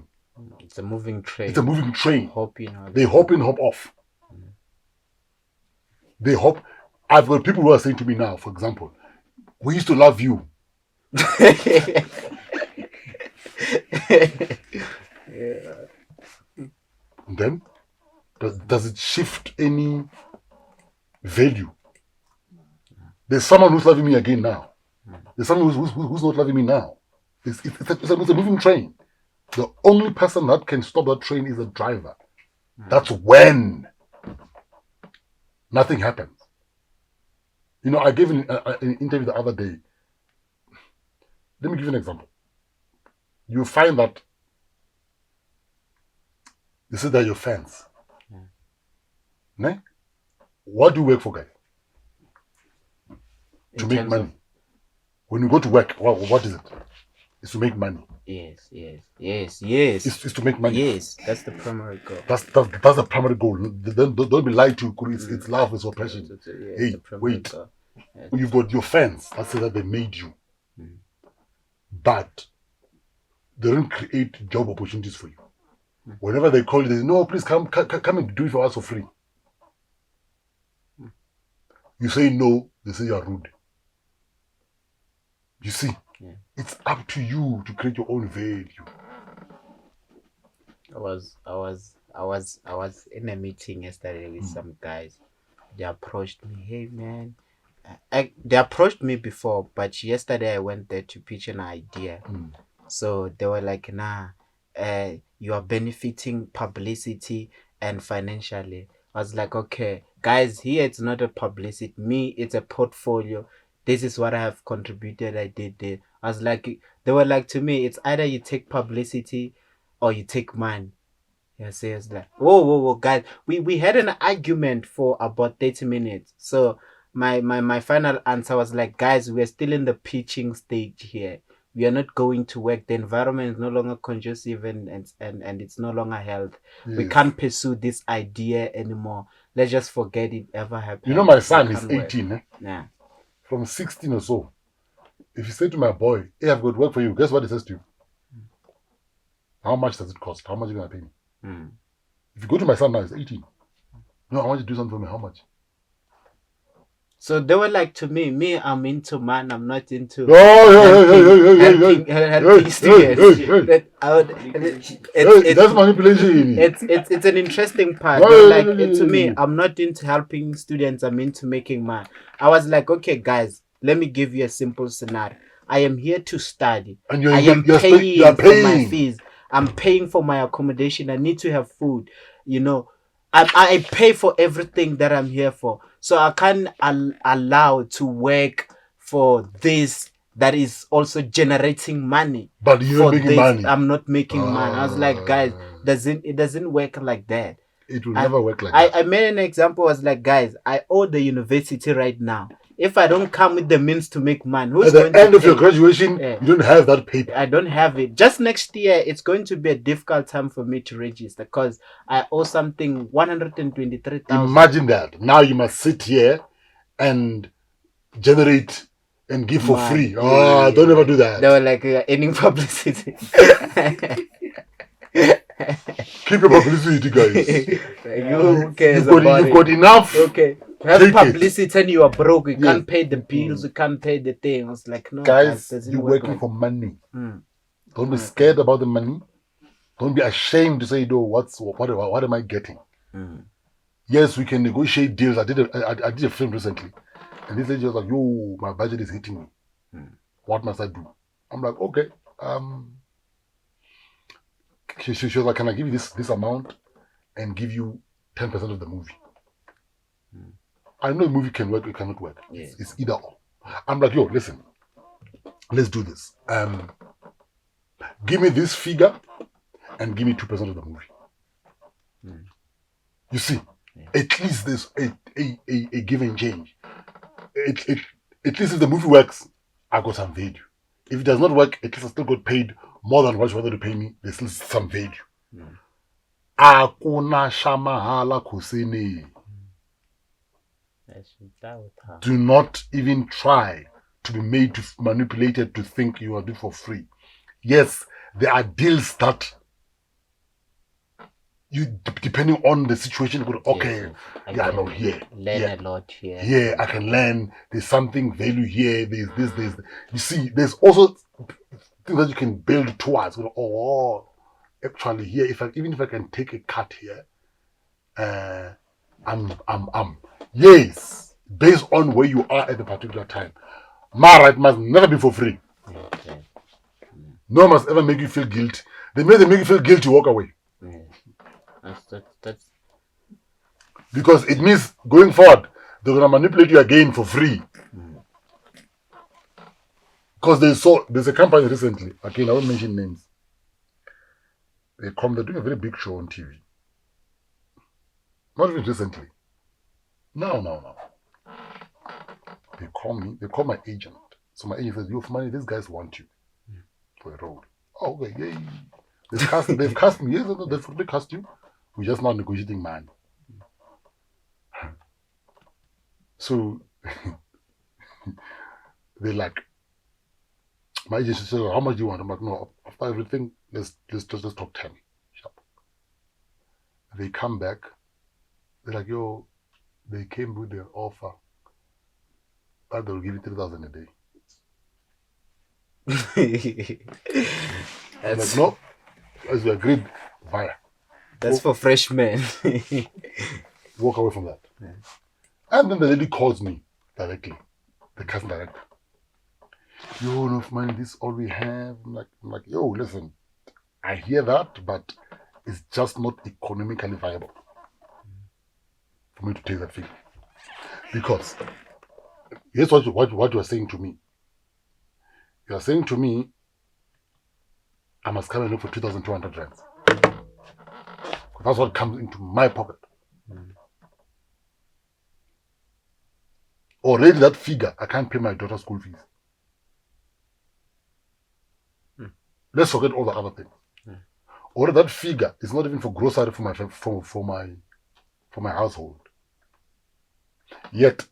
It's a moving train. It's a moving train. They hop in, hop off. They hop. I've got people who are saying to me now, for example, we used to love you. Yeah. Then, does it shift any value? There's someone who's loving me again now. There's someone who's not loving me now. It's a moving train. The only person that can stop that train is the driver. That's when nothing happens. You know, I gave an interview the other day. Let me give you an example. You find that you say that you're fans. Ne? What do you work for, guys? To make money. When you go to work, what is it? It's to make money. Yes. It's to make money. Yes, that's the primary goal. That's the primary goal. Don't be lied to. It's love, it's your passion. Hey, wait. Yeah. You've got your fans. That's that they made you. But they don't create job opportunities for you. Whenever they call you, they say, no, please come and do it for us for free. You say no, they say you are rude. You see, it's up to you to create your own value. I was in a meeting yesterday with some guys. They approached me, hey man. They approached me before, but yesterday I went there to pitch an idea. So they were like, nah, you are benefiting publicity and financially. I was like, okay, guys, here it's not a publicity. Me, it's a portfolio. This is what I have contributed. I did this. I was like, they were like to me, it's either you take publicity or you take money. Yes, yes, like, whoa, guys. We had an argument for about 30 minutes. So my final answer was like, guys, we're still in the pitching stage here. We are not going to work. The environment is no longer conducive and it's no longer health. We Yes. can't pursue this idea anymore. Let's just forget it ever happened. You know, my We son is can't work. 18, eh? Yeah. From 16 or so. If you say to my boy, hey, I've got work for you, guess what he says to you? How much does it cost? How much are you going to pay me? Mm. If you go to my son now, he's 18. No, I want you to do something for me. How much? So they were like to me, I'm into man, I'm not into helping students. That's manipulation. It's an interesting part. No, They're no, like no, no, to no, me, no. I'm not into helping students, I'm into making man. I was like, okay, guys, let me give you a simple scenario. I am here to study. And I am you're paying for my paying. fees. I'm paying for my accommodation. I need to have food. You know, I pay for everything that I'm here for. So I can't allow to work for this that is also generating money. But you're not making money. I'm not making money. I was like, guys, it doesn't work like that. It will never work like that. I made an example. I was like, guys, I owe the university right now. If I don't come with the means to make money, who's At going the end to of your pay? graduation, you don't have that paper. I don't have it. Just next year, it's going to be a difficult time for me to register because I owe something 123,000. Imagine that. Now you must sit here and generate and give for free. Yeah. Don't ever do that. They were like, any publicity. Keep your publicity, guys. Who cares You've about got it? enough. Okay. Have Take publicity and you are broke. You Yes. can't pay the bills. You can't pay the thing. I was like, no, Guys, doesn't you're work working like- for money. Mm. Don't be scared about the money. Don't be ashamed to say, no, what am I getting? Mm. Yes, we can negotiate deals. I did a film recently. And this lady was like, yo, my budget is hitting me. Mm. What must I do? I'm like, okay. She was like, can I give you this amount and give you 10% of the movie? Mm. I know a movie can work, it cannot work. Yes. It's either or. I'm like, yo, listen, let's do this. Give me this figure and give me 2% of the movie. Mm. You see, Yeah. at least there's a give and change. At least if the movie works, I got some value. If it does not work, at least I still got paid more than what you wanted to pay me. There's still some value. Mm. Akuna shamahala kusini. Do not even try to be made to manipulated to think you are doing for free. Yes, there are deals that you, depending on the situation, go, okay, Yes, learn a lot here. Yeah, I can learn. There's something value here. There's this. You see, there's also things that you can build towards. Go, oh, actually, here, even if I can take a cut here, yes, based on where you are at the particular time. My right must never be for free. Okay. No one must ever make you feel guilty. They make you feel guilty, walk away. Yeah. That's Because it means going forward, they're gonna manipulate you again for free. Because there's a company recently, again, I won't mention names. They're doing a very big show on TV. Not even recently. No. They call my agent. So my agent says, yo, Fumani, these guys want you for a role. Oh, okay, yay. They've cast me. Yes, they've cast you. We're just not negotiating money. So they're like, my agent says, how much do you want? I'm like, no, after everything, let's talk 10. Sharp. They come back. They're like, yo, they came with their offer. But they'll give you 3,000 a day. I'm like, no, as we agreed, via. That's for freshmen. Walk away from that. Yeah. And then the lady calls me directly, the casting director. Yo, no money, this is all we have. I'm like, yo, listen, I hear that, but it's just not economically viable. for me to take that figure. Because here's what you are saying to me. You are saying to me, I must come and look for 2,200 rands. That's what comes into my pocket. Already that figure, I can't pay my daughter's school fees. Let's forget all the other things. Already that figure is not even for grocery for my household. Yet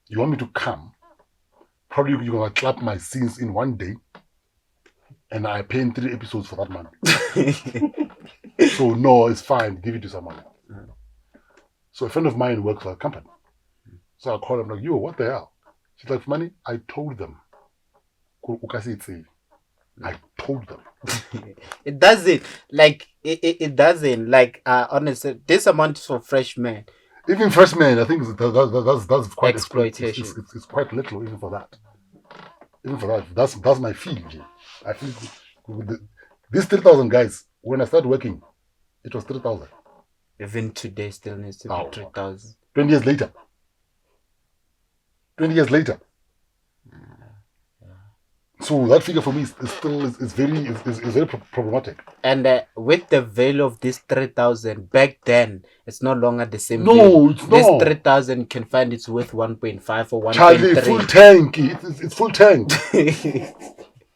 you want me to come? Probably you're gonna clap my sins in one day, and I pay in 3 episodes for that money. So no, it's fine. Give it to someone. So a friend of mine works for a company. So I call him like, yo, what the hell? She's like, Fumani, I told them. I told them. It doesn't like it doesn't like honestly this amount for freshmen. Even freshmen, I think that's quite Exploitation. It's quite little even for that. Even for that, that's my feel. I feel these 3,000 guys. When I started working, it was 3,000. Even today still needs to be 3,000. 20 years later. 20 years later. So that figure for me is very problematic. And with the value of this 3,000 back then, it's no longer the same. No, value. it's this not. 3,000 can find it's worth 1.5 or 1.3. Charlie, full tank. It's full tank.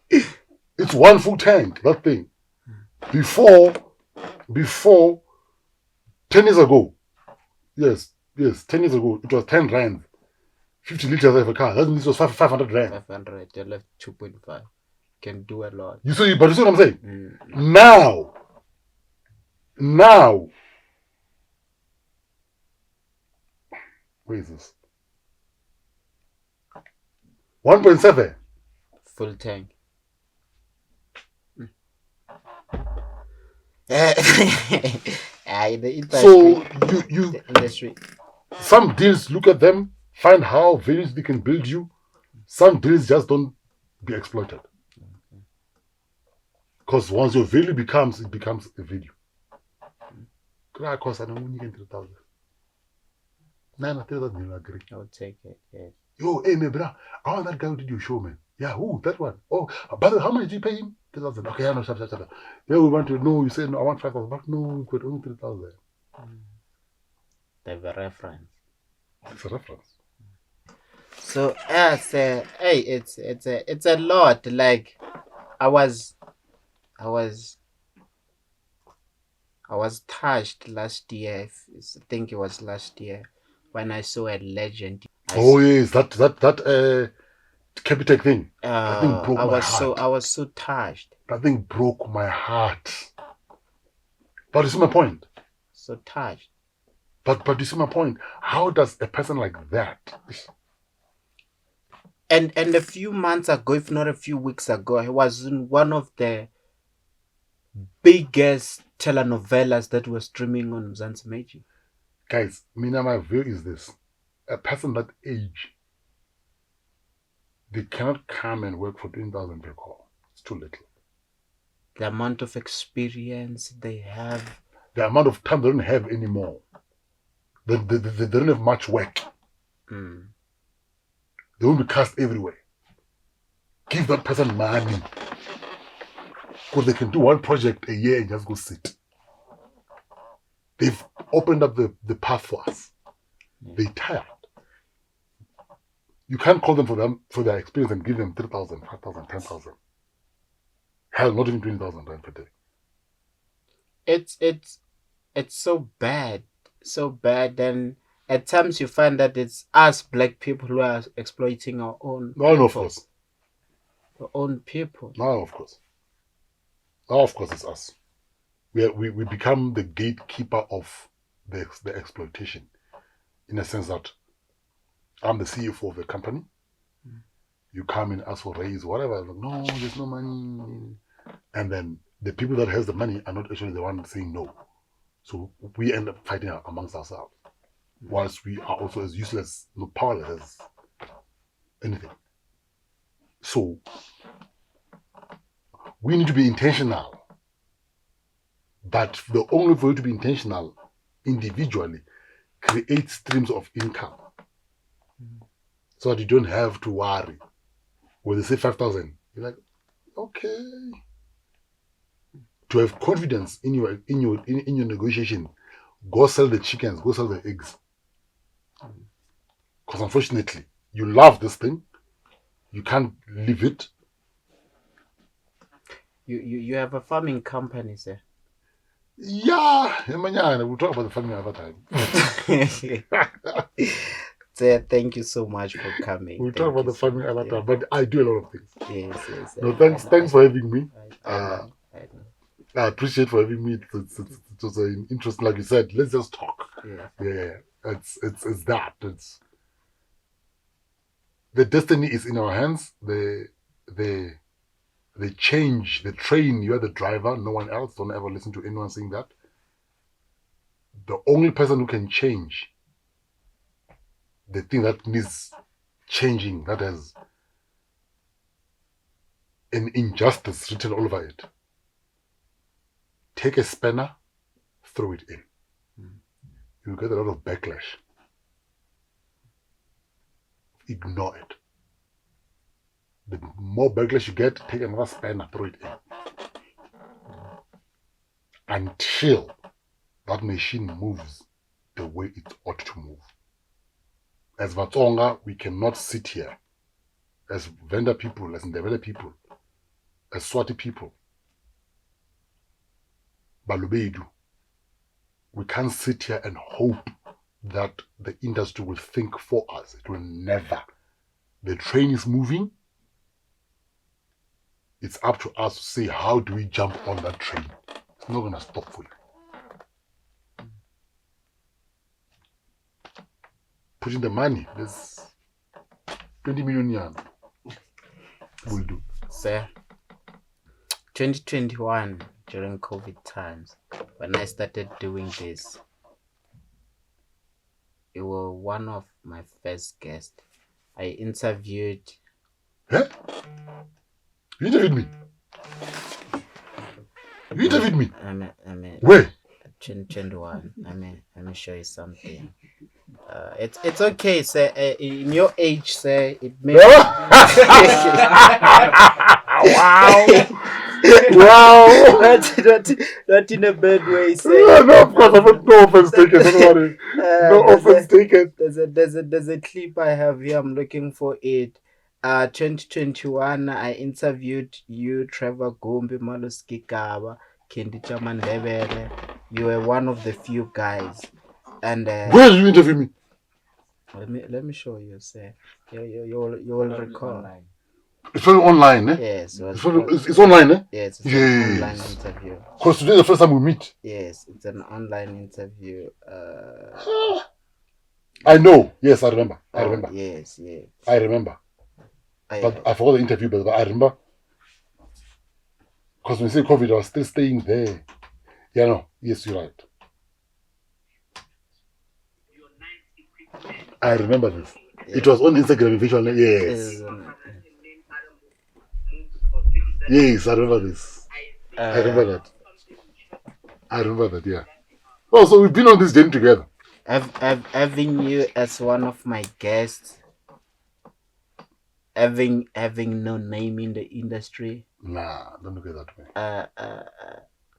It's one full tank. That thing. Before 10 years ago. Yes, 10 years ago, it was 10 rand. 50 liters of a car. That means it was 500 rand. 500, you left 2.5. Can do a lot. But you see what I'm saying? Now, where is this? 1.7. Full tank. So the industry. Some deals, look at them, find how values they can build you. Some deals just don't be exploited. Because once your value becomes a value. Could I cost 3,000? No, 3,000 you agree. I'll take it, yeah. Yo, hey, man, bro, I want that guy who did your show, man. Yeah, who? That one. Oh, but how much did you pay him? 3,000. Okay, I know, shut. Yeah, we want to know. You said, no, I want 5,000. But no, we got only 3,000. They have a reference. It's a reference. So, it's a lot. Like, I was touched last year. I think it was last year when I saw a legend. Yes, that Capitec thing. That thing broke my heart. I was so touched. That thing broke my heart. But you see my point. So touched. But you see my point. How does a person like that? And a few months ago, if not a few weeks ago, he was in one of the biggest telenovelas that were streaming on Nomzamo. Guys, my view is this. A person that age, they cannot come and work for 20,000 per call. It's too little. The amount of experience they have. The amount of time they don't have anymore. They don't have much work. They won't be cast everywhere. Give that person money. Because they can do one project a year and just go sit. They've opened up the path for us. They're tired. You can't call them for their experience and give them 3,000, 5,000, 10,000. Hell, not even 20,000 rand per day. It's so bad. So bad. And at times you find that it's us black people who are exploiting our own No, of course. Our own people. No, of course. No, of course it's us. We become the gatekeeper of the exploitation. In a sense that I'm the CFO of the company. You come and ask for raise, whatever. Like, no, there's no money. And then the people that has the money are not actually the ones saying no. So we end up fighting amongst ourselves. Whilst we are also as useless, powerless as anything. So we need to be intentional. But the only way to be intentional individually create streams of income so that you don't have to worry. When they say 5,000, you're like, okay. To have confidence in your negotiation, go sell the chickens, go sell the eggs. Because unfortunately, you love this thing, you can't leave it. You have a farming company, sir. Yeah, we'll talk about the family another time. Sir, thank you so much for coming. We'll talk about the family another time, but I do a lot of things. Yes. No, thanks for having me. I know. I appreciate for having me. It was an interesting, like you said. Let's just talk. Yeah. It's that. It's the destiny is in our hands. The change, the train. You are the driver. No one else. Don't ever listen to anyone saying that. The only person who can change the thing that needs changing, that has an injustice written all over it. Take a spanner, throw it in. You'll get a lot of backlash. Ignore it. The more backlash you get, take another spanner, throw it in. Until that machine moves the way it ought to move. As XiTsonga, we cannot sit here as vendor people, as Ndebele people, as Swati people. Balubedu. We can't sit here and hope that the industry will think for us. It will never. The train is moving. It's up to us to say, how do we jump on that train? It's not going to stop for you. Put in the money. There's 20 million yen. Will do. Sir, 2021, during COVID times, when I started doing this, you were one of my first guests. I interviewed... Huh? You interviewed me? You interviewed me? Where? 2021. Let me show you something. It's okay, sir. In your age, sir, it may... Wow! Not in a bad way, sir. No, of course, no offense taken. Don't worry. No offense taken. There's a clip I have here. I'm looking for it. 2021, I interviewed you, Trevor Gombe, Maluski Kaba, Kendi Chamandebele. You were one of the few guys. And where did you interview me? Let me show you, sir. You will recall. It's very online, eh? Yes. It's online, eh? Yes, it's an online interview. Because today is the first time we meet. Yes, it's an online interview. I know. Yes, I remember. Yes. I remember. But I forgot the interview, but I remember. Because when you say COVID, I was still staying there. Yeah, no. Yes, you're right. I remember this. Yeah. It was on Instagram visual. Yes. Yes, I remember this. I remember that. Yeah. Oh, so we've been on this journey together. Having you as one of my guests, having no name in the industry. Nah, don't look at it that way.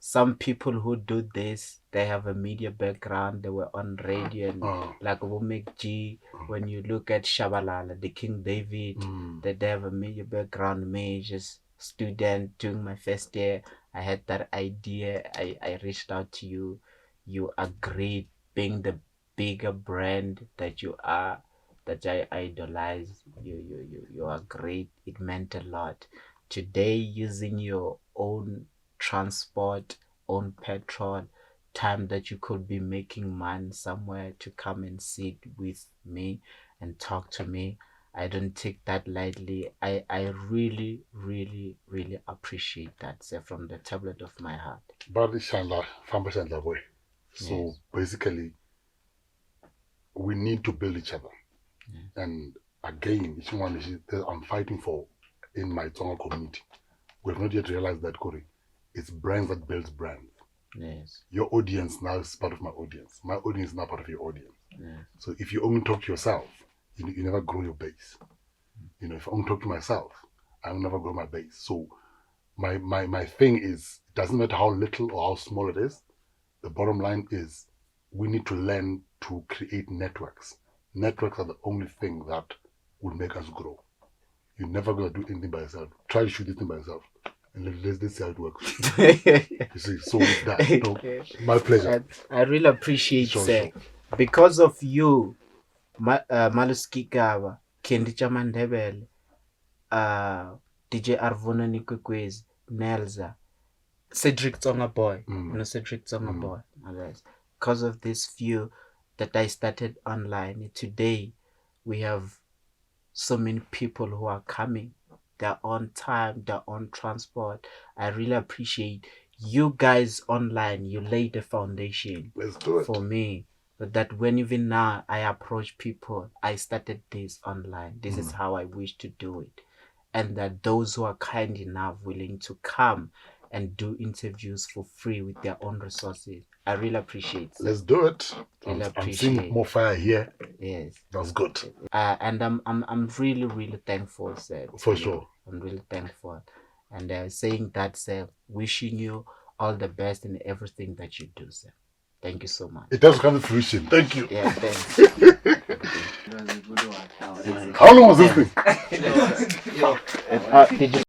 Some people who do this, they have a media background. They were on radio, and like Womek G. When you look at Shabalala, the King David, they have a media background. Me, just student doing my first year. I had that idea. I reached out to you. You agreed, being the bigger brand that you are, that I idolize. You are great. It meant a lot. Today, using your own transport, own petrol, time that you could be making money somewhere to come and sit with me and talk to me, I don't take that lightly. I really appreciate that, sir, from the tablet of my heart. So basically, we need to build each other. And again, each one is I'm fighting for in my Tsonga community. We have not yet realized that, Corey. It's brands that builds brands. Yes. Your audience now is part of my audience. My audience is now part of your audience. So if you only talk to yourself, you never grow your base. You know, if I only talk to myself, I will never grow my base. So my thing is, it doesn't matter how little or how small it is. The bottom line is we need to learn to create networks. Networks are the only thing that will make us grow. You're never going to do anything by yourself. Try to shoot this thing by yourself. And let's see how it works. You see, so with that, my pleasure. I really appreciate Sure. because of you, Maluski Gaba, Kendi Chamandebele, DJ Arvona Nikukwez, Nelza, XiTsonga boy, XiTsonga boy. Because of this few that I started online, today we have so many people who are coming. They're on time, they're on transport. I really appreciate you guys online. You laid the foundation. Let's do it. For me. That when even now I approach people, I started this online. This is how I wish to do it. And that those who are kind enough, willing to come and do interviews for free with their own resources, I really appreciate it. Let's do it. I'm seeing more fire here. Yes, that's good. And I'm really thankful, sir. For sure, I'm really thankful, and saying that, sir, wishing you all the best in everything that you do, sir. Thank you so much. It does come to fruition. Thank you. Yeah, thanks. How long was this thing? Did you